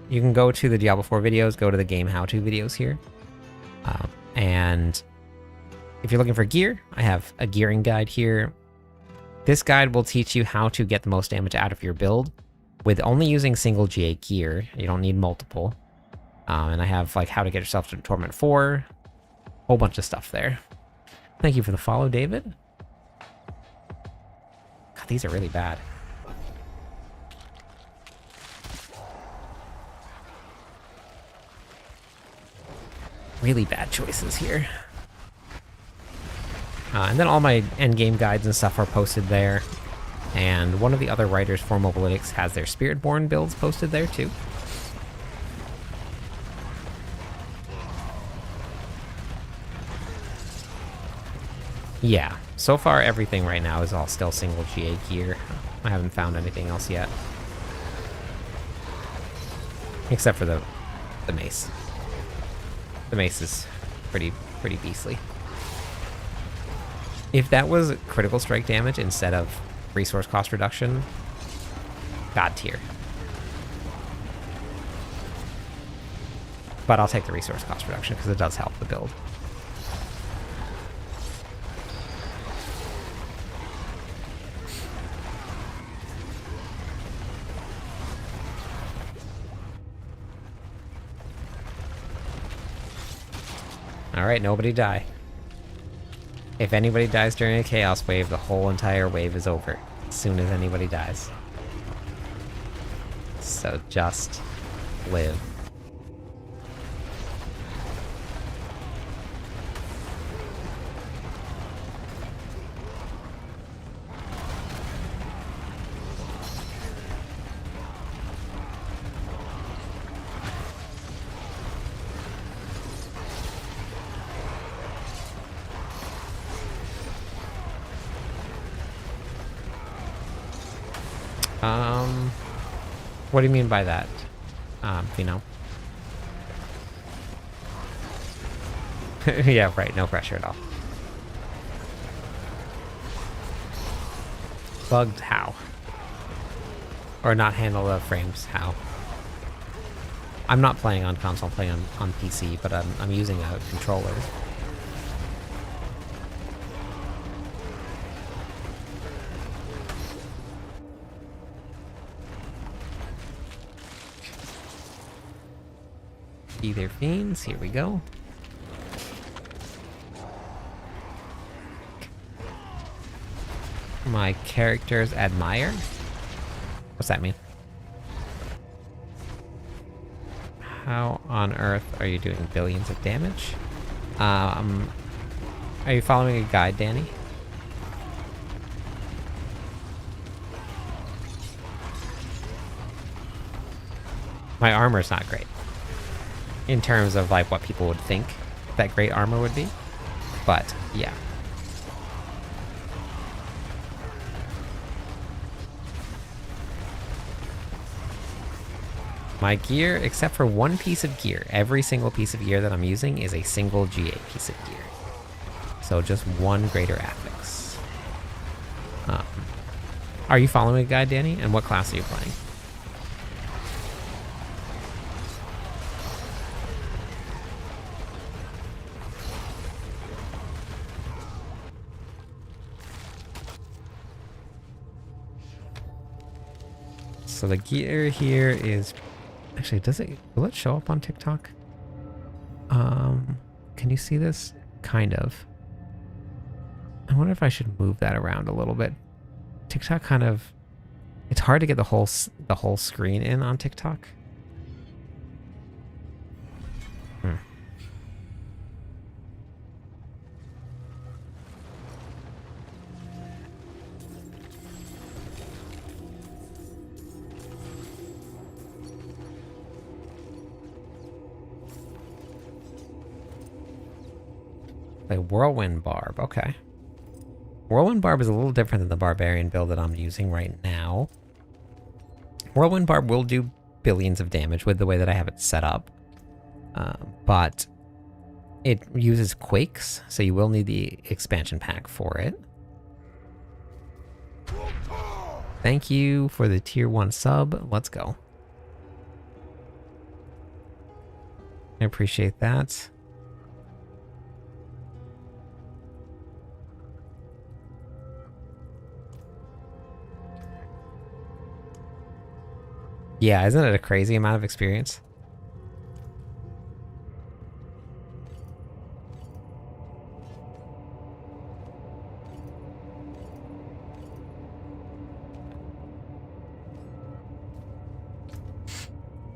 You can go to the Diablo 4 videos, go to the game how-to videos here. And if you're looking for gear, I have a gearing guide here. This guide will teach you how to get the most damage out of your build with only using single GA gear. You don't need multiple. And I have like how to get yourself to Torment 4, whole bunch of stuff there. Thank you for the follow, David. God, these are really bad. Really bad choices here. And then all my endgame guides and stuff are posted there. And one of the other writers for Mobalytics has their Spiritborn builds posted there too. Yeah, so far everything right now is all still single GA gear. I haven't found anything else yet. Except for the mace. The mace is pretty beastly. If that was critical strike damage instead of resource cost reduction, God tier. But I'll take the resource cost reduction because it does help the build. All right, nobody die. If anybody dies during a chaos wave, the whole entire wave is over as soon as anybody dies. So just live. What do you mean by that, Fino? Yeah, right, no pressure at all. Bugged how? Or not handle the frames how? I'm not playing on console, I'm playing on PC, but I'm using a controller. Either fiends, here we go. My characters admire? What's that mean? How on earth are you doing billions of damage? Are you following a guide, Danny? My armor's not great. In terms of like what people would think that great armor would be. But yeah. My gear, except for one piece of gear, every single piece of gear that I'm using is a single GA piece of gear. So just one greater affix. Are you following a guide, Danny? And what class are you playing? So the gear here is... Actually, will it show up on TikTok? Can you see this? Kind of. I wonder if I should move that around a little bit. TikTok kind of... It's hard to get the whole screen in on TikTok. A Whirlwind Barb, okay. Whirlwind Barb is a little different than the Barbarian build that I'm using right now. Whirlwind Barb will do billions of damage with the way that I have it set up. But it uses quakes, so you will need the expansion pack for it. Thank you for the tier 1 sub. Let's go. I appreciate that. Yeah, isn't it a crazy amount of experience?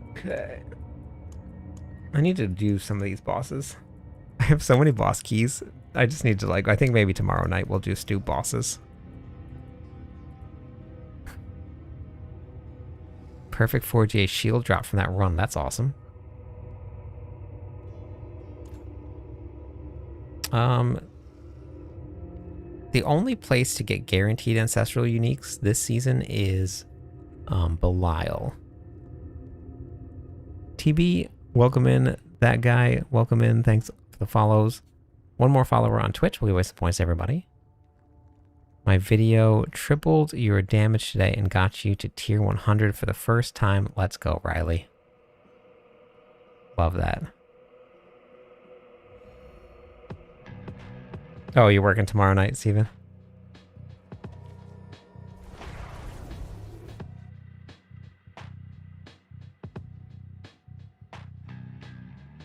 Okay. I need to do some of these bosses. I have so many boss keys. I just need to, like, I think maybe tomorrow night we'll just do bosses. Perfect 4GA shield drop from that run. That's awesome. The only place to get guaranteed ancestral uniques this season is Belial. TB, welcome in. That guy, welcome in. Thanks for the follows. One more follower on Twitch. We waste the points, everybody. My video tripled your damage today and got you to tier 100 for the first time. Let's go, Riley. Love that. Oh, you're working tomorrow night, Steven?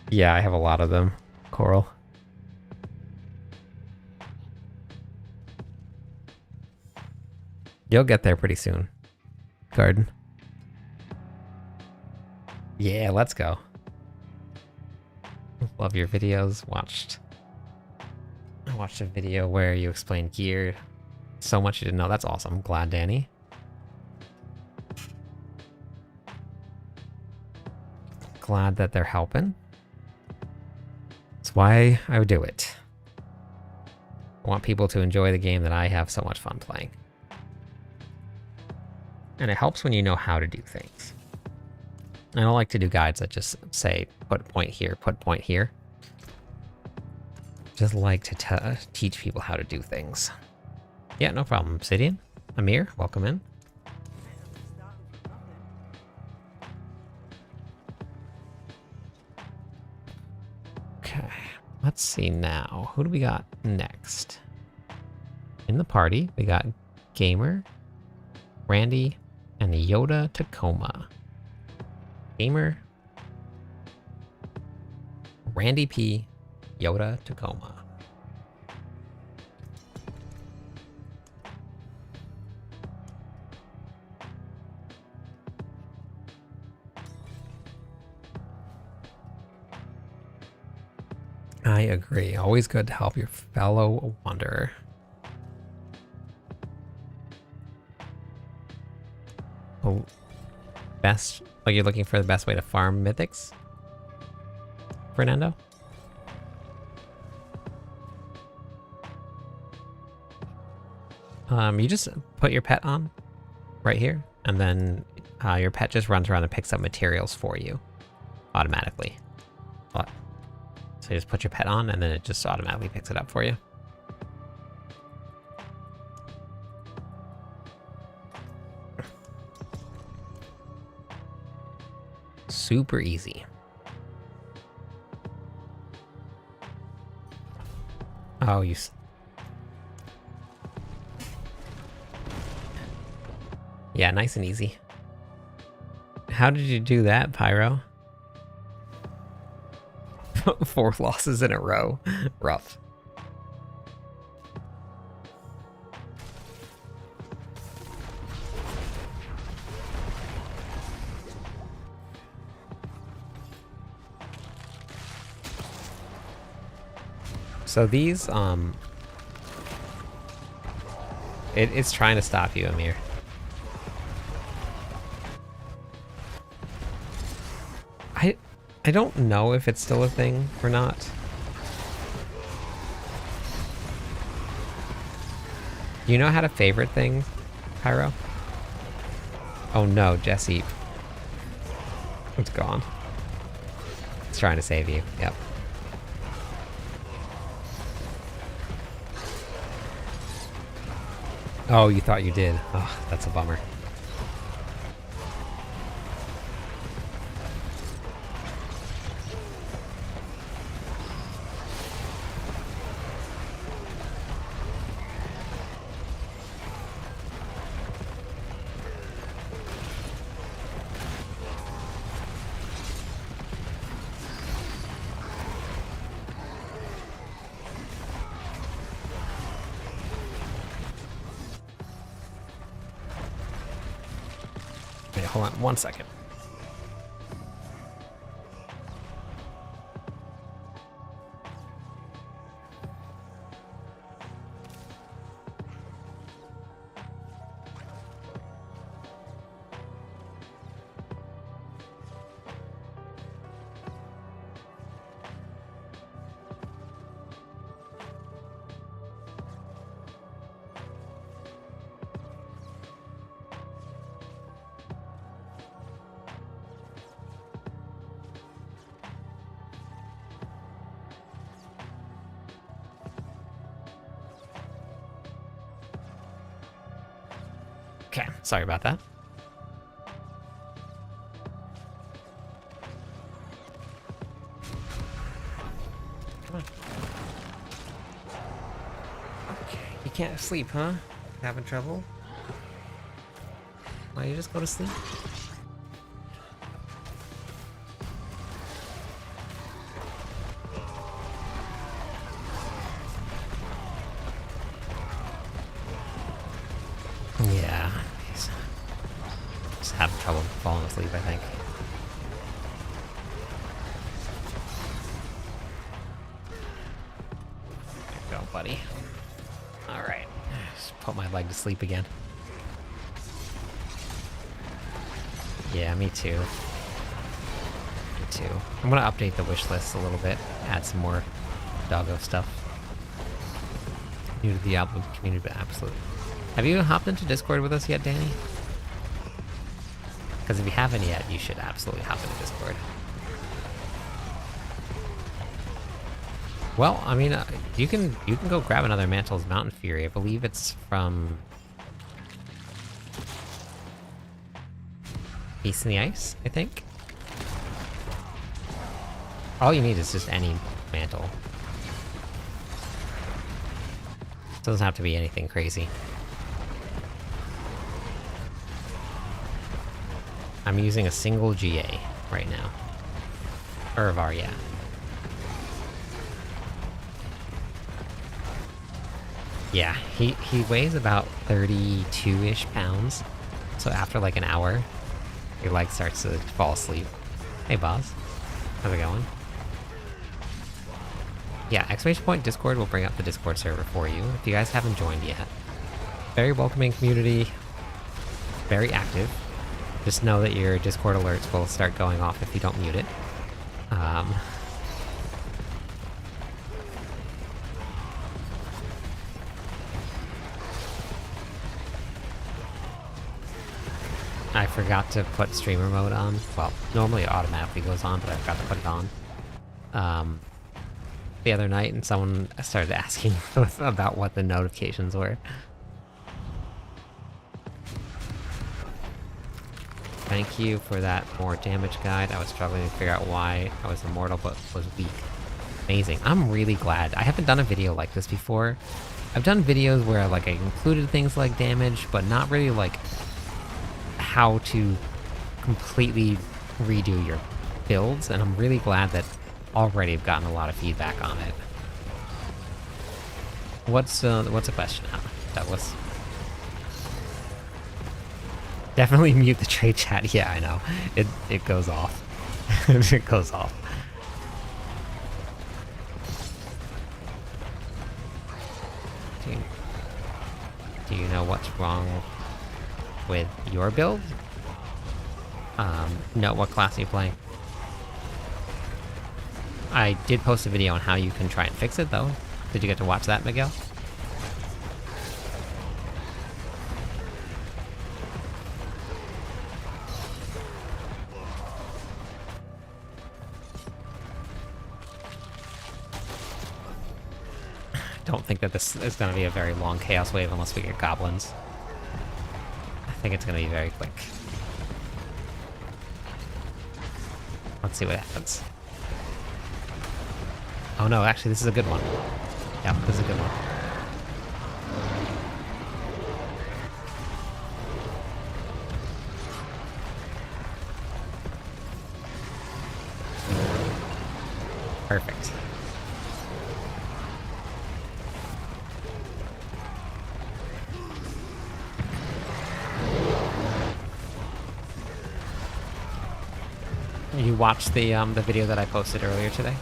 Yeah, I have a lot of them, Coral. You'll get there pretty soon. Garden. Yeah, let's go. Love your videos. I watched a video where you explained gear. So much you didn't know. That's awesome. Glad, Danny. Glad that they're helping. That's why I would do it. I want people to enjoy the game that I have so much fun playing. And it helps when you know how to do things. I don't like to do guides that just say, put point here, put point here. Just like to teach people how to do things. Yeah, no problem. Obsidian, Amir, welcome in. Okay, let's see now. Who do we got next? In the party, we got Gamer, Randy, and Yoda Tacoma. Gamer, Randy P, Yoda Tacoma. I agree. Always good to help your fellow wanderer. Oh, best, like you're looking for the best way to farm mythics, Fernando? You just put your pet on right here, and then your pet just runs around and picks up materials for you automatically. So you just put your pet on, and then it just automatically picks it up for you. Super easy. Oh, yeah, nice and easy. How did you do that, Pyro? 4 losses in a row. Rough. So these, it's trying to stop you, Amir. I don't know if it's still a thing or not. Do you know how to favorite things, Pyro? Oh no, Jesse. It's gone. It's trying to save you, yep. Oh, you thought you did. Oh, that's a bummer. Wait, hold on 1 second. Okay, sorry about that. Come on. Okay, you can't sleep, huh? Having trouble? Why don't you just go to sleep? Yeah. sleep, I think. There you go, buddy. Alright. Just put my leg to sleep again. Yeah, me too. Me too. I'm gonna update the wish list a little bit, add some more doggo stuff. New to the album community, but absolutely. Have you hopped into Discord with us yet, Danny? Because if you haven't yet, you should absolutely hop into Discord. Well, I mean, you can go grab another Mantle's Mountain Fury. I believe it's from Peace in the Ice, I think. All you need is just any mantle. Doesn't have to be anything crazy. I'm using a single GA right now. Urvar, yeah. Yeah, he weighs about 32-ish pounds. So after like an hour, your leg starts to fall asleep. Hey, Boz. How's it going? Yeah, exclamation point Discord will bring up the Discord server for you if you guys haven't joined yet. Very welcoming community. Very active. Just know that your Discord alerts will start going off if you don't mute it. I forgot to put streamer mode on. Well, normally it automatically goes on, but I forgot to put it on. The other night, and someone started asking about what the notifications were. Thank you for that more damage guide. I was struggling to figure out why I was immortal but was weak. Amazing. I'm really glad. I haven't done a video like this before. I've done videos where like I included things like damage, but not really like how to completely redo your builds, and I'm really glad that already I've gotten a lot of feedback on it. What's a question, Douglas? Definitely mute the trade chat. Yeah, I know. It goes off. It goes off. Do you know what's wrong with your build? No, what class are you playing? I did post a video on how you can try and fix it, though. Did you get to watch that, Miguel? Don't think that this is going to be a very long Chaos Wave unless we get goblins. I think it's going to be very quick. Let's see what happens. Oh no, actually this is a good one. Yeah, this is a good one. Perfect. You watched the video that I posted earlier today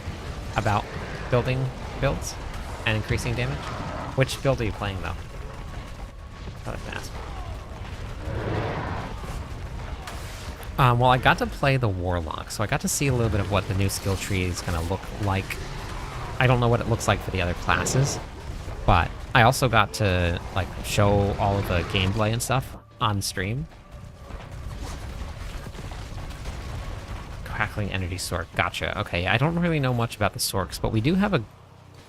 about building builds and increasing damage? Which build are you playing, though? Thought I'd ask. Well, I got to play the Warlock, so I got to see a little bit of what the new skill tree is going to look like. I don't know what it looks like for the other classes, but I also got to like show all of the gameplay and stuff on stream. Crackling Energy Sork. Gotcha. Okay, I don't really know much about the Sorks, but we do have a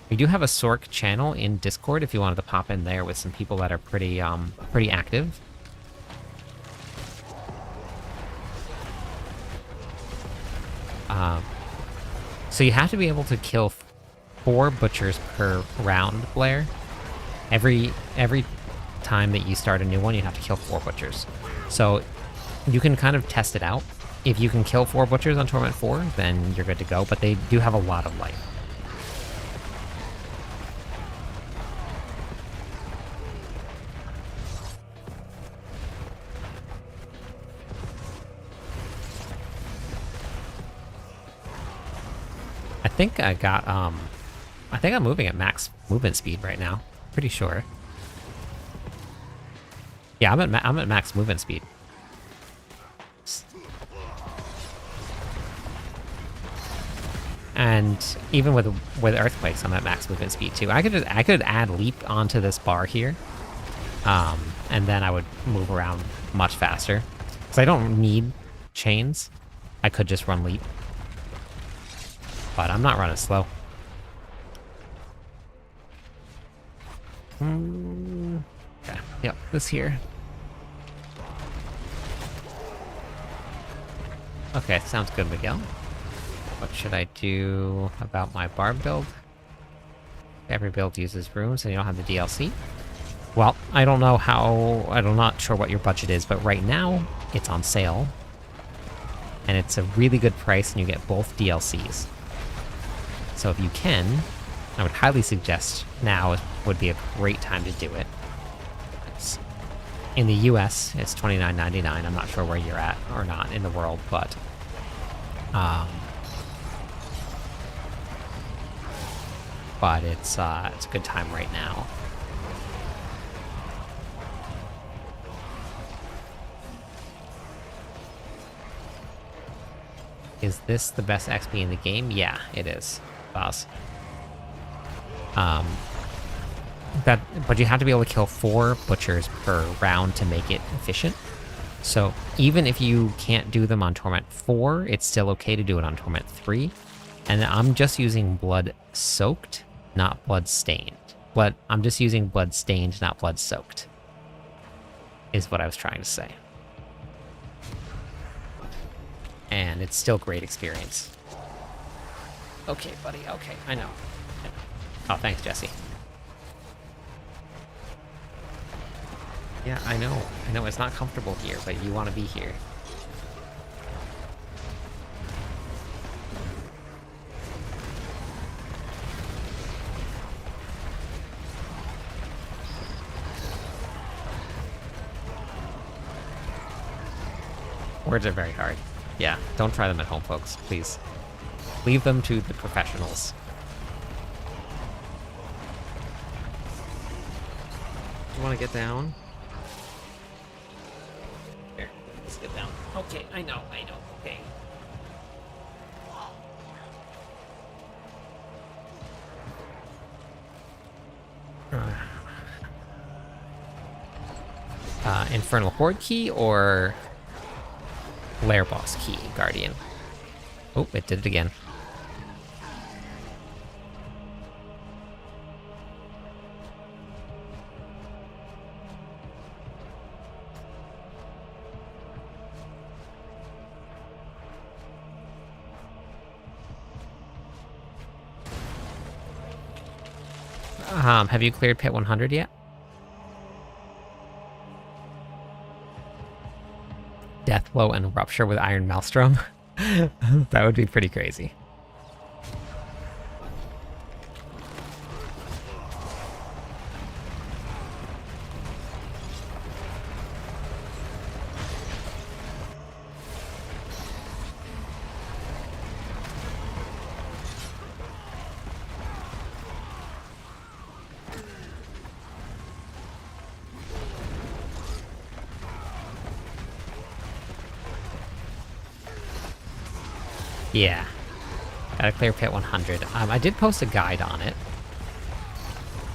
Sork channel in Discord if you wanted to pop in there with some people that are pretty active. So you have to be able to kill 4 butchers per round, Blair. Every time that you start a new one, you have to kill 4 butchers. So you can kind of test it out. If you can kill 4 butchers on Torment 4, then you're good to go, but they do have a lot of life. think I got, I think I'm moving at max movement speed right now. Pretty sure. Yeah, I'm at max movement speed. And even with earthquakes, I'm at max movement speed too. I could add leap onto this bar here, and then I would move around much faster. Because I don't need chains. I could just run leap, but I'm not running slow. Okay. Yep. This here. Okay. Sounds good, Miguel. What should I do about my barb build? Every build uses runes and you don't have the DLC. Well, I don't know how... I'm not sure what your budget is, but right now, it's on sale. And it's a really good price and you get both DLCs. So if you can, I would highly suggest now would be a great time to do it. In the US, it's $29.99. I'm not sure where you're at or not in the world, but... but it's a good time right now. Is this the best XP in the game? Yeah, it is. Boss. But you have to be able to kill 4 butchers per round to make it efficient. So even if you can't do them on Torment 4, it's still okay to do it on Torment 3. And I'm just using Blood Soaked, not Blood Stained. I'm just using Blood Stained, not Blood Soaked, is what I was trying to say. And it's still great experience. Okay, buddy, okay, I know. Oh, thanks, Jesse. Yeah, I know, it's not comfortable here, but you want to be here. Words are very hard. Yeah, don't try them at home, folks, please. Leave them to the professionals. Do you want to get down? Here, let's get down. Okay, I know, okay. Infernal Horde key or Lair Boss key, Guardian? Oh, it did it again. Have you cleared Pit 100 yet? Deathblow and Rupture with Iron Maelstrom? That would be pretty crazy. Yeah. Gotta clear Pit 100. I did post a guide on it.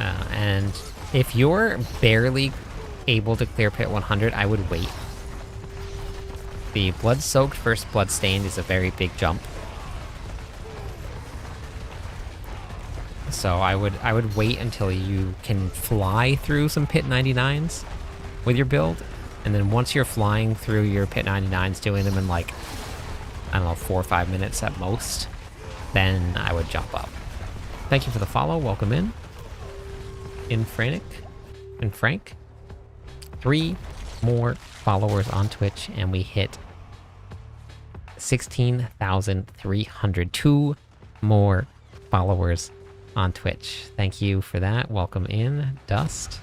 And if you're barely able to clear Pit 100, I would wait. The Blood-Soaked versus Blood-Stained is a very big jump. So I would wait until you can fly through some Pit 99s with your build. And then once you're flying through your Pit 99s, doing them in like, I don't know, 4 or 5 minutes at most, then I would jump up. Thank you for the follow. Welcome in. Frank. 3 more followers on Twitch, and we hit 16,300. 2 more followers on Twitch. Thank you for that. Welcome in, Dust.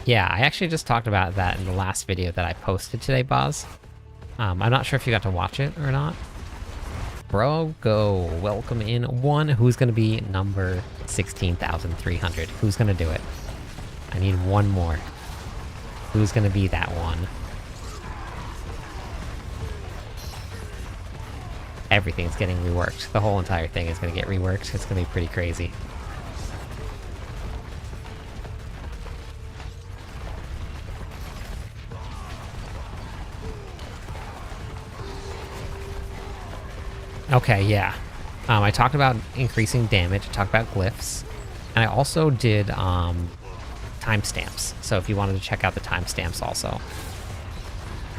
Yeah, I actually just talked about that in the last video that I posted today, Boz. I'm not sure if you got to watch it or not. Bro, go. Welcome in one. Who's going to be number 16,300? Who's going to do it? I need one more. Who's going to be that one? Everything's getting reworked. The whole entire thing is going to get reworked. It's going to be pretty crazy. Okay, yeah. I talked about increasing damage, I talked about glyphs, and I also did timestamps. So if you wanted to check out the timestamps also.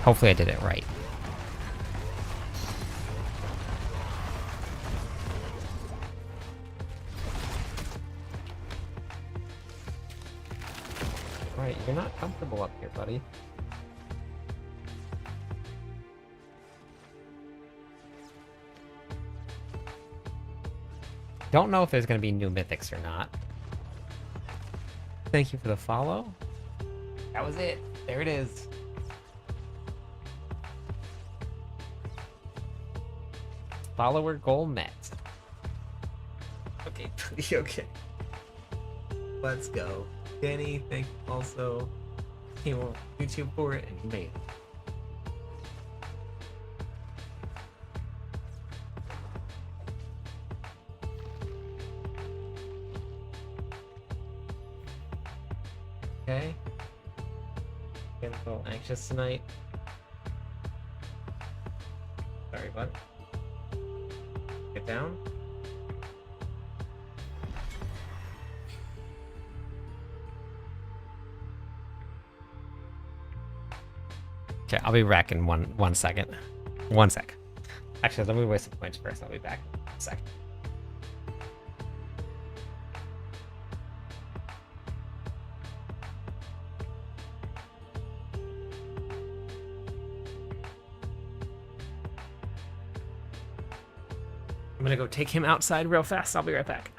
Hopefully I did it right. Alright, you're not comfortable up here, buddy. Don't know if there's going to be new mythics or not. Thank you for the follow. That was it. There it is. Follower goal met. Okay, okay. Let's go. Danny, thank you also. Came on YouTube for it and you made it. Okay. Getting a little anxious tonight. Sorry, bud. Get down. Okay, I'll be back in one second. 1 sec. Actually, let me waste some points first. I'll be back in a second. I'm gonna go take him outside real fast. I'll be right back.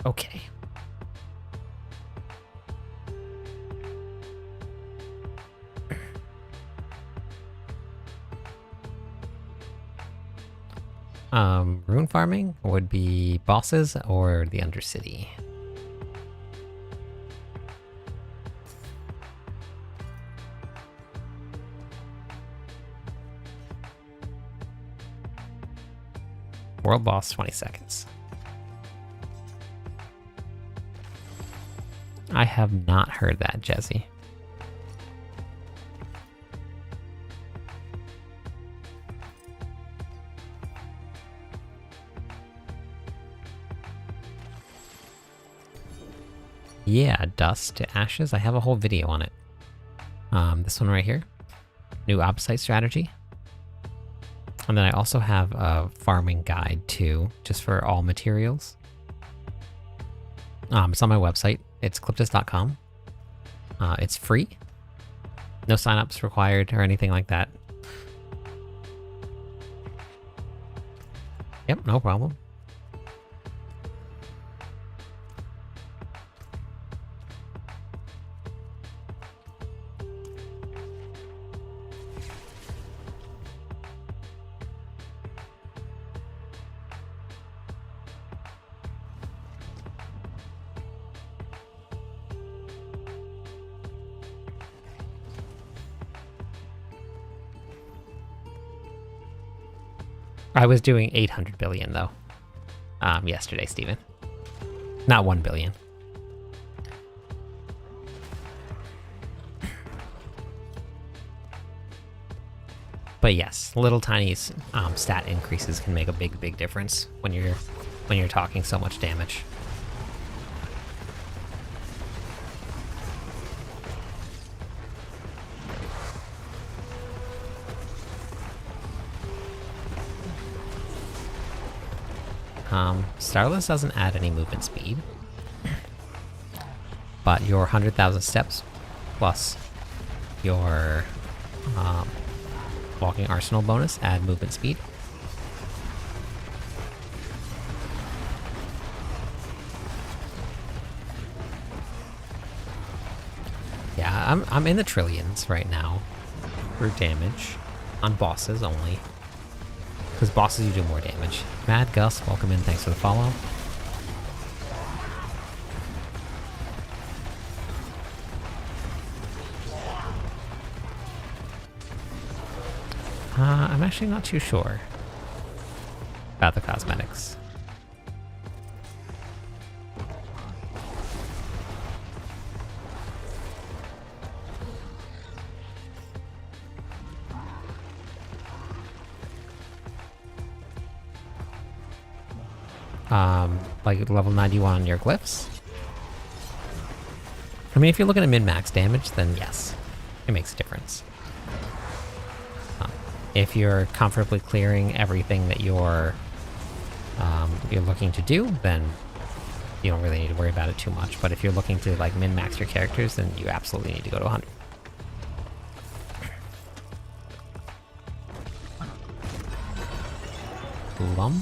Okay. Rune farming would be bosses or the Undercity. World boss, 20 seconds. I have not heard that, Jesse. Yeah, dust to ashes. I have a whole video on it. This one right here. new opposite strategy. And then I also have a farming guide too, just for all materials. It's on my website. It's glyph.com. It's free. No signups required or anything like that. Yep, no problem. I was doing 800 billion though, yesterday, Steven. Not 1 billion. But yes, little tiny stat increases can make a big difference when you're talking so much damage. Starless doesn't add any movement speed, but your 100,000 steps plus your walking arsenal bonus add movement speed. Yeah, I'm in the trillions right now for damage on bosses only. Because bosses, you do more damage. Mad Gus, welcome in. Thanks for the follow. I'm actually not too sure about the cosmetics. Like level 91 on your glyphs. I mean, if you're looking at min-max damage, then yes, it makes a difference. If you're comfortably clearing everything that you're looking to do, then you don't really need to worry about it too much. But if you're looking to like min-max your characters, then you absolutely need to go to 100. Glum.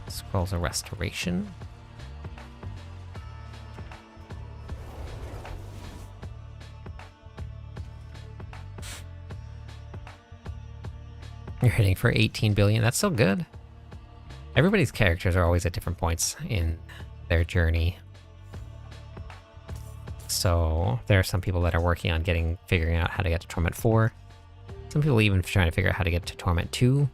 Scrolls of Restoration. You're hitting for 18 billion. That's still good. Everybody's characters are always at different points in their journey. So there are some people that are working on figuring out how to get to Torment 4. Some people even trying to figure out how to get to Torment 2.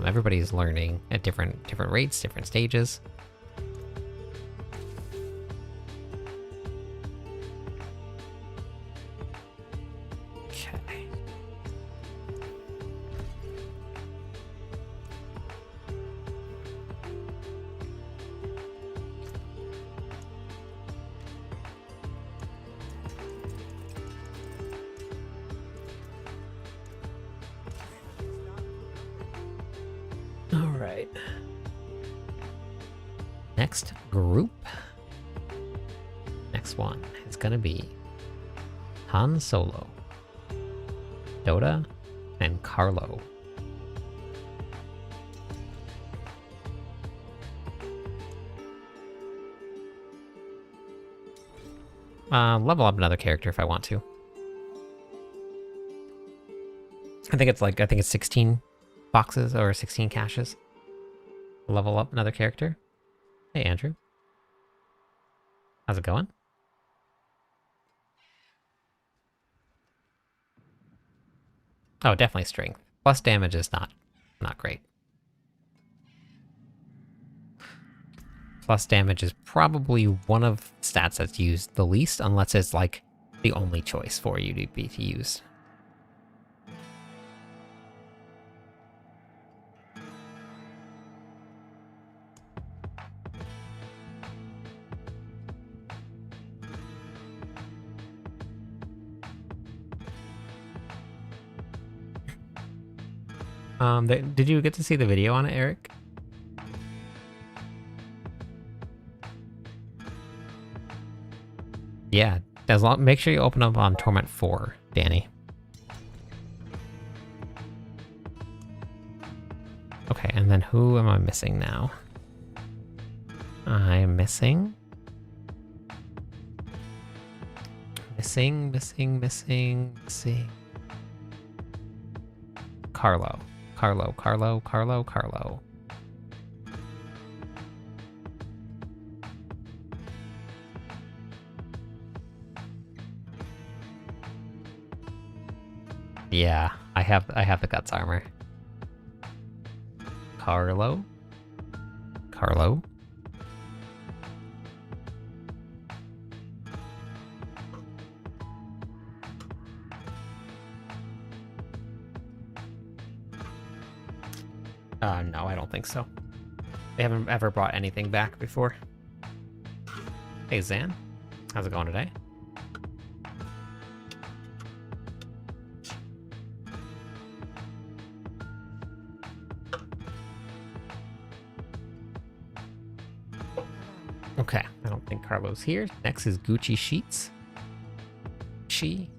Everybody's learning at different rates, different stages. Okay. Alright. Next group. Next one is gonna be Han Solo, Hoda, and Carlo. Level up another character if I want to. I think it's 16 boxes or 16 caches. Level up another character. Hey, Andrew. How's it going? Oh, definitely strength. Plus damage is not great. Plus damage is probably one of stats that's used the least, unless it's like the only choice for you to use. Did you get to see the video on it, Eric? Yeah, make sure you open up on Torment 4, Danny. Okay, and then who am I missing now? I'm missing. Missing. Carlo. Yeah, I have the guts armor. Carlo. No, I don't think so. They haven't ever brought anything back before. Hey, Zan. How's it going today? Okay, I don't think Carlo's here. Next is Gucci Sheets. Gucci.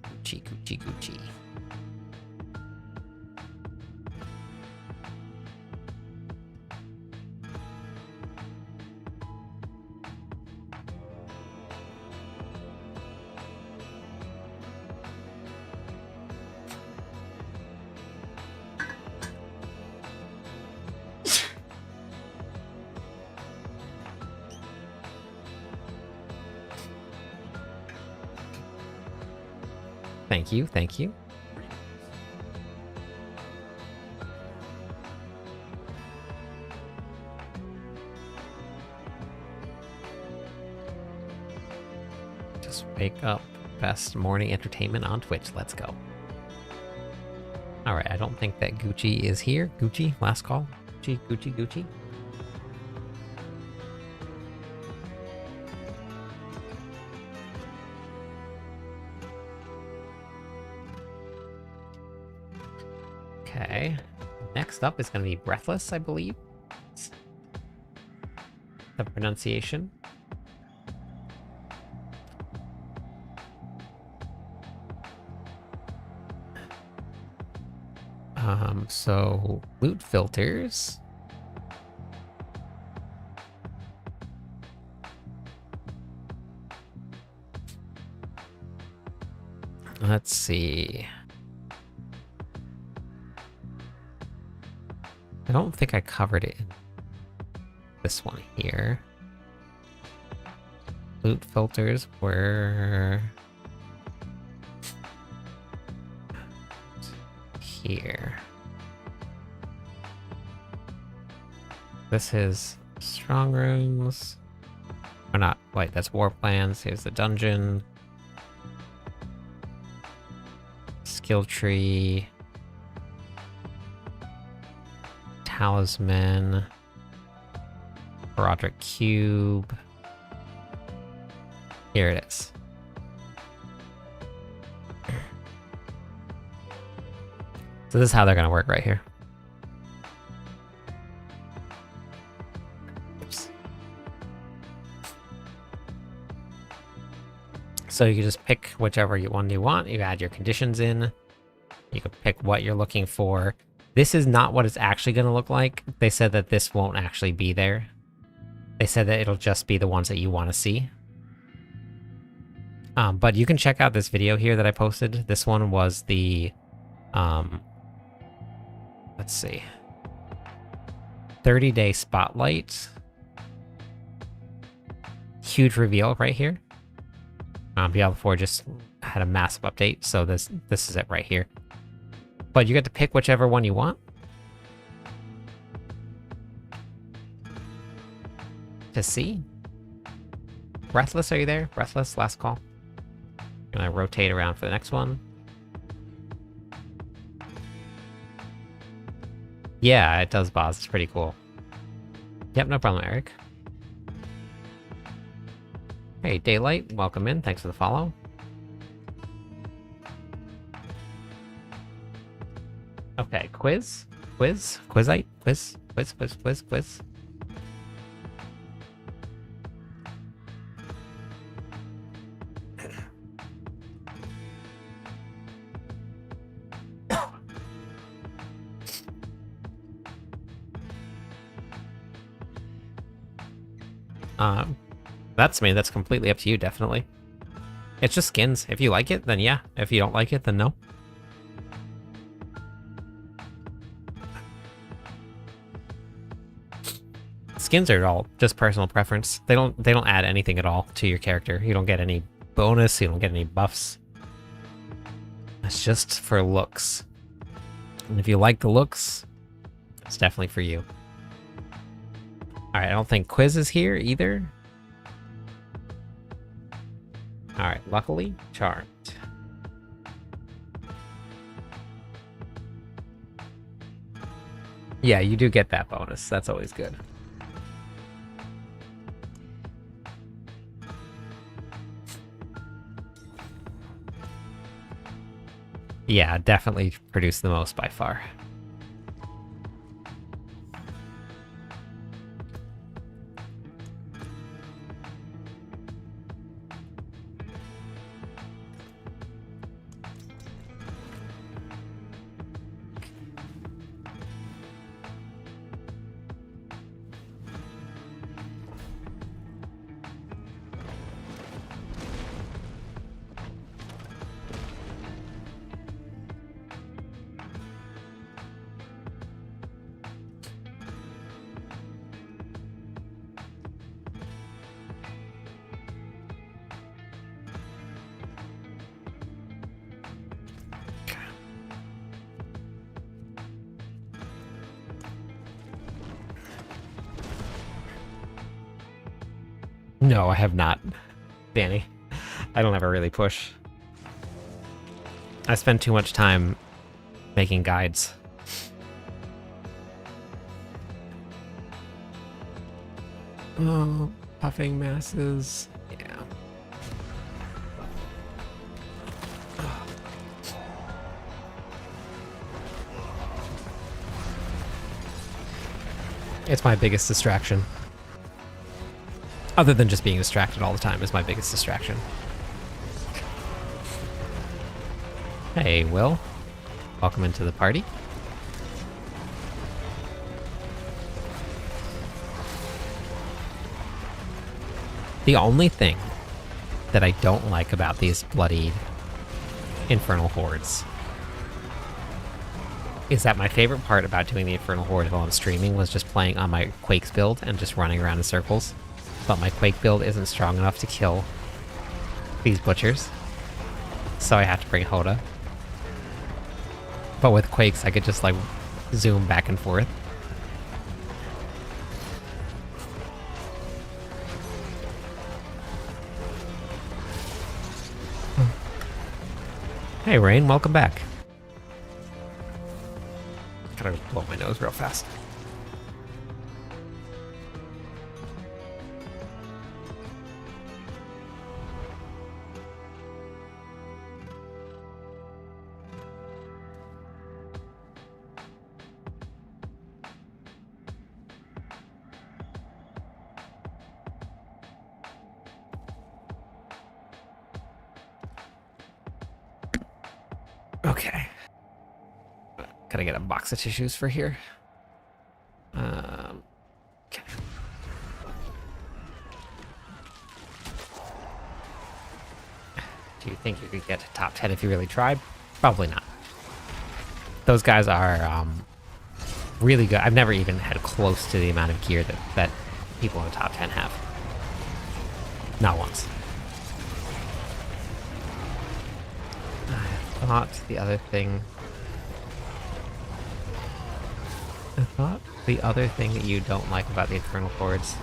Thank you. Just wake up. Best morning entertainment on Twitch. Let's go. Alright, I don't think that Gucci is here. Gucci, last call. Gucci. Okay, next up is going to be Breathless, I believe. The pronunciation. So loot filters. Let's see. I don't think I covered it in this one here. Loot filters were here. This is strong rooms. Or not, wait, that's war plans. Here's the dungeon. Skill tree. Talisman. Broderick Cube. Here it is. So this is how they're gonna work right here. Oops. So you can just pick whichever one you want. You add your conditions in. You can pick what you're looking for. This is not what it's actually going to look like. They said that this won't actually be there. They said that it'll just be the ones that you want to see. But you can check out this video here that I posted. This one was the, let's see, 30-day spotlight. Huge reveal right here. Diablo 4 just had a massive update, so this is it right here. But you get to pick whichever one you want. To see. Breathless, are you there? Breathless, last call. Gonna rotate around for the next one. Yeah, it does, Boz. It's pretty cool. Yep, no problem, Eric. Hey, Daylight, welcome in. Thanks for the follow. Okay, quiz. Quiz? Quizite? Quiz? Quiz, quiz, quiz, quiz. That's completely up to you, definitely. It's just skins. If you like it, then yeah. If you don't like it, then no. Skins are all just personal preference. They don't add anything at all to your character. You don't get any bonus, you don't get any buffs. It's just for looks. And if you like the looks, it's definitely for you. Alright, I don't think Quiz is here either. Alright, luckily, Charmed. Yeah, you do get that bonus. That's always good. Yeah, definitely produce the most by far. No, I have not, Danny. I don't ever really push. I spend too much time making guides. Oh, puffing masses. Yeah. It's my biggest distraction. Other than just being distracted all the time is my biggest distraction. Hey, Will. Welcome into the party. The only thing that I don't like about these bloody infernal hordes is that my favorite part about doing the infernal horde while I'm streaming was just playing on my Quakes build and just running around in circles. But my Quake build isn't strong enough to kill these butchers, so I have to bring Hoda. But with Quakes, I could just like zoom back and forth. Hey Rain, welcome back. Gotta blow my nose real fast. Okay. Gotta get a box of tissues for here. Okay. Do you think you could get to top 10 if you really tried? Probably not. Those guys are really good. I've never even had close to the amount of gear that people in the top 10 have. Not once. I thought the other thing that you don't like about the infernal hordes.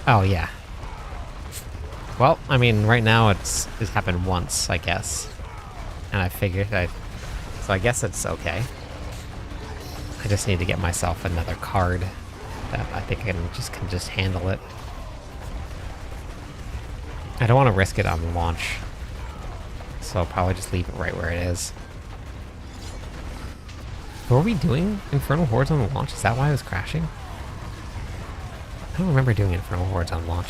Oh yeah. Well, I mean, right now it's happened once, I guess, and I figured so I guess it's okay. I just need to get myself another card that I think I can just handle it. I don't want to risk it on launch, so I'll probably just leave it right where it is. Were we doing Infernal Hordes on the launch? Is that why I was crashing? I don't remember doing Infernal Hordes on launch.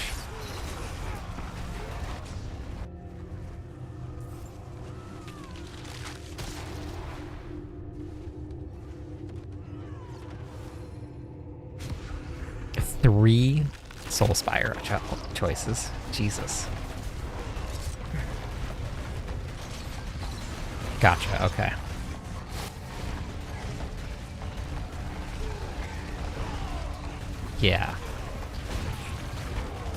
Three Soul Spire choices. Jesus. Gotcha, okay. Yeah.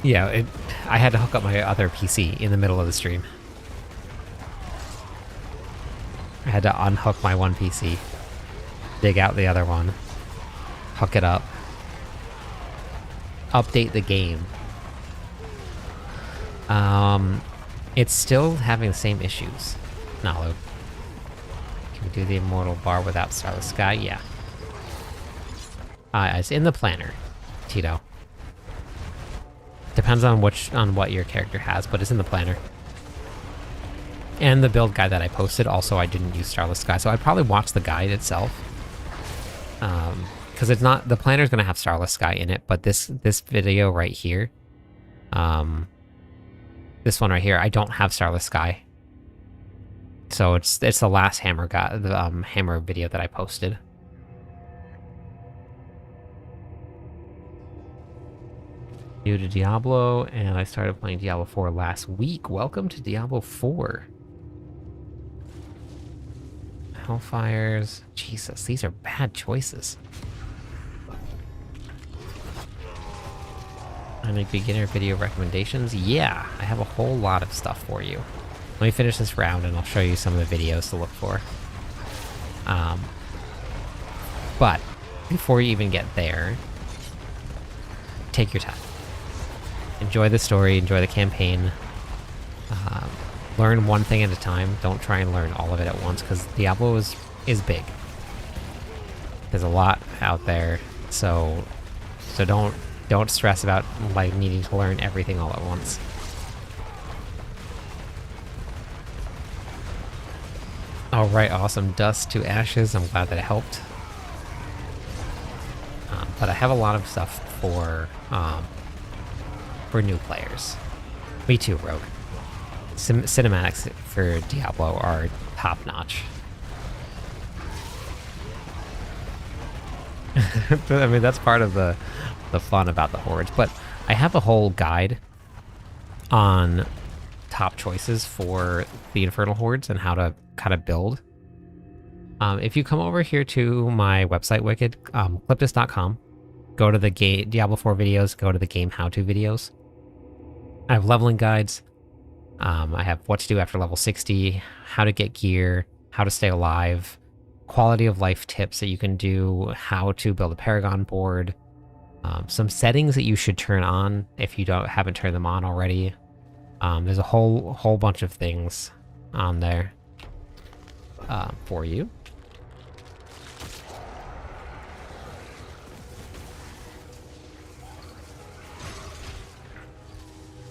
Yeah, I had to hook up my other PC in the middle of the stream. I had to unhook my one PC, dig out the other one, hook it up, update the game. It's still having the same issues. Nalu. Can we do the Immortal Bar without Starless Sky? Yeah. It's in the planner, Tito. Depends on what your character has, but it's in the planner. And the build guide that I posted, also I didn't use Starless Sky, so I'd probably watch the guide itself. Because it's not, the planner's gonna have Starless Sky in it, but this video right here, this one right here, I don't have Starless Sky. So it's the last hammer hammer video that I posted. New to Diablo, and I started playing Diablo 4 last week. Welcome to Diablo 4. Hellfires. Jesus, these are bad choices. I make beginner video recommendations. Yeah, I have a whole lot of stuff for you. Let me finish this round and I'll show you some of the videos to look for. But before you even get there, take your time. Enjoy the story, enjoy the campaign. Learn one thing at a time. Don't try and learn all of it at once, because Diablo is big. There's a lot out there, so don't stress about like needing to learn everything all at once. All right, awesome. Dust to ashes. I'm glad that it helped. But I have a lot of stuff for new players. Me too, Rogue. Cinematics for Diablo are top-notch. I mean, that's part of the fun about the Hordes, but I have a whole guide on top choices for the Infernal Hordes and how to kind of build. If you come over here to my website, Wicked, clipdis.com, go to the Diablo 4 videos, go to the game how-to videos. I have leveling guides. I have what to do after level 60, how to get gear, how to stay alive, quality of life tips that you can do, how to build a Paragon board, some settings that you should turn on if you haven't turned them on already. There's a whole bunch of things on there for you.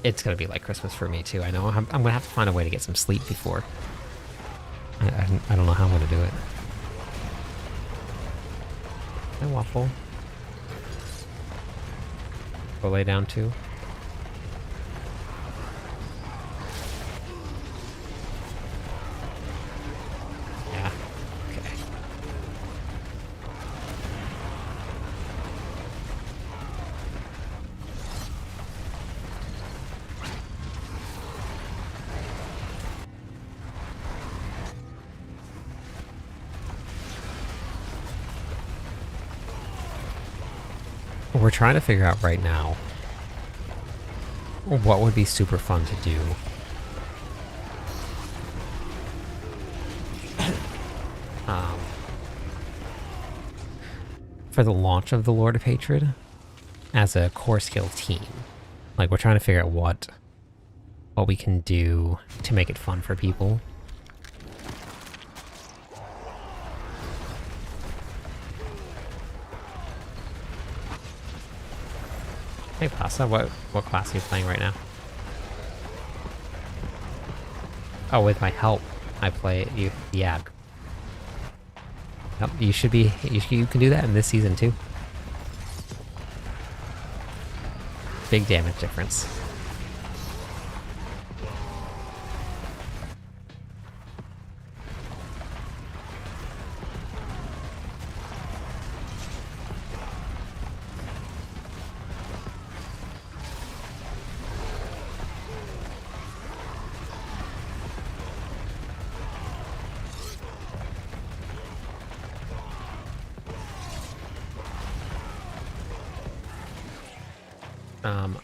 It's gonna be like Christmas for me too. I know. I'm gonna have to find a way to get some sleep before. I don't know how I'm gonna do it. Hi, Waffle. Go lay down too. Yeah. Okay. We're trying to figure out right now what would be super fun to do. For the launch of the Lord of Hatred as a core skill team. Like, we're trying to figure out what we can do to make it fun for people. Hey Pasta, what class are you playing right now? Oh, with my help, I play you. Yeah. Yep, you can do that in this season too. Big damage difference.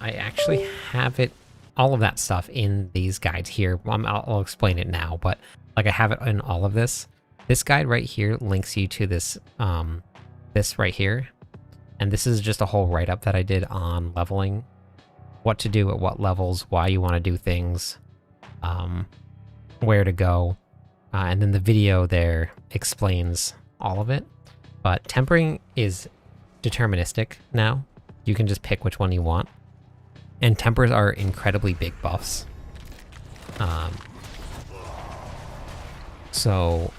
I actually have it, all of that stuff in these guides here. I'll explain it now, but like I have it in all of this. This guide right here links you to this, this right here. And this is just a whole write-up that I did on leveling, what to do at what levels, why you want to do things, where to go. And then the video there explains all of it. But tempering is deterministic now. You can just pick which one you want. And tempers are incredibly big buffs. So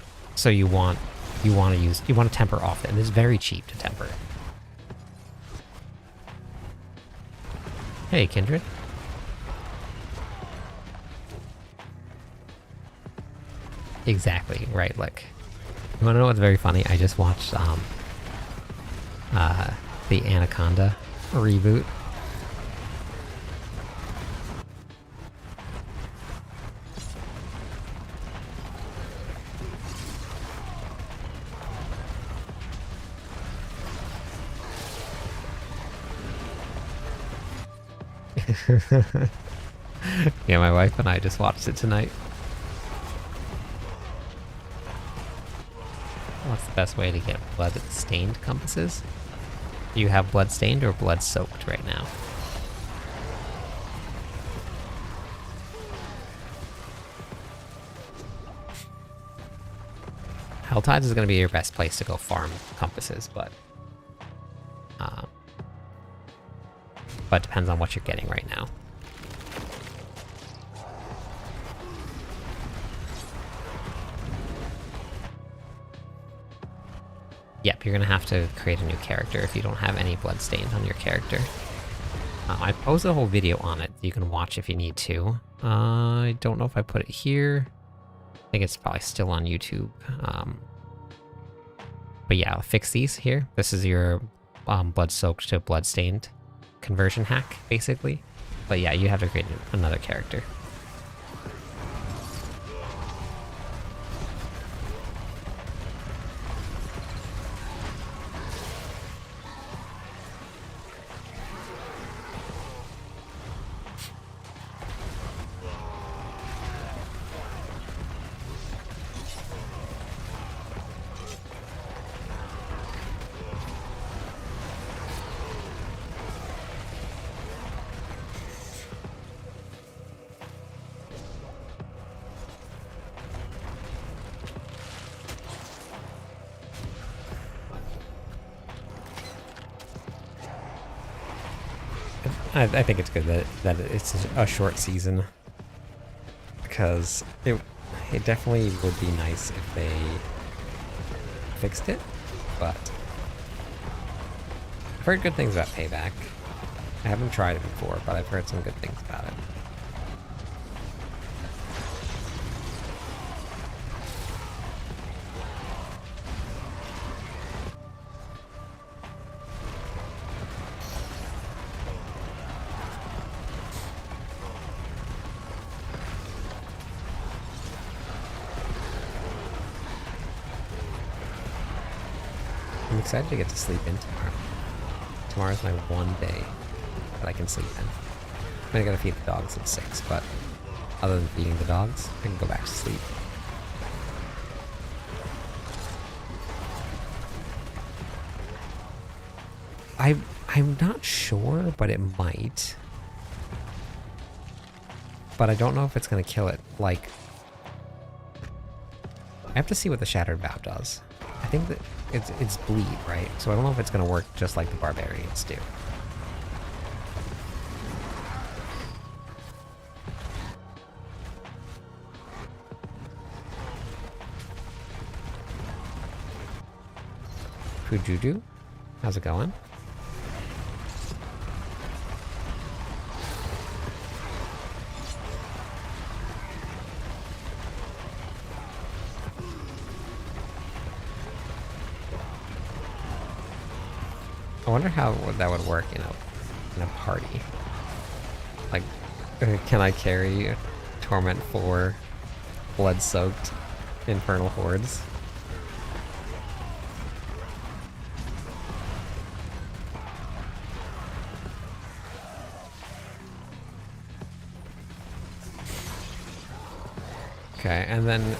you want to temper often. And it's very cheap to temper. Hey, Kindred. Exactly, right, look. You wanna know what's very funny? I just watched the Anaconda reboot. Yeah, my wife and I just watched it tonight. What's the best way to get blood-stained compasses? Do you have blood-stained or blood-soaked right now? Helltides is going to be your best place to go farm compasses, but depends on what you're getting right now. Yep, you're gonna have to create a new character if you don't have any bloodstains on your character. I posted a whole video on it you can watch if you need to. I don't know if I put it here. I think it's probably still on YouTube. But yeah, I'll fix these here. This is your blood-soaked to blood-stained conversion hack, basically. But yeah, you have to create another character. I think it's good that it's a short season, because it definitely would be nice if they fixed it, but I've heard good things about Payback. I haven't tried it before, but I've heard some good things about it. I'm excited to get to sleep in tomorrow. Tomorrow's my one day that I can sleep in. I gotta feed the dogs at 6, but other than feeding the dogs, I can go back to sleep. I'm not sure, but it might. But I don't know if it's gonna kill it. Like, I have to see what the Shattered Vow does. I think that it's bleed, right? So I don't know if it's gonna work just like the barbarians do. Pujuju. How's it going? I wonder how that would work in a party. Like, can I carry Torment 4 blood-soaked infernal hordes? Okay, and then,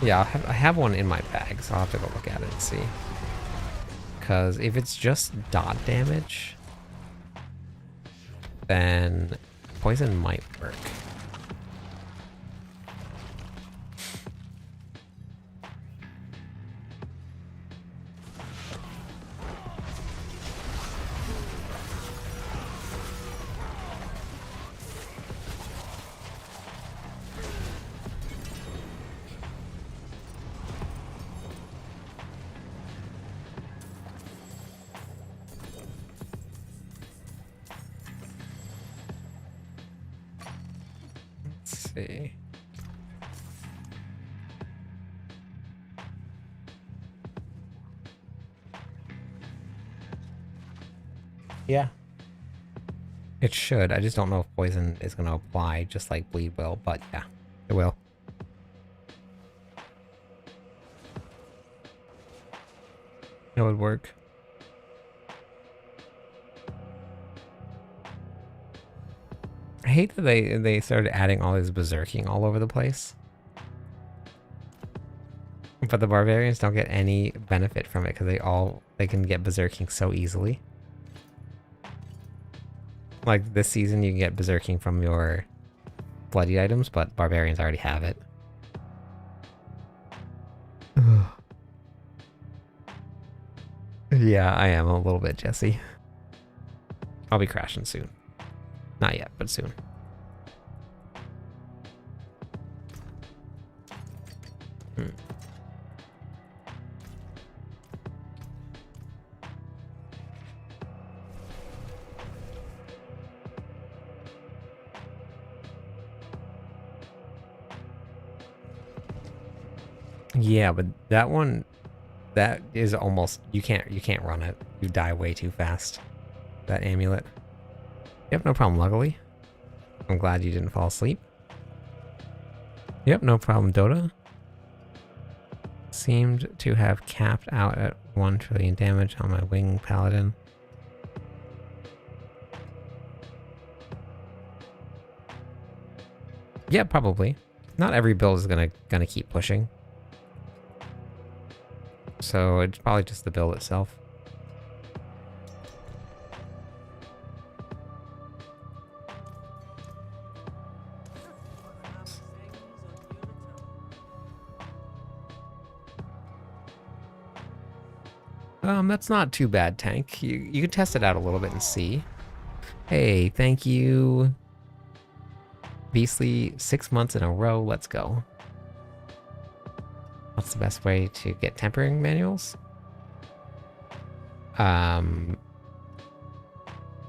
yeah, I have one in my bag, so I'll have to go look at it and see. Because if it's just dot damage, then poison might work. See. Yeah. It should. I just don't know if poison is going to apply just like bleed will, but yeah, it will. It would work. I hate that they started adding all this berserking all over the place. But the barbarians don't get any benefit from it because they can get berserking so easily. Like this season you can get berserking from your bloody items, but barbarians already have it. Yeah, I am a little bit, Jesse. I'll be crashing soon. Not yet, but soon. Yeah, but that one, that is almost, you can't run it. You die way too fast. That amulet. Yep, no problem, luckily. I'm glad you didn't fall asleep. Yep, no problem, Dota. Seemed to have capped out at 1 trillion damage on my wing paladin. Yeah, probably. Not every build is gonna keep pushing. So it's probably just the build itself. That's not too bad, Tank. You can test it out a little bit and see. Hey, thank you. Beastly, 6 months in a row. Let's go. What's the best way to get tempering manuals?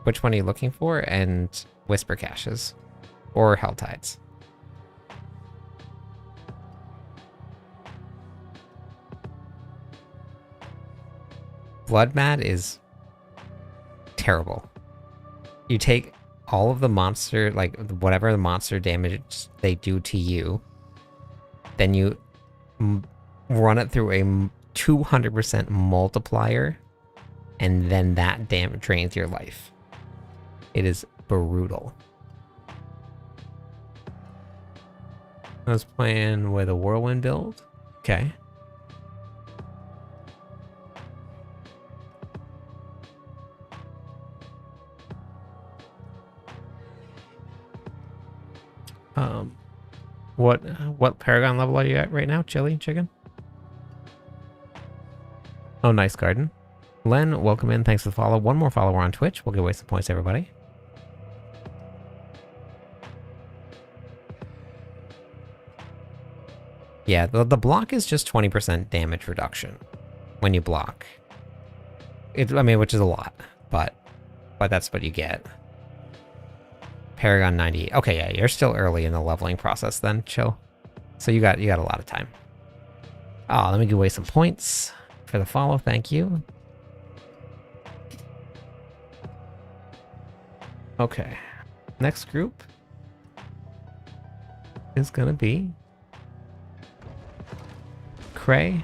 Which one are you looking for? And whisper caches or hell tides. Blood Mad is terrible. You take all of the monster, like whatever the monster damage they do to you, then you run it through a 200% multiplier, and then that damage drains your life. It is brutal. I was playing with a Whirlwind build. Okay. What Paragon level are you at right now, Chili Chicken? Oh, nice garden. Len, welcome in. Thanks for the follow. One more follower on Twitch. We'll give away some points, everybody. Yeah, the block is just 20% damage reduction when you block. I mean, which is a lot, but that's what you get. Paragon 90. Okay, yeah, you're still early in the leveling process then, chill. So you got a lot of time. Oh, let me give away some points for the follow, thank you. Okay, next group is gonna be Cray,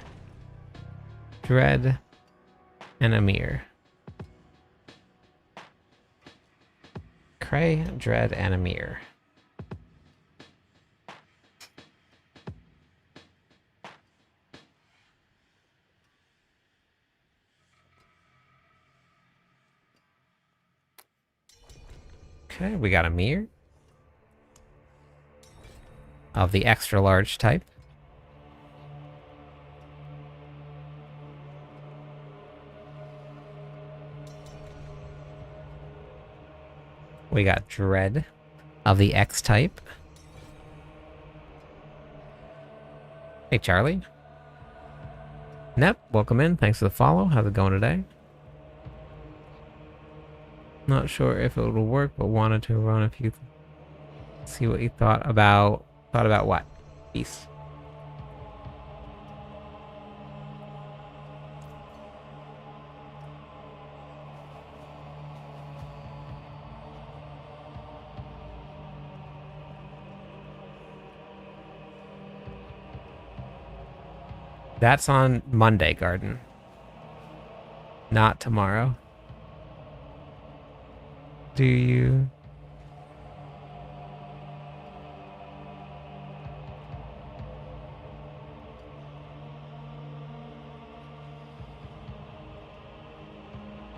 Dread, and Amir. Cray, Dread, and Amir. Okay, we got Amir of the extra large type. We got Dread of the X type. Hey, Charlie. Nep, welcome in. Thanks for the follow. How's it going today? Not sure if it will work, but wanted to run a few. See what you thought about. Thought about what? Peace. That's on Monday, Garden. Not tomorrow. Do you?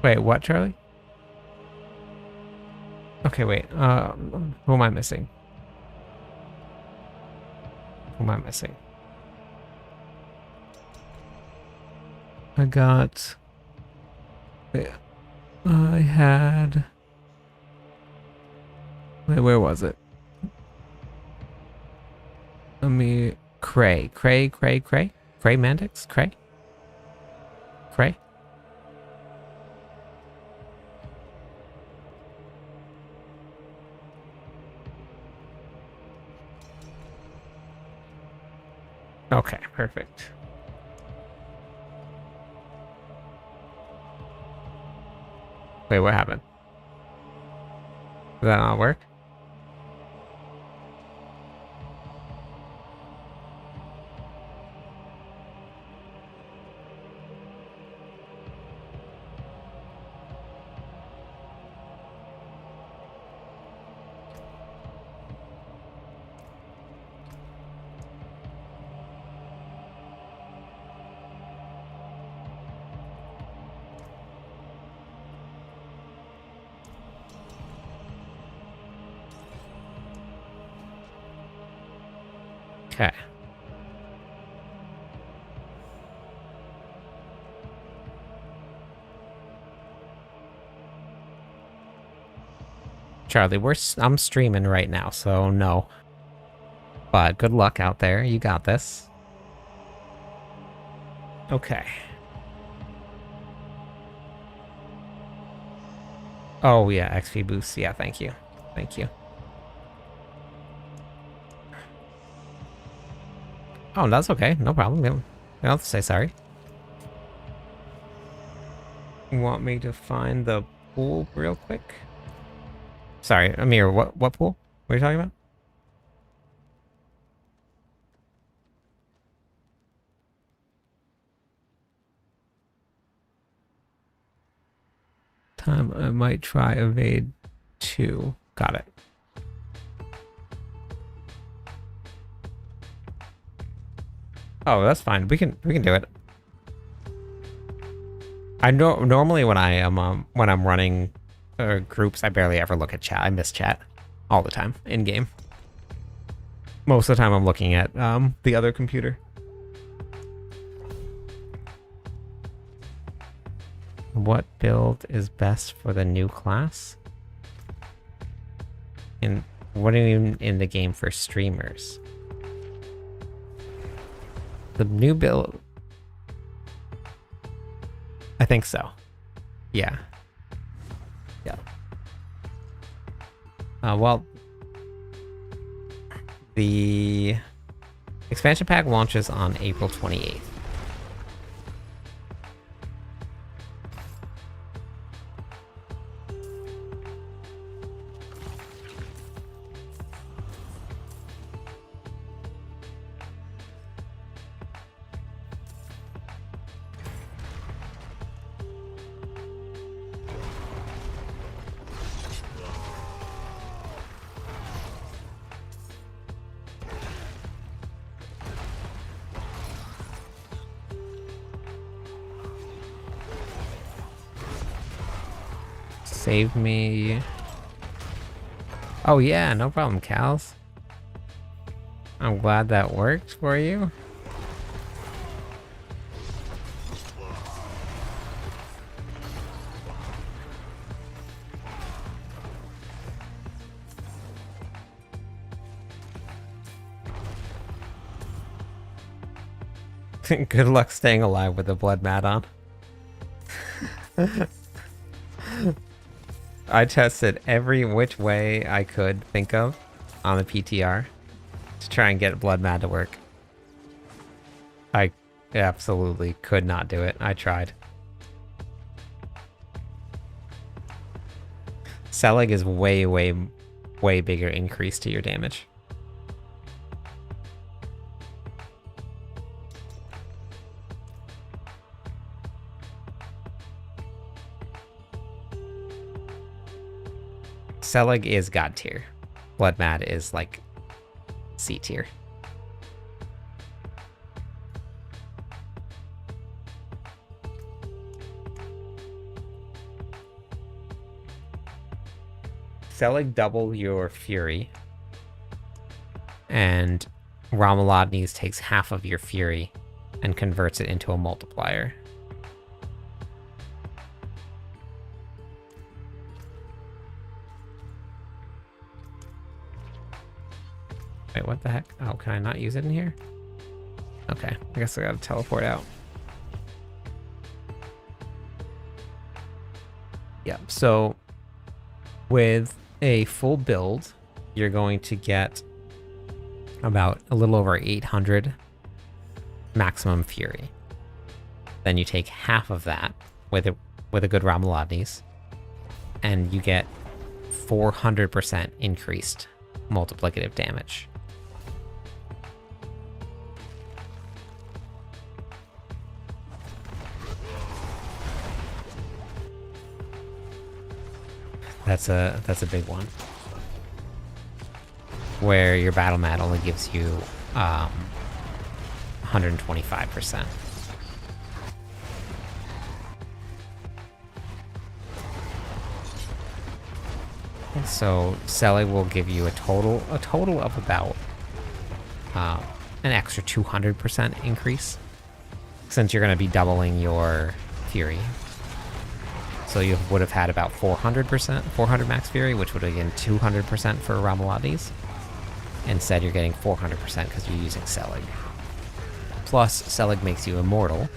Wait, what, Charlie? Okay, wait. Who am I missing? Who am I missing? I got... Wait, I had... Wait, where was it? Let me... Cray Mandix? Cray? Okay, perfect. Wait, what happened? Did that not work? Okay. Charlie, I'm streaming right now, so no. But good luck out there. You got this. Okay. Oh, yeah, XP boost. Yeah, thank you. Thank you. Oh, that's okay. No problem. You don't have to say sorry. You want me to find the pool real quick? Sorry, Amir, what pool? What are you talking about? Time I might try evade 2. Got it. Oh, that's fine. We can do it. I know normally when I'm running groups, I barely ever look at chat. I miss chat all the time in game. Most of the time, I'm looking at the other computer. What build is best for the new class? And what do you mean in the game for streamers? The new build... I think so. Yeah. Yeah. Well, the expansion pack launches on April 28th. Save me. Oh yeah, no problem, Cals. I'm glad that worked for you. Good luck staying alive with the blood mat on. I tested every which way I could think of on the PTR to try and get blood mat to work. I absolutely could not do it. I tried. Selig is way bigger increase to your damage. Selig is God tier. Blood Mad is like C tier. Selig double your fury, and Ramalodnes takes half of your fury and converts it into a multiplier. Wait, what the heck? Oh, can I not use it in here? Okay, I guess I gotta teleport out. Yeah, so with a full build, you're going to get about a little over 800 maximum fury. Then you take half of that with a good Ramalodnes, and you get 400% increased multiplicative damage. That's a big one. Where your battle mat only gives you 125%. So Selig will give you a total of about an extra 200% increase, since you're going to be doubling your fury. So you would have had about 400% max fury, which would have been 200% for Ramalodnes. Instead, you're getting 400% because you're using Selig. Plus, Selig makes you immortal.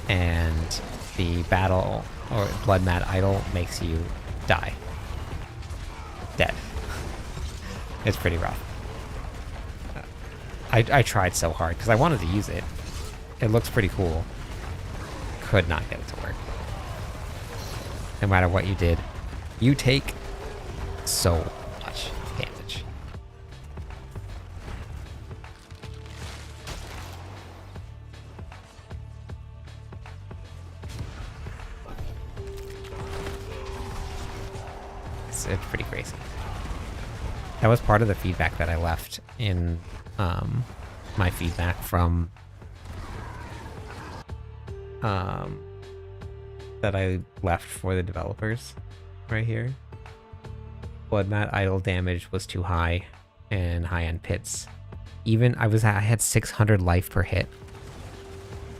And the battle or Blood Mad Idol makes you die. Dead. It's pretty rough. I tried so hard because I wanted to use it. It looks pretty cool. Could not get it to work. No matter what you did, you take so much damage. It's pretty crazy. That was part of the feedback that I left in my feedback from that I left for the developers right here. Blood Mat idle damage was too high and high-end pits. Even I had 600 life per hit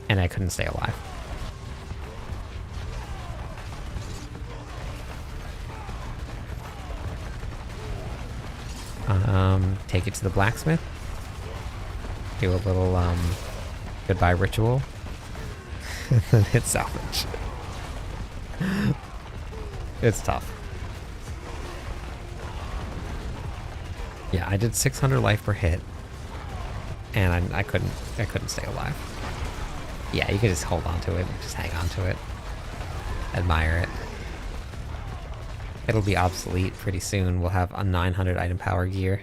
and I couldn't stay alive. Take it to the blacksmith. Do a little goodbye ritual. and then hit salvage. It's tough. Yeah, I did 600 life per hit, and I couldn't stay alive. Yeah, you could just hold on to it, just hang on to it, admire it. It'll be obsolete pretty soon. We'll have a 900 item power gear.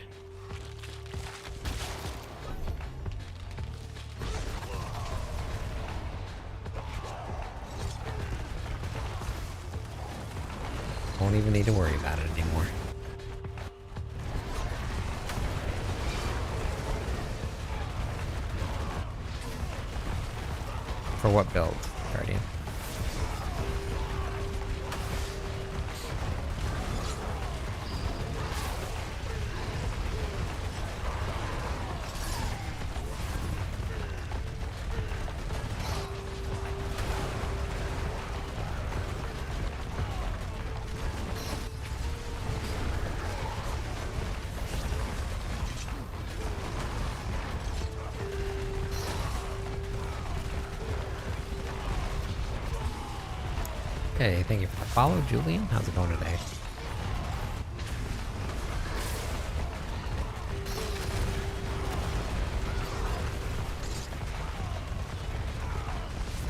Won't even need to worry about it anymore. For what build, Guardian? Hey, thank you for the follow, Julian. How's it going today?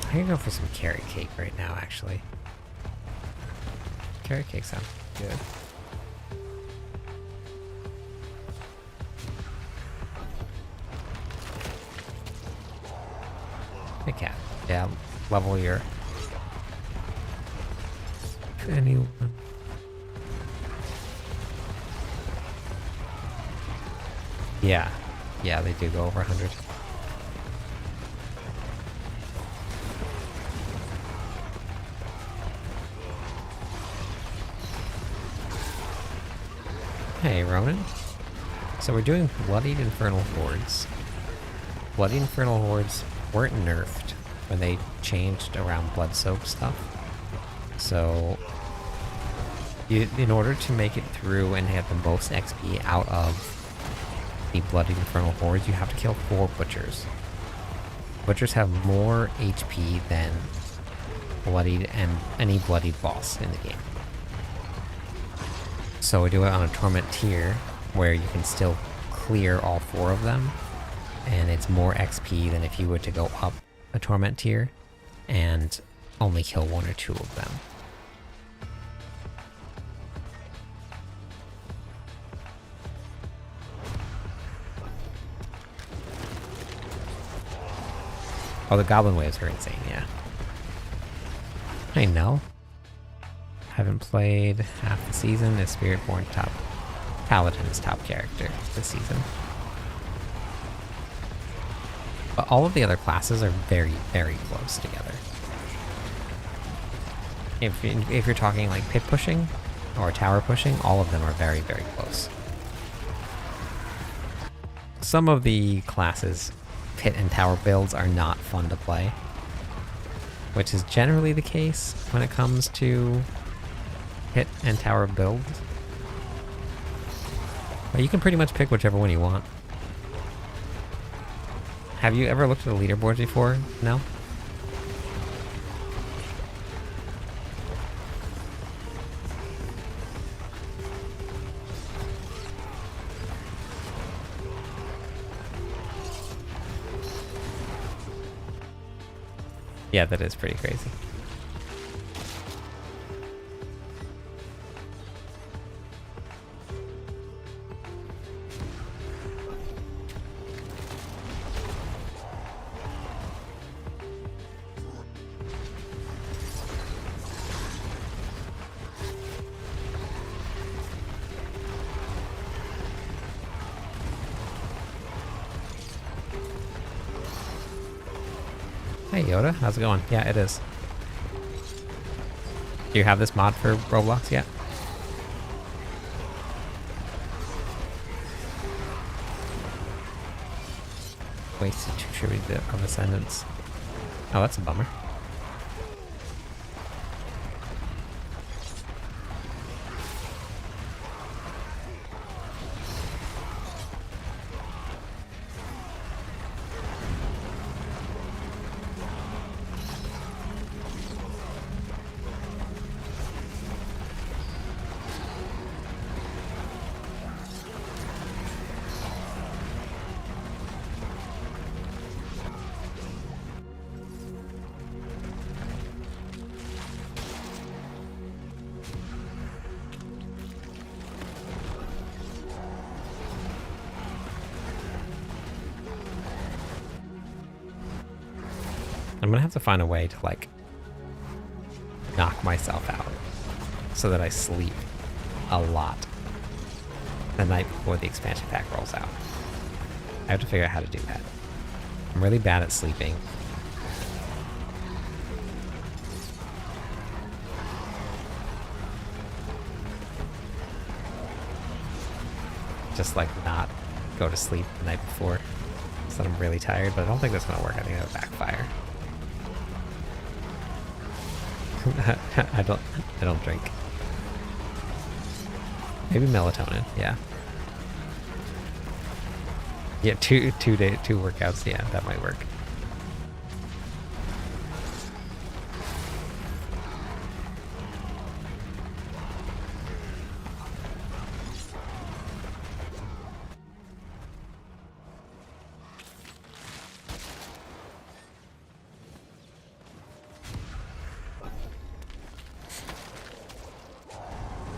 I can go for some carrot cake right now, actually. Carrot cake sounds good. Hey, cat. Yeah, level your... anyone. Yeah. Yeah, they do go over 100. Hey, Ronan. So we're doing Bloodied Infernal Hordes. Bloody Infernal Hordes weren't nerfed when they changed around blood soak stuff. So, in order to make it through and get the most XP out of the Bloodied Infernal Hordes, you have to kill 4 Butchers. Butchers have more HP than Bloodied and any Bloodied boss in the game. So we do it on a Torment tier, where you can still clear all 4 of them, and it's more XP than if you were to go up a Torment tier and only kill 1 or 2 of them. Oh, the Goblin Waves are insane, yeah. I know. Haven't played half the season. Is Spiritborn top? Paladin's top character this season. But all of the other classes are very, very close together. If you're talking like pit pushing or tower pushing, all of them are very, very close. Some of the classes, pit and tower builds, are not fun to play, which is generally the case when it comes to pit and tower builds. But you can pretty much pick whichever one you want. Have you ever looked at the leaderboards before? No? Yeah, that is pretty crazy. Hey Yoda, how's it going? Yeah, it is. Do you have this mod for Roblox yet? Wasted 2 tribute of Ascendance. Oh, that's a bummer. I'm gonna have to find a way to like knock myself out so that I sleep a lot the night before the expansion pack rolls out. I have to figure out how to do that. I'm really bad at sleeping. Just like not go to sleep the night before so that I'm really tired, but I don't think that's gonna work. I think that'll backfire. I don't drink. Maybe melatonin, yeah. Yeah, two workouts, yeah, that might work.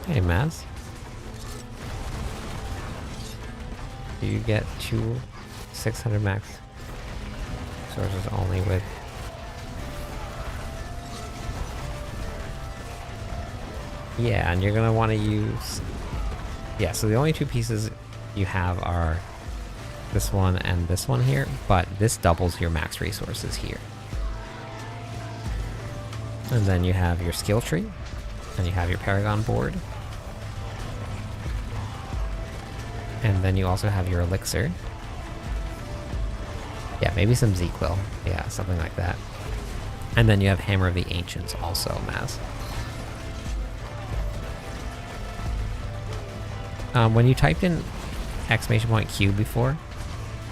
Hey, Maz. You get 2 600 max sources only with... Yeah, and you're gonna want to use... Yeah, so the only 2 pieces you have are this one and this one here, but this doubles your max resources here. And then you have your skill tree, and you have your Paragon board. And then you also have your elixir. Yeah, maybe some Z-Quill. Yeah, something like that. And then you have Hammer of the Ancients also, Maz. When you typed in !Q before,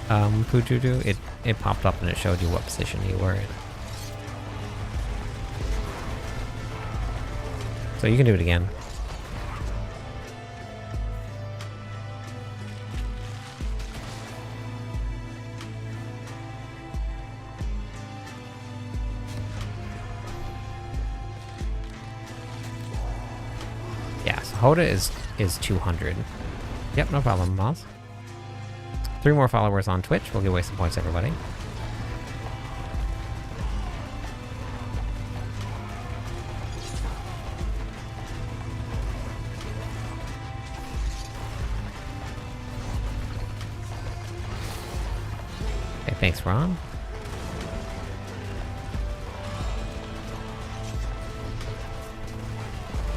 Pututu, it popped up and it showed you what position you were in. So you can do it again. Hoda is 200. Yep, no problem, Moz. 3 more followers on Twitch. We'll give away some points, everybody. Okay, thanks, Ron.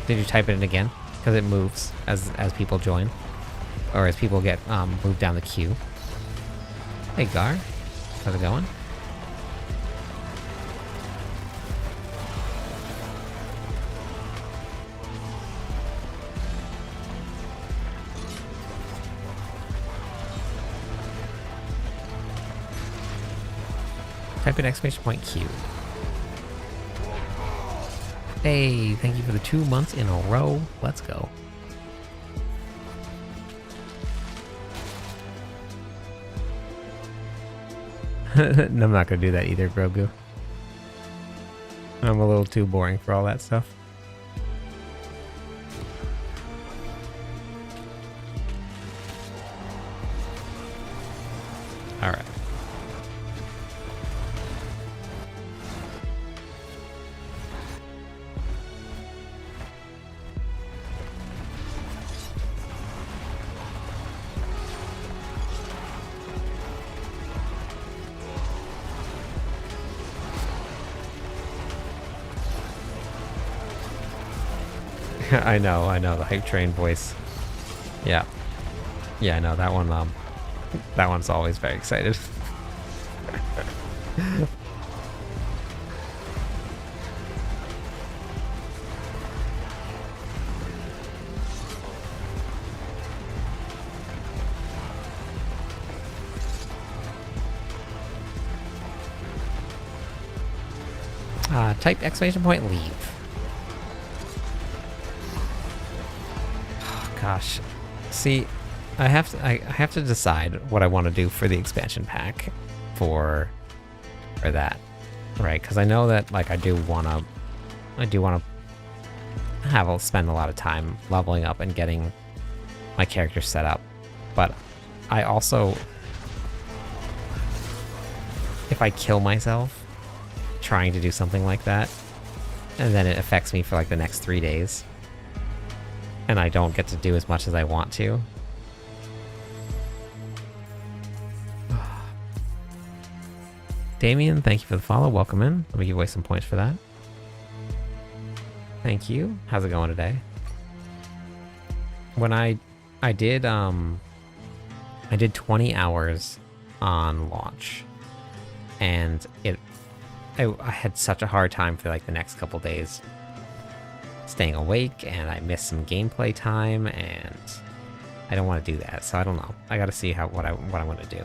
Did you type it in again? Because it moves as people join, or as people get moved down the queue. Hey Gar, how's it going? Type in !Q. Hey, thank you for the 2 months in a row. Let's go. No, I'm not gonna do that either, Grogu. I'm a little too boring for all that stuff. Alright. I know, the hype train voice. Yeah. Yeah, I know, that one, that one's always very excited. Type !Leave. Gosh, see, I have to decide what I want to do for the expansion pack for that, right? Because I know that like I do want to spend a lot of time leveling up and getting my character set up, but I also, if I kill myself trying to do something like that, and then it affects me for like the next 3 days. And I don't get to do as much as I want to. Damien, thank you for the follow. Welcome in. Let me give away some points for that. Thank you. How's it going today? When I did 20 hours on launch, and I had such a hard time for like the next couple days staying awake, and I missed some gameplay time, and I don't want to do that, so I don't know. I gotta see what I want to do.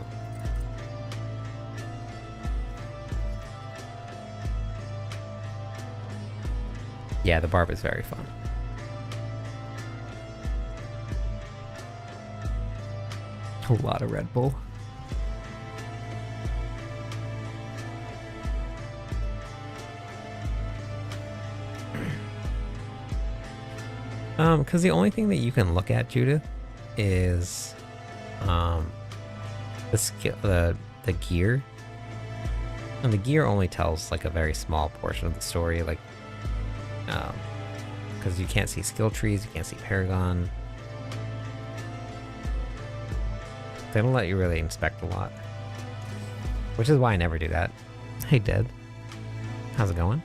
Yeah, the barb is very fun. A lot of Red Bull. Because the only thing that you can look at, Judith, is the skill, the gear, and the gear only tells like a very small portion of the story, like because you can't see skill trees, you can't see Paragon. They don't let you really inspect a lot, which is why I never do that. Hey, Dead, how's it going?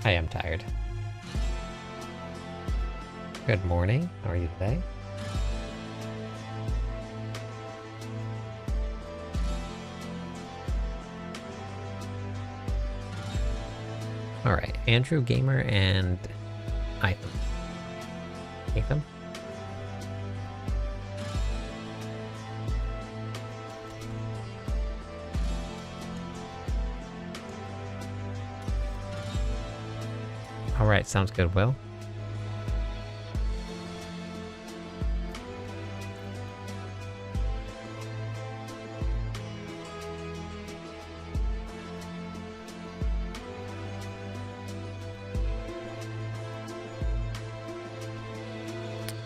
I am tired. Good morning. How are you today? Alright, Andrew, Gamer, and Ethan. Ethan? Alright, sounds good, Will.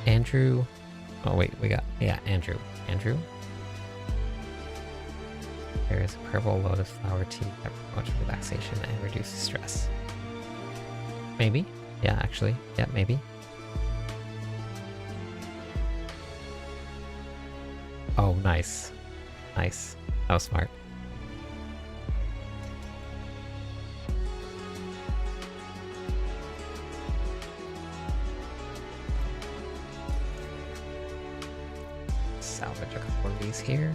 Andrew... Oh wait, we got... Yeah, Andrew. Andrew? There is a purple lotus flower tea that promotes relaxation and reduces stress. Maybe? Yeah, actually. Yeah, maybe. Oh, nice. Nice. That was smart. Salvage a couple of these here.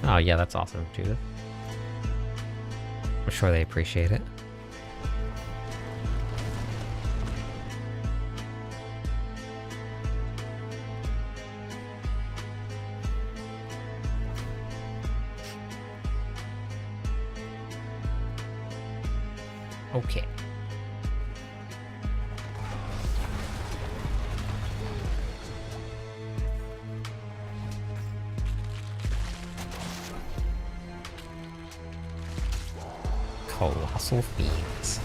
Oh yeah, that's awesome, Judith. I'm sure they appreciate it. Okay. Colossal Fiends.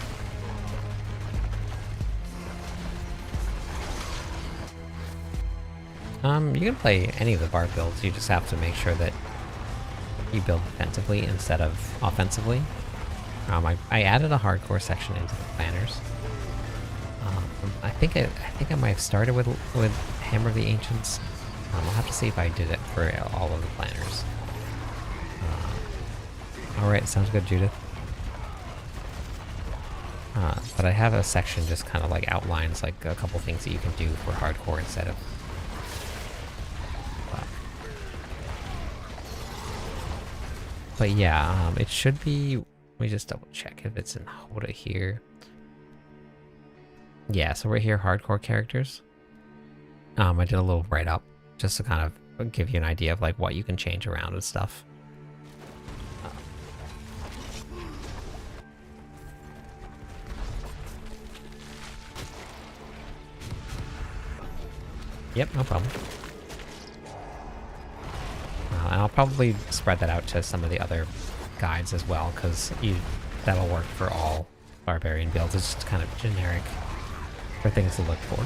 You can play any of the bard builds, you just have to make sure that you build defensively instead of offensively. I added a hardcore section into the planners. I think I might have started with Hammer of the Ancients, I'll have to see if I did it for all of the planners. Alright, sounds good, Judith. But I have a section just kind of like outlines like a couple things that you can do for hardcore instead of... But yeah, it should be... Let me just double check if it's in Hoda here. Yeah, so right here, hardcore characters. I did a little write-up just to kind of give you an idea of like what you can change around and stuff. Yep, no problem. And I'll probably spread that out to some of the other guides as well, because that'll work for all barbarian builds. It's just kind of generic for things to look for.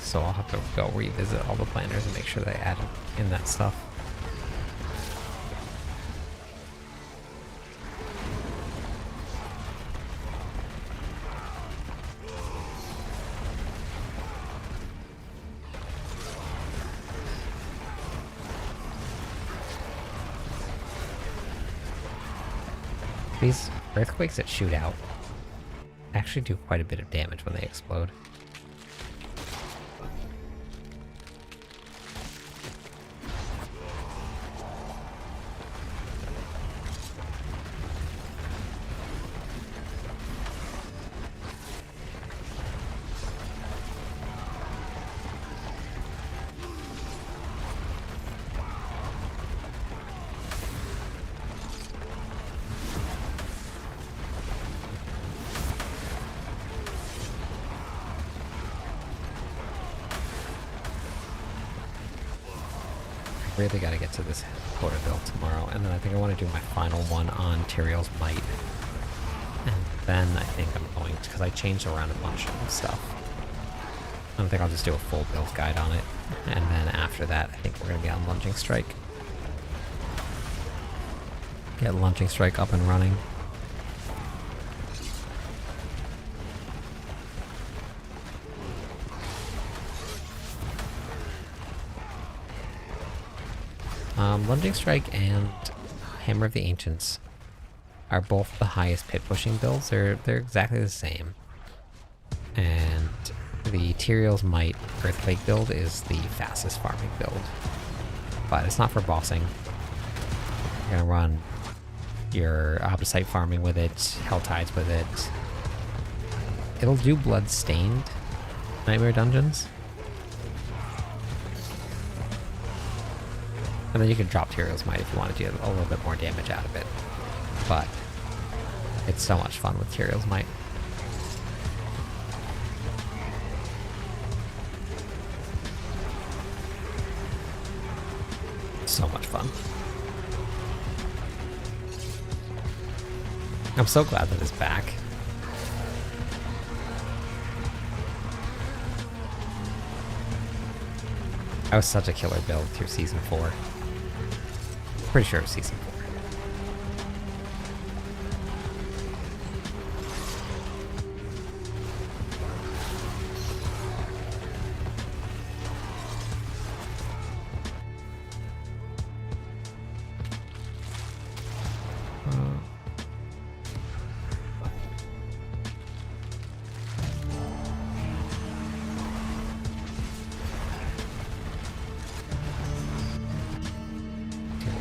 So I'll have to go revisit all the planners and make sure they add in that stuff. These earthquakes that shoot out actually do quite a bit of damage when they explode. Really got to get to this quarter build tomorrow, and then I think I want to do my final one on Tyrael's Might. And then I think I'm going to, because I changed around a bunch of stuff. I think I'll just do a full build guide on it, and then after that I think we're going to be on Lunging Strike. Get Lunging Strike up and running. Lunging Strike and Hammer of the Ancients are both the highest pit pushing builds. They're exactly the same. And the Tyrael's Might Earthquake build is the fastest farming build. But it's not for bossing. You're gonna run your Opposite farming with it, Hell Tides with it. It'll do Blood-Stained Nightmare Dungeons. And then you can drop Tyrael's Might if you want to do a little bit more damage out of it. But it's so much fun with Tyrael's Might. So much fun. I'm so glad that it's back. I was such a killer build through Season 4. Pretty sure it was Season 4.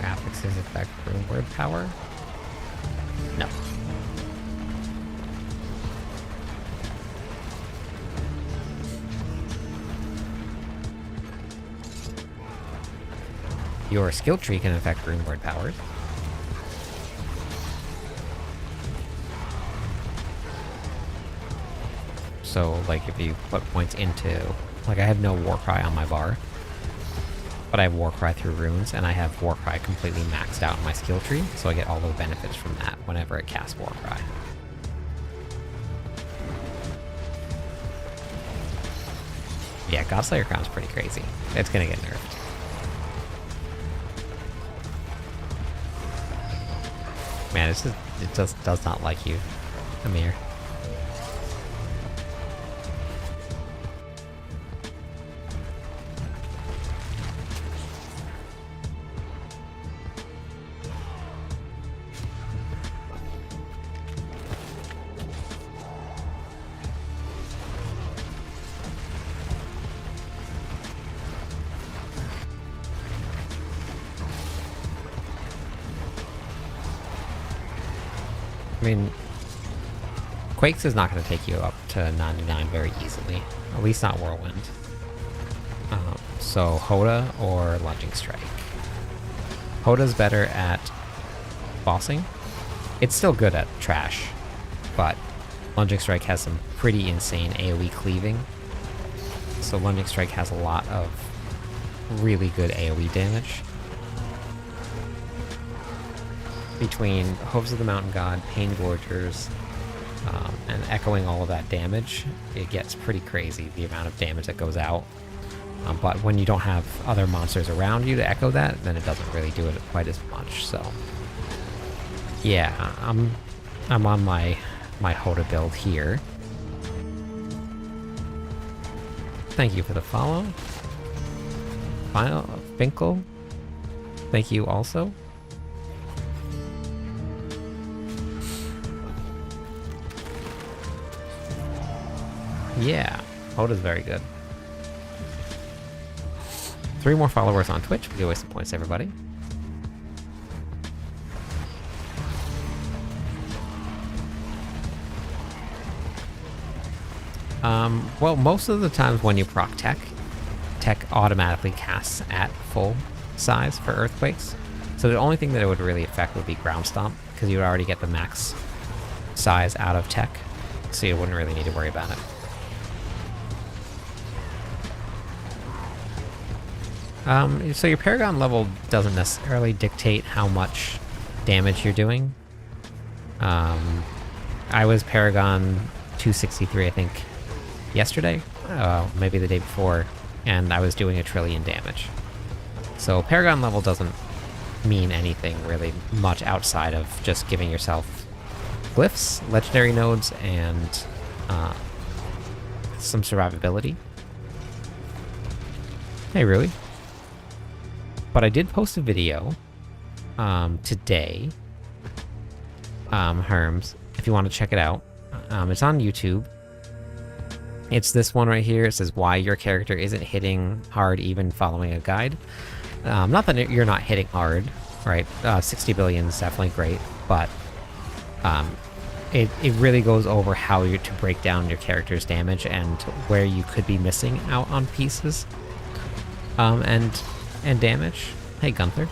Affixes affect word power? No. Your skill tree can affect rune word powers. So, like, if you put points into... Like, I have no war cry on my bar. but I have Warcry through runes, and I have Warcry completely maxed out in my skill tree, so I get all the benefits from that whenever I cast Warcry. Yeah, Godslayer Crown's pretty crazy. It's gonna get nerfed. Man, it just does not like you, Amir. I mean, Quakes is not going to take you up to 99 very easily. At least not Whirlwind. So Hoda or Lunging Strike. Hoda's better at bossing. It's still good at trash, but Lunging Strike has some pretty insane AoE cleaving. So Lunging Strike has a lot of really good AoE damage. Between Hooves of the Mountain God, Pain Gorgers, and echoing all of that damage, it gets pretty crazy, the amount of damage that goes out. But when you don't have other monsters around you to echo that, then it doesn't really do it quite as much, so... Yeah, I'm on my Hoda build here. Thank you for the follow. Final Finkel, thank you also. Yeah, Hoda's very good. 3 more followers on Twitch. We give away some points, everybody. Well, most of the times when you proc Tech automatically casts at full size for Earthquakes. So the only thing that it would really affect would be Ground Stomp, because you would already get the max size out of Tech, so you wouldn't really need to worry about it. So your Paragon level doesn't necessarily dictate how much damage you're doing. I was Paragon 263, I think, yesterday? Maybe the day before, and I was doing 1 trillion damage. So Paragon level doesn't mean anything really much outside of just giving yourself glyphs, legendary nodes, and some survivability. Hey, Rui. But I did post a video today, Herms, if you want to check it out. It's on YouTube. It's this one right here. It says why your character isn't hitting hard even following a guide. Not that you're not hitting hard, right? 60 billion is definitely great, but it really goes over how you're to break down your character's damage and where you could be missing out on pieces. And damage. Hey, Gunther.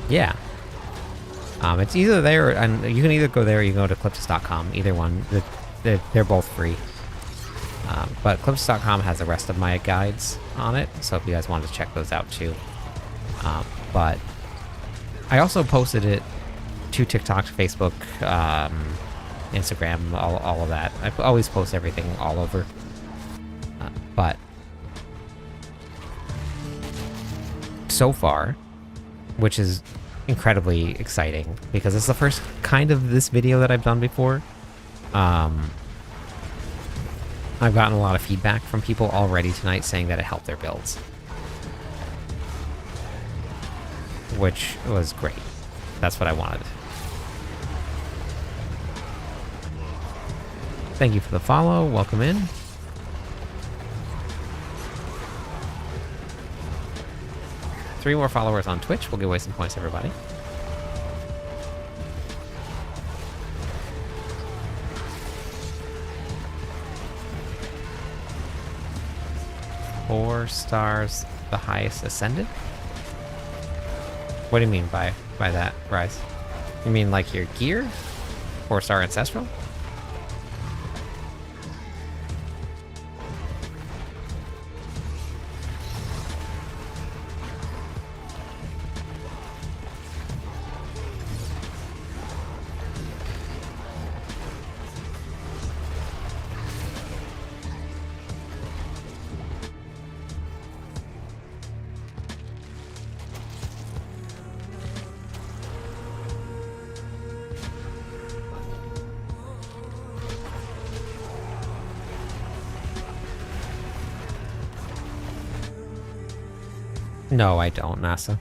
Yeah. It's either there, and you can either go there or you can go to Clipsis.com. Either one. They're both free. But Clipsis.com has the rest of my guides on it, so if you guys wanted to check those out too. But I also posted it to TikTok, Facebook, Instagram, all of that. I always post everything all over. But so far, which is incredibly exciting because it's the first kind of this video that I've done before. I've gotten a lot of feedback from people already tonight saying that it helped their builds, which was great. That's what I wanted. Thank you for the follow. Welcome in. Three more followers on Twitch. We'll give away some points, everybody. Four stars, the highest ascended. What do you mean by that, Bryce? You mean like your gear? 4-star Ancestral? No, I don't, NASA.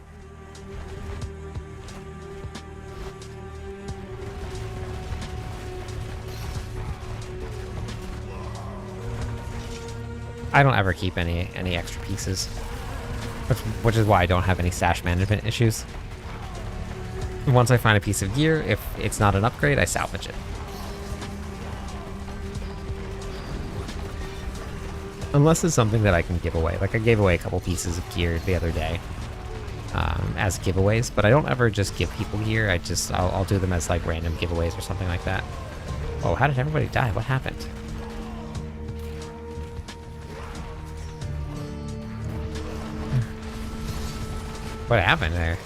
I don't ever keep any extra pieces, which is why I don't have any stash management issues. Once I find a piece of gear, if it's not an upgrade, I salvage it. Unless it's something that I can give away. Like I gave away a couple pieces of gear the other day as giveaways, but I don't ever just give people gear. I'll do them as like random giveaways or something like that. Oh, how did everybody die? What happened? What happened there?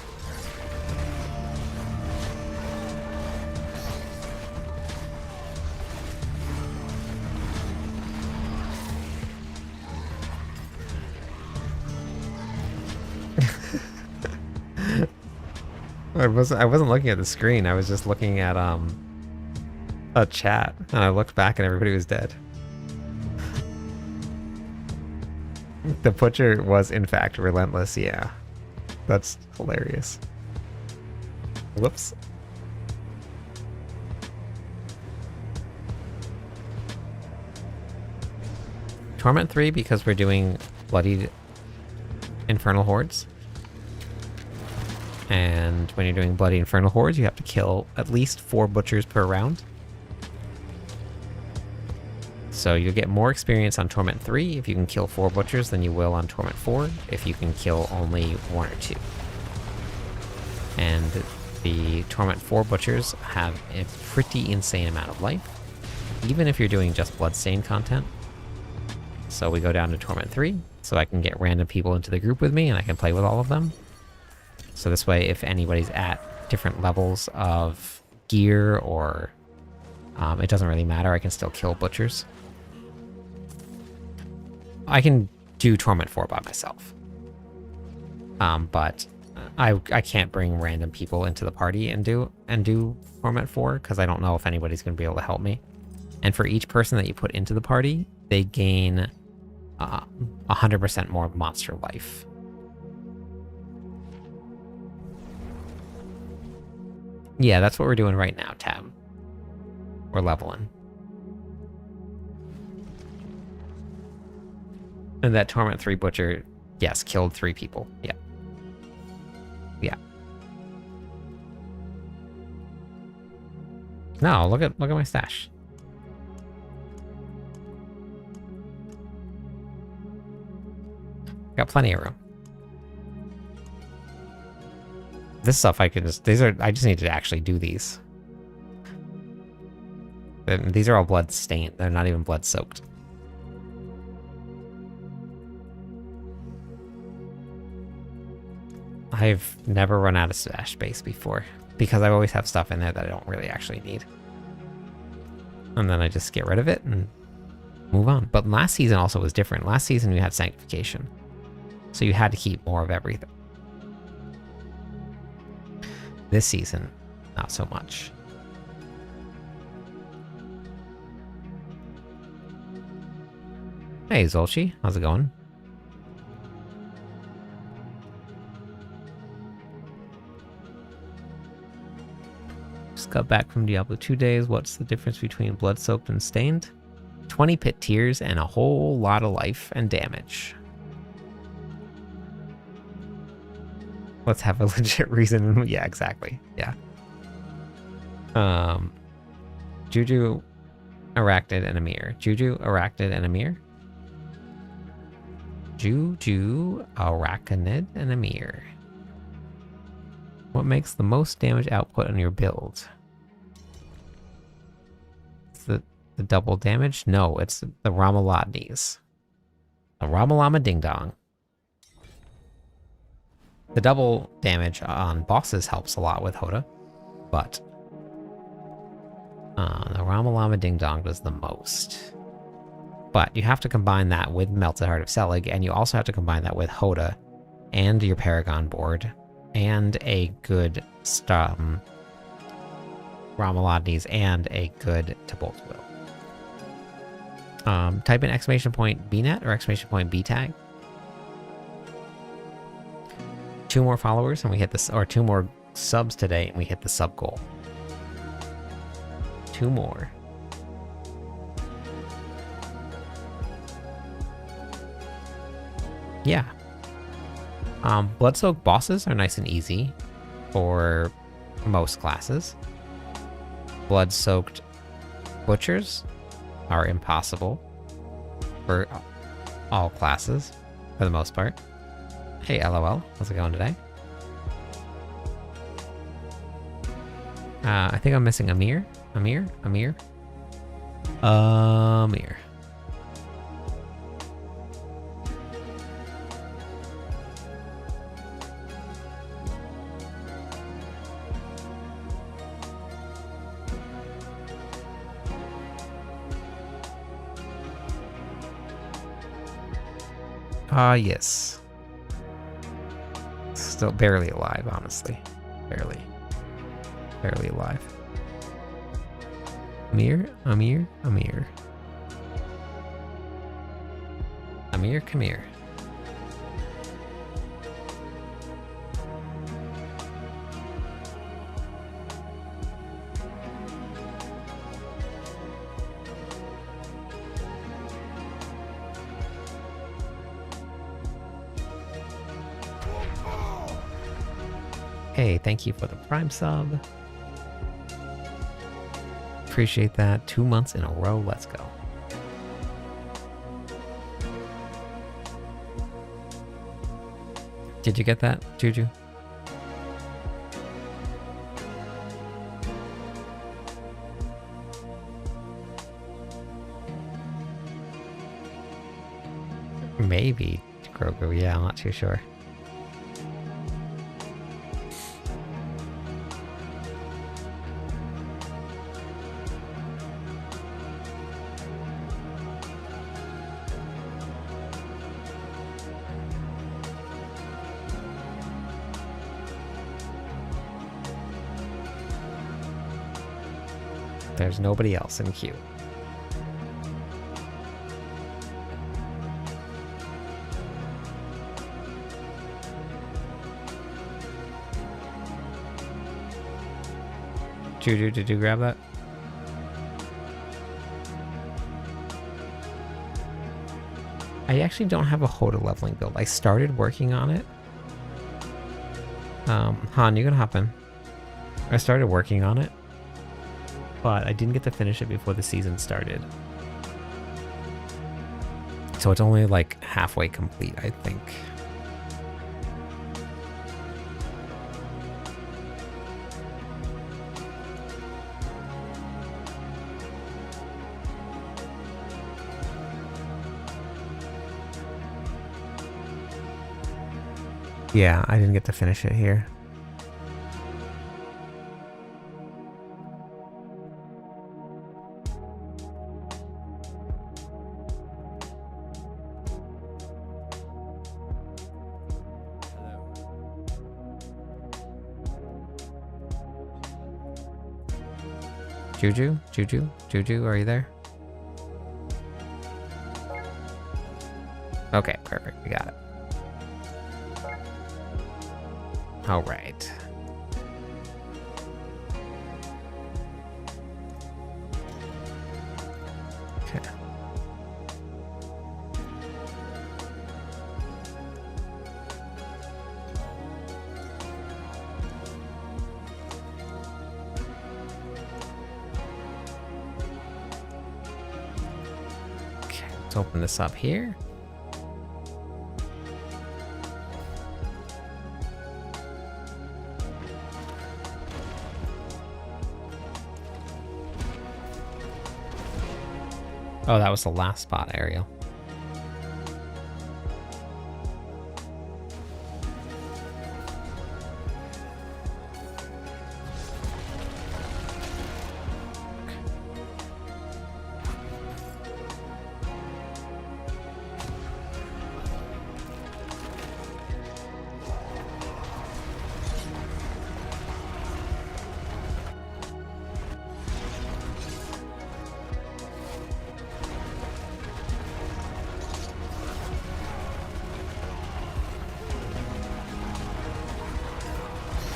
I wasn't looking at the screen. I was just looking at a chat, and I looked back and everybody was dead. The butcher was in fact relentless. Yeah, that's hilarious. Whoops. Torment 3 because we're doing bloodied infernal hordes. And when you're doing bloody infernal hordes, you have to kill at least 4 butchers per round. So you'll get more experience on Torment 3 if you can kill 4 butchers than you will on Torment 4 if you can kill only 1 or 2. And the Torment 4 butchers have a pretty insane amount of life, even if you're doing just bloodstained content. So we go down to Torment 3, so I can get random people into the group with me and I can play with all of them. So this way, if anybody's at different levels of gear or it doesn't really matter, I can still kill butchers. I can do Torment 4 by myself. But I can't bring random people into the party and do Torment 4 because I don't know if anybody's going to be able to help me. And for each person that you put into the party, they gain 100% more monster life. Yeah, that's what we're doing right now, Tab. We're leveling. And that Torment 3 Butcher, yes, killed 3 people. Yeah. Yeah. No, look at my stash. Got plenty of room. This stuff I can just, I just need to actually do these. These are all blood stained. They're not even blood soaked. I've never run out of stash space before because I always have stuff in there that I don't really actually need. And then I just get rid of it and move on. But last season also was different. Last season we had sanctification. So you had to keep more of everything. This season, not so much. Hey, Zolchi, how's it going? Just got back from Diablo 2 days. What's the difference between blood-soaked and stained? 20 pit tiers and a whole lot of life and damage. Let's have a legit reason. Yeah, exactly. Yeah. Juju, Arachnid, and Amir. Juju, Arachnid, and Amir. Juju, Arachnid, and Amir. What makes the most damage output on your build? It's the double damage? No, it's the Ramalotnies. The Ramalama Ding Dong. The double damage on bosses helps a lot with Hoda, but the Ramalama Ding Dong does the most. But you have to combine that with Melted Heart of Selig, and you also have to combine that with Hoda and your Paragon board, and a good Ramalotnies and a good Tybalt's Will. Type in exclamation point BNet or exclamation point BTag. 2 more followers and we hit this, or 2 more subs today and we hit the sub goal. 2 more. Yeah. Blood-soaked bosses are nice and easy for most classes. Blood-soaked butchers are impossible for all classes, for the most part. Hey, LOL. How's it going today? I think I'm missing Amir. Amir. Yes. Still barely alive, honestly. Barely alive. Amir, come here. Hey, thank you for the Prime sub. Appreciate that. 2 months in a row. Let's go. Did you get that, Juju? Maybe, Grogu. Yeah, I'm not too sure. There's nobody else in queue. Juju, did you grab that? I actually don't have a Hoda leveling build. I started working on it. Han, you can hop in. I started working on it, but I didn't get to finish it before the season started. So it's only like halfway complete, I think. Yeah, I didn't get to finish it here. Juju, are you there? Okay, perfect, we got it. All right. Okay. Okay, let's open this up here. Oh, that was the last spot, Ariel.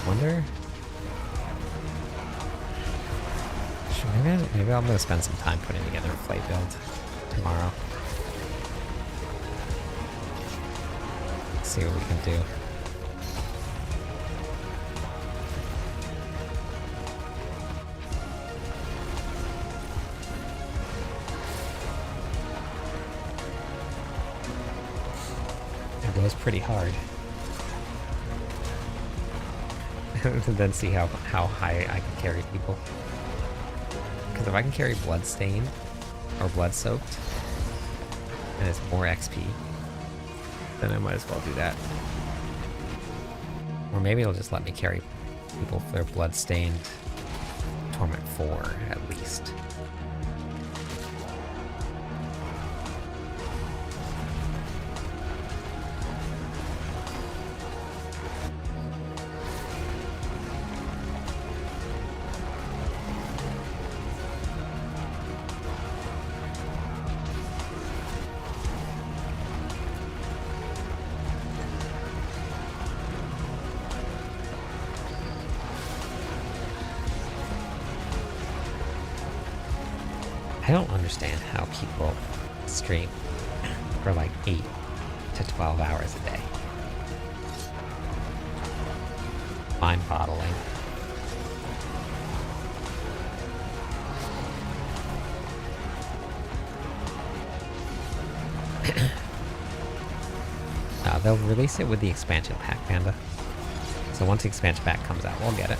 Wonder. Maybe I'm gonna spend some time putting together a play build tomorrow. See what we can do. It goes pretty hard. And then see how high I can carry people. Because if I can carry Bloodstained or Blood-Soaked, and it's more XP, then I might as well do that. Or maybe it'll just let me carry people for their Bloodstained Torment 4, at least. I don't understand how people stream for like 8 to 12 hours a day. Mind-boggling. They'll release it with the expansion pack, Panda. So once the expansion pack comes out, we'll get it.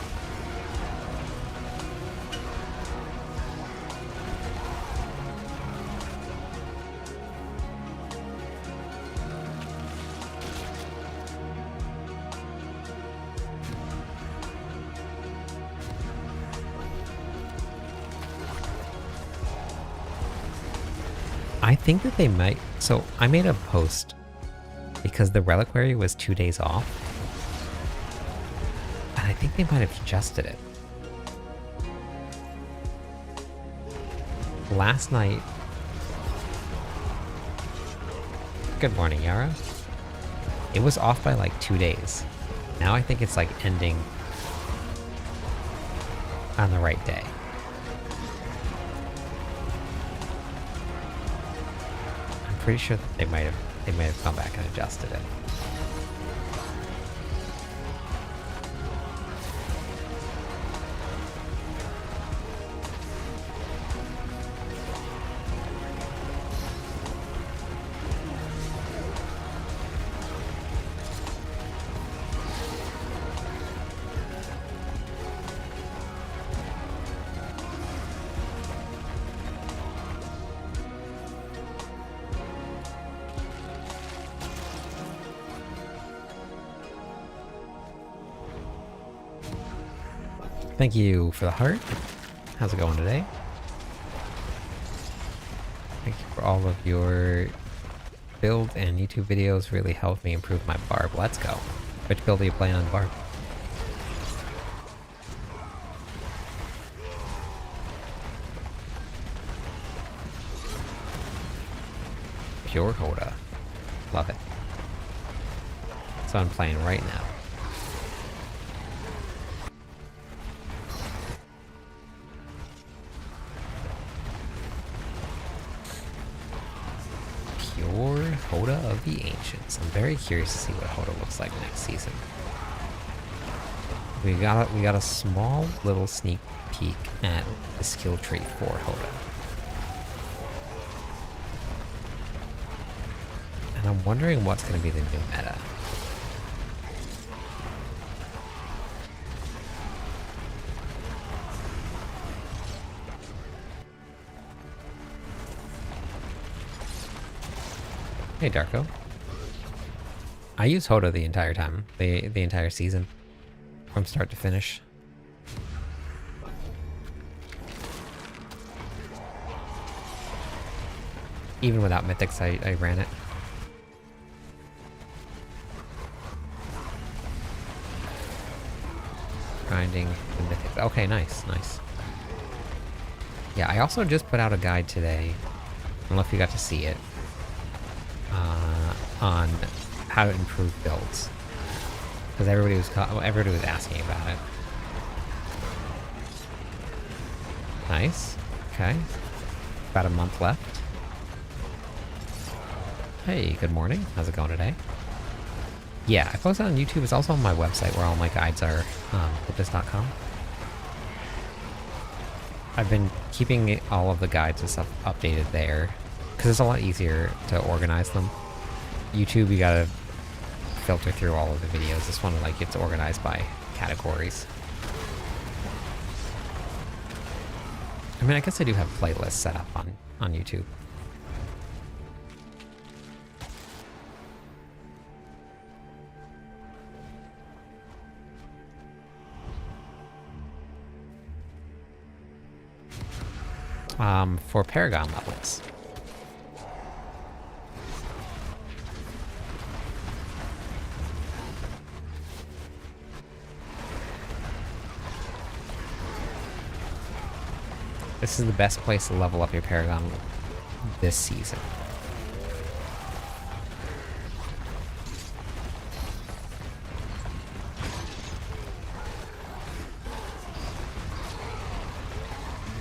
I think that they might... So, I made a post because the reliquary was 2 days off. And I think they might have adjusted it. Last night... Good morning, Yara. It was off by like 2 days. Now I think it's like ending on the right day. Pretty sure that they might have come back and adjusted it. Thank you for the heart. How's it going today? Thank you for all of your build and YouTube videos. Really helped me improve my barb. Let's go. Which build are you playing on barb? Pure Hoda. Love it. So I'm playing right now. Hoda of the Ancients. I'm very curious to see what Hoda looks like next season. We got a small little sneak peek at the skill tree for Hoda. And I'm wondering what's going to be the new meta. Hey, Darko. I use Hoda the entire time, the entire season, from start to finish. Even without mythics, I ran it. Grinding the mythics. Okay, nice, nice. Yeah, I also just put out a guide today. I don't know if you got to see it. On how to improve builds, because everybody was asking about it. Nice. Okay. About a month left. Hey, good morning. How's it going today? Yeah, I post it on YouTube. It's also on my website where all my guides are, Glyph.com. I've been keeping all of the guides and stuff updated there, because it's a lot easier to organize them. YouTube, you gotta filter through all of the videos. This one, like, it's organized by categories. I mean, I guess I do have playlists set up on YouTube. For Paragon levels. This is the best place to level up your Paragon this season.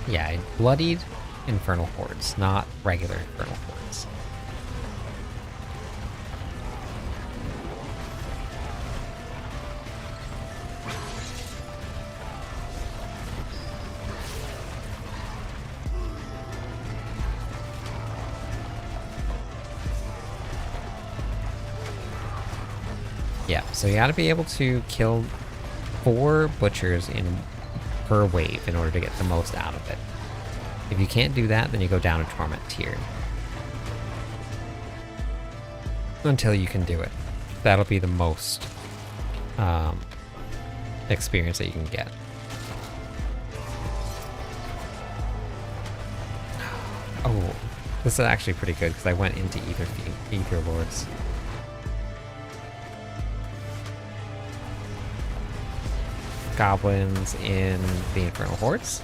Yeah, bloodied infernal hordes, not regular infernal hordes. Yeah, so you gotta be able to kill 4 butchers per wave in order to get the most out of it. If you can't do that, then you go down a torment tier. Until you can do it. That'll be the most experience that you can get. Oh, this is actually pretty good because I went into Ether Lords. Goblins in the Infernal Hordes.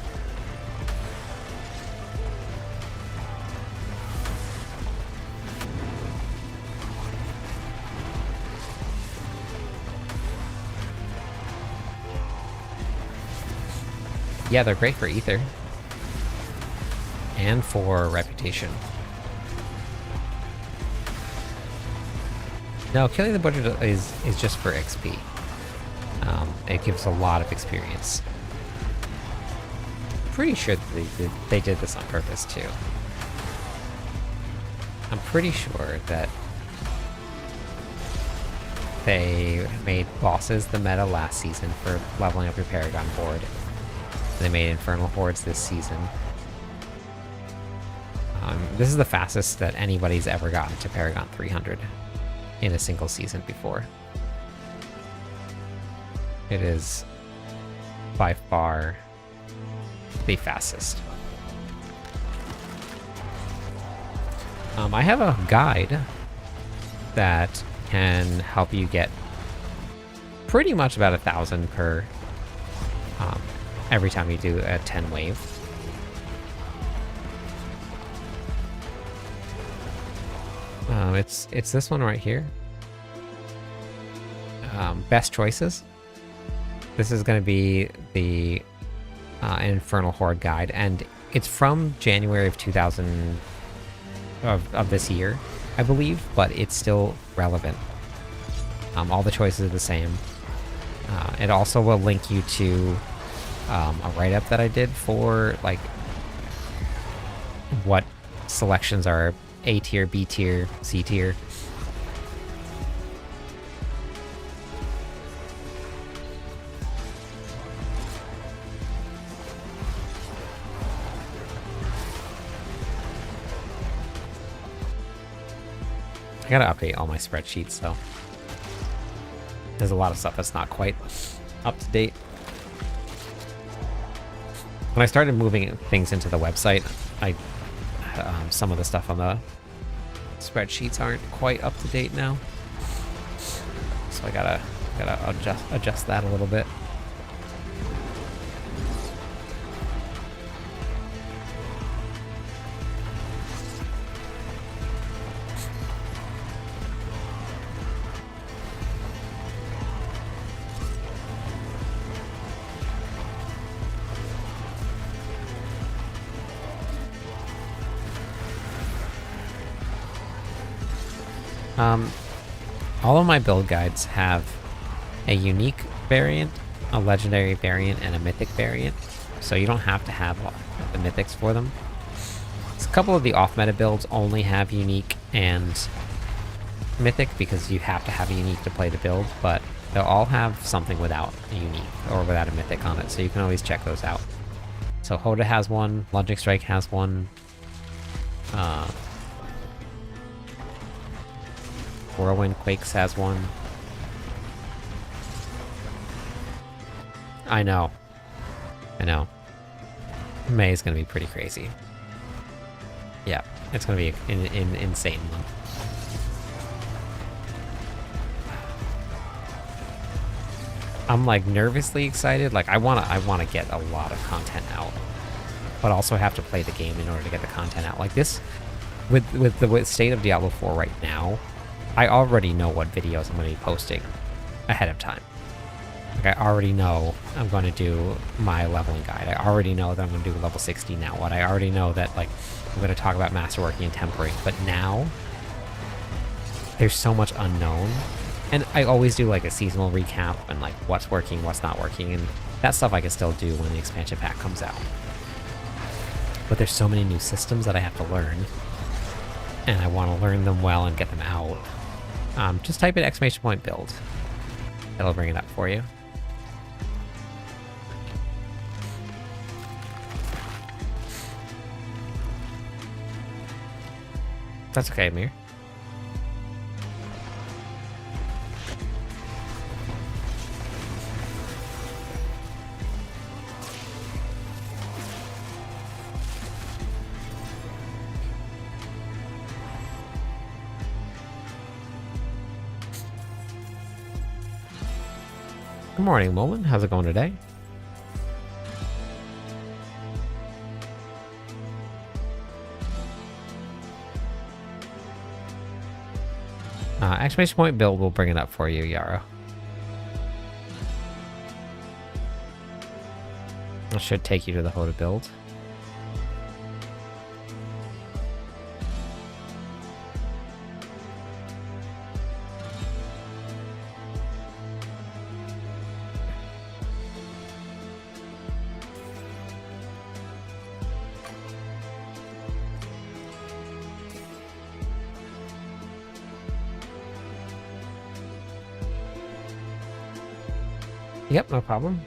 Yeah, they're great for Ether. And for Reputation. No, killing the Butcher is just for XP. It gives a lot of experience. Pretty sure that they did this on purpose too. I'm pretty sure that they made bosses the meta last season for leveling up your Paragon board. They made Infernal Hordes this season. This is the fastest that anybody's ever gotten to Paragon 300 in a single season before. It is by far the fastest. I have a guide that can help you get pretty much about 1,000 per every time you do a 10 wave. It's this one right here. Best choices. This is going to be the Infernal Horde guide, and it's from January of 2000 of this year, I believe, but it's still relevant. All the choices are the same. It also will link you to a write-up that I did for like what selections are A tier, B tier, C tier. I gotta update all my spreadsheets, so there's a lot of stuff that's not quite up to date. When I started moving things into the website, some of the stuff on the spreadsheets aren't quite up to date now, so I gotta adjust that a little bit. All of my build guides have a unique variant, a legendary variant, and a mythic variant, so you don't have to have the mythics for them. So a couple of the off-meta builds only have unique and mythic because you have to have a unique to play the build, but they'll all have something without a unique or without a mythic on it, so you can always check those out. So Hoda has one, Logic Strike has one, Whirlwind Quakes has one. I know. May is gonna be pretty crazy. Yeah, it's gonna be an insane one. I'm like nervously excited. Like I wanna get a lot of content out, but also have to play the game in order to get the content out. Like this, with the state of Diablo 4 right now, I already know what videos I'm going to be posting ahead of time. Like, I already know I'm going to do my leveling guide. I already know that I'm going to do level 60 now. What I already know that, like, I'm going to talk about masterworking and tempering. But now, there's so much unknown. And I always do, like, a seasonal recap and, like, what's working, what's not working. And that stuff I can still do when the expansion pack comes out. But there's so many new systems that I have to learn. And I want to learn them well and get them out. Just type in !build. It'll bring it up for you. That's okay, Amir. Good morning, Mullen. How's it going today? !build will bring it up for you, Yara. It should take you to the Hoda build. Yep, no problem.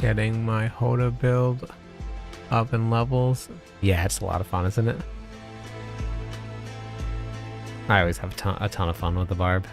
Getting my Hoda build up in levels. Yeah, it's a lot of fun, isn't it? I always have a ton of fun with the barb.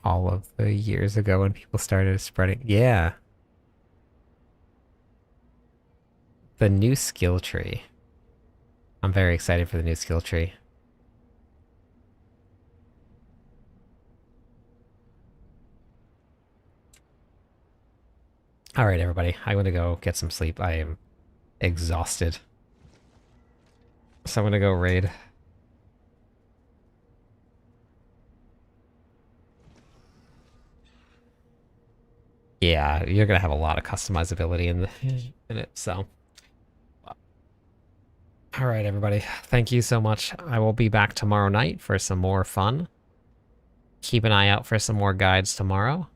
all of the years ago when people started spreading. Yeah. The new skill tree. I'm very excited for the new skill tree. All right, everybody. I'm going to go get some sleep. I am exhausted. So I'm going to go raid. Yeah, you're going to have a lot of customizability in it, so. All right, everybody. Thank you so much. I will be back tomorrow night for some more fun. Keep an eye out for some more guides tomorrow.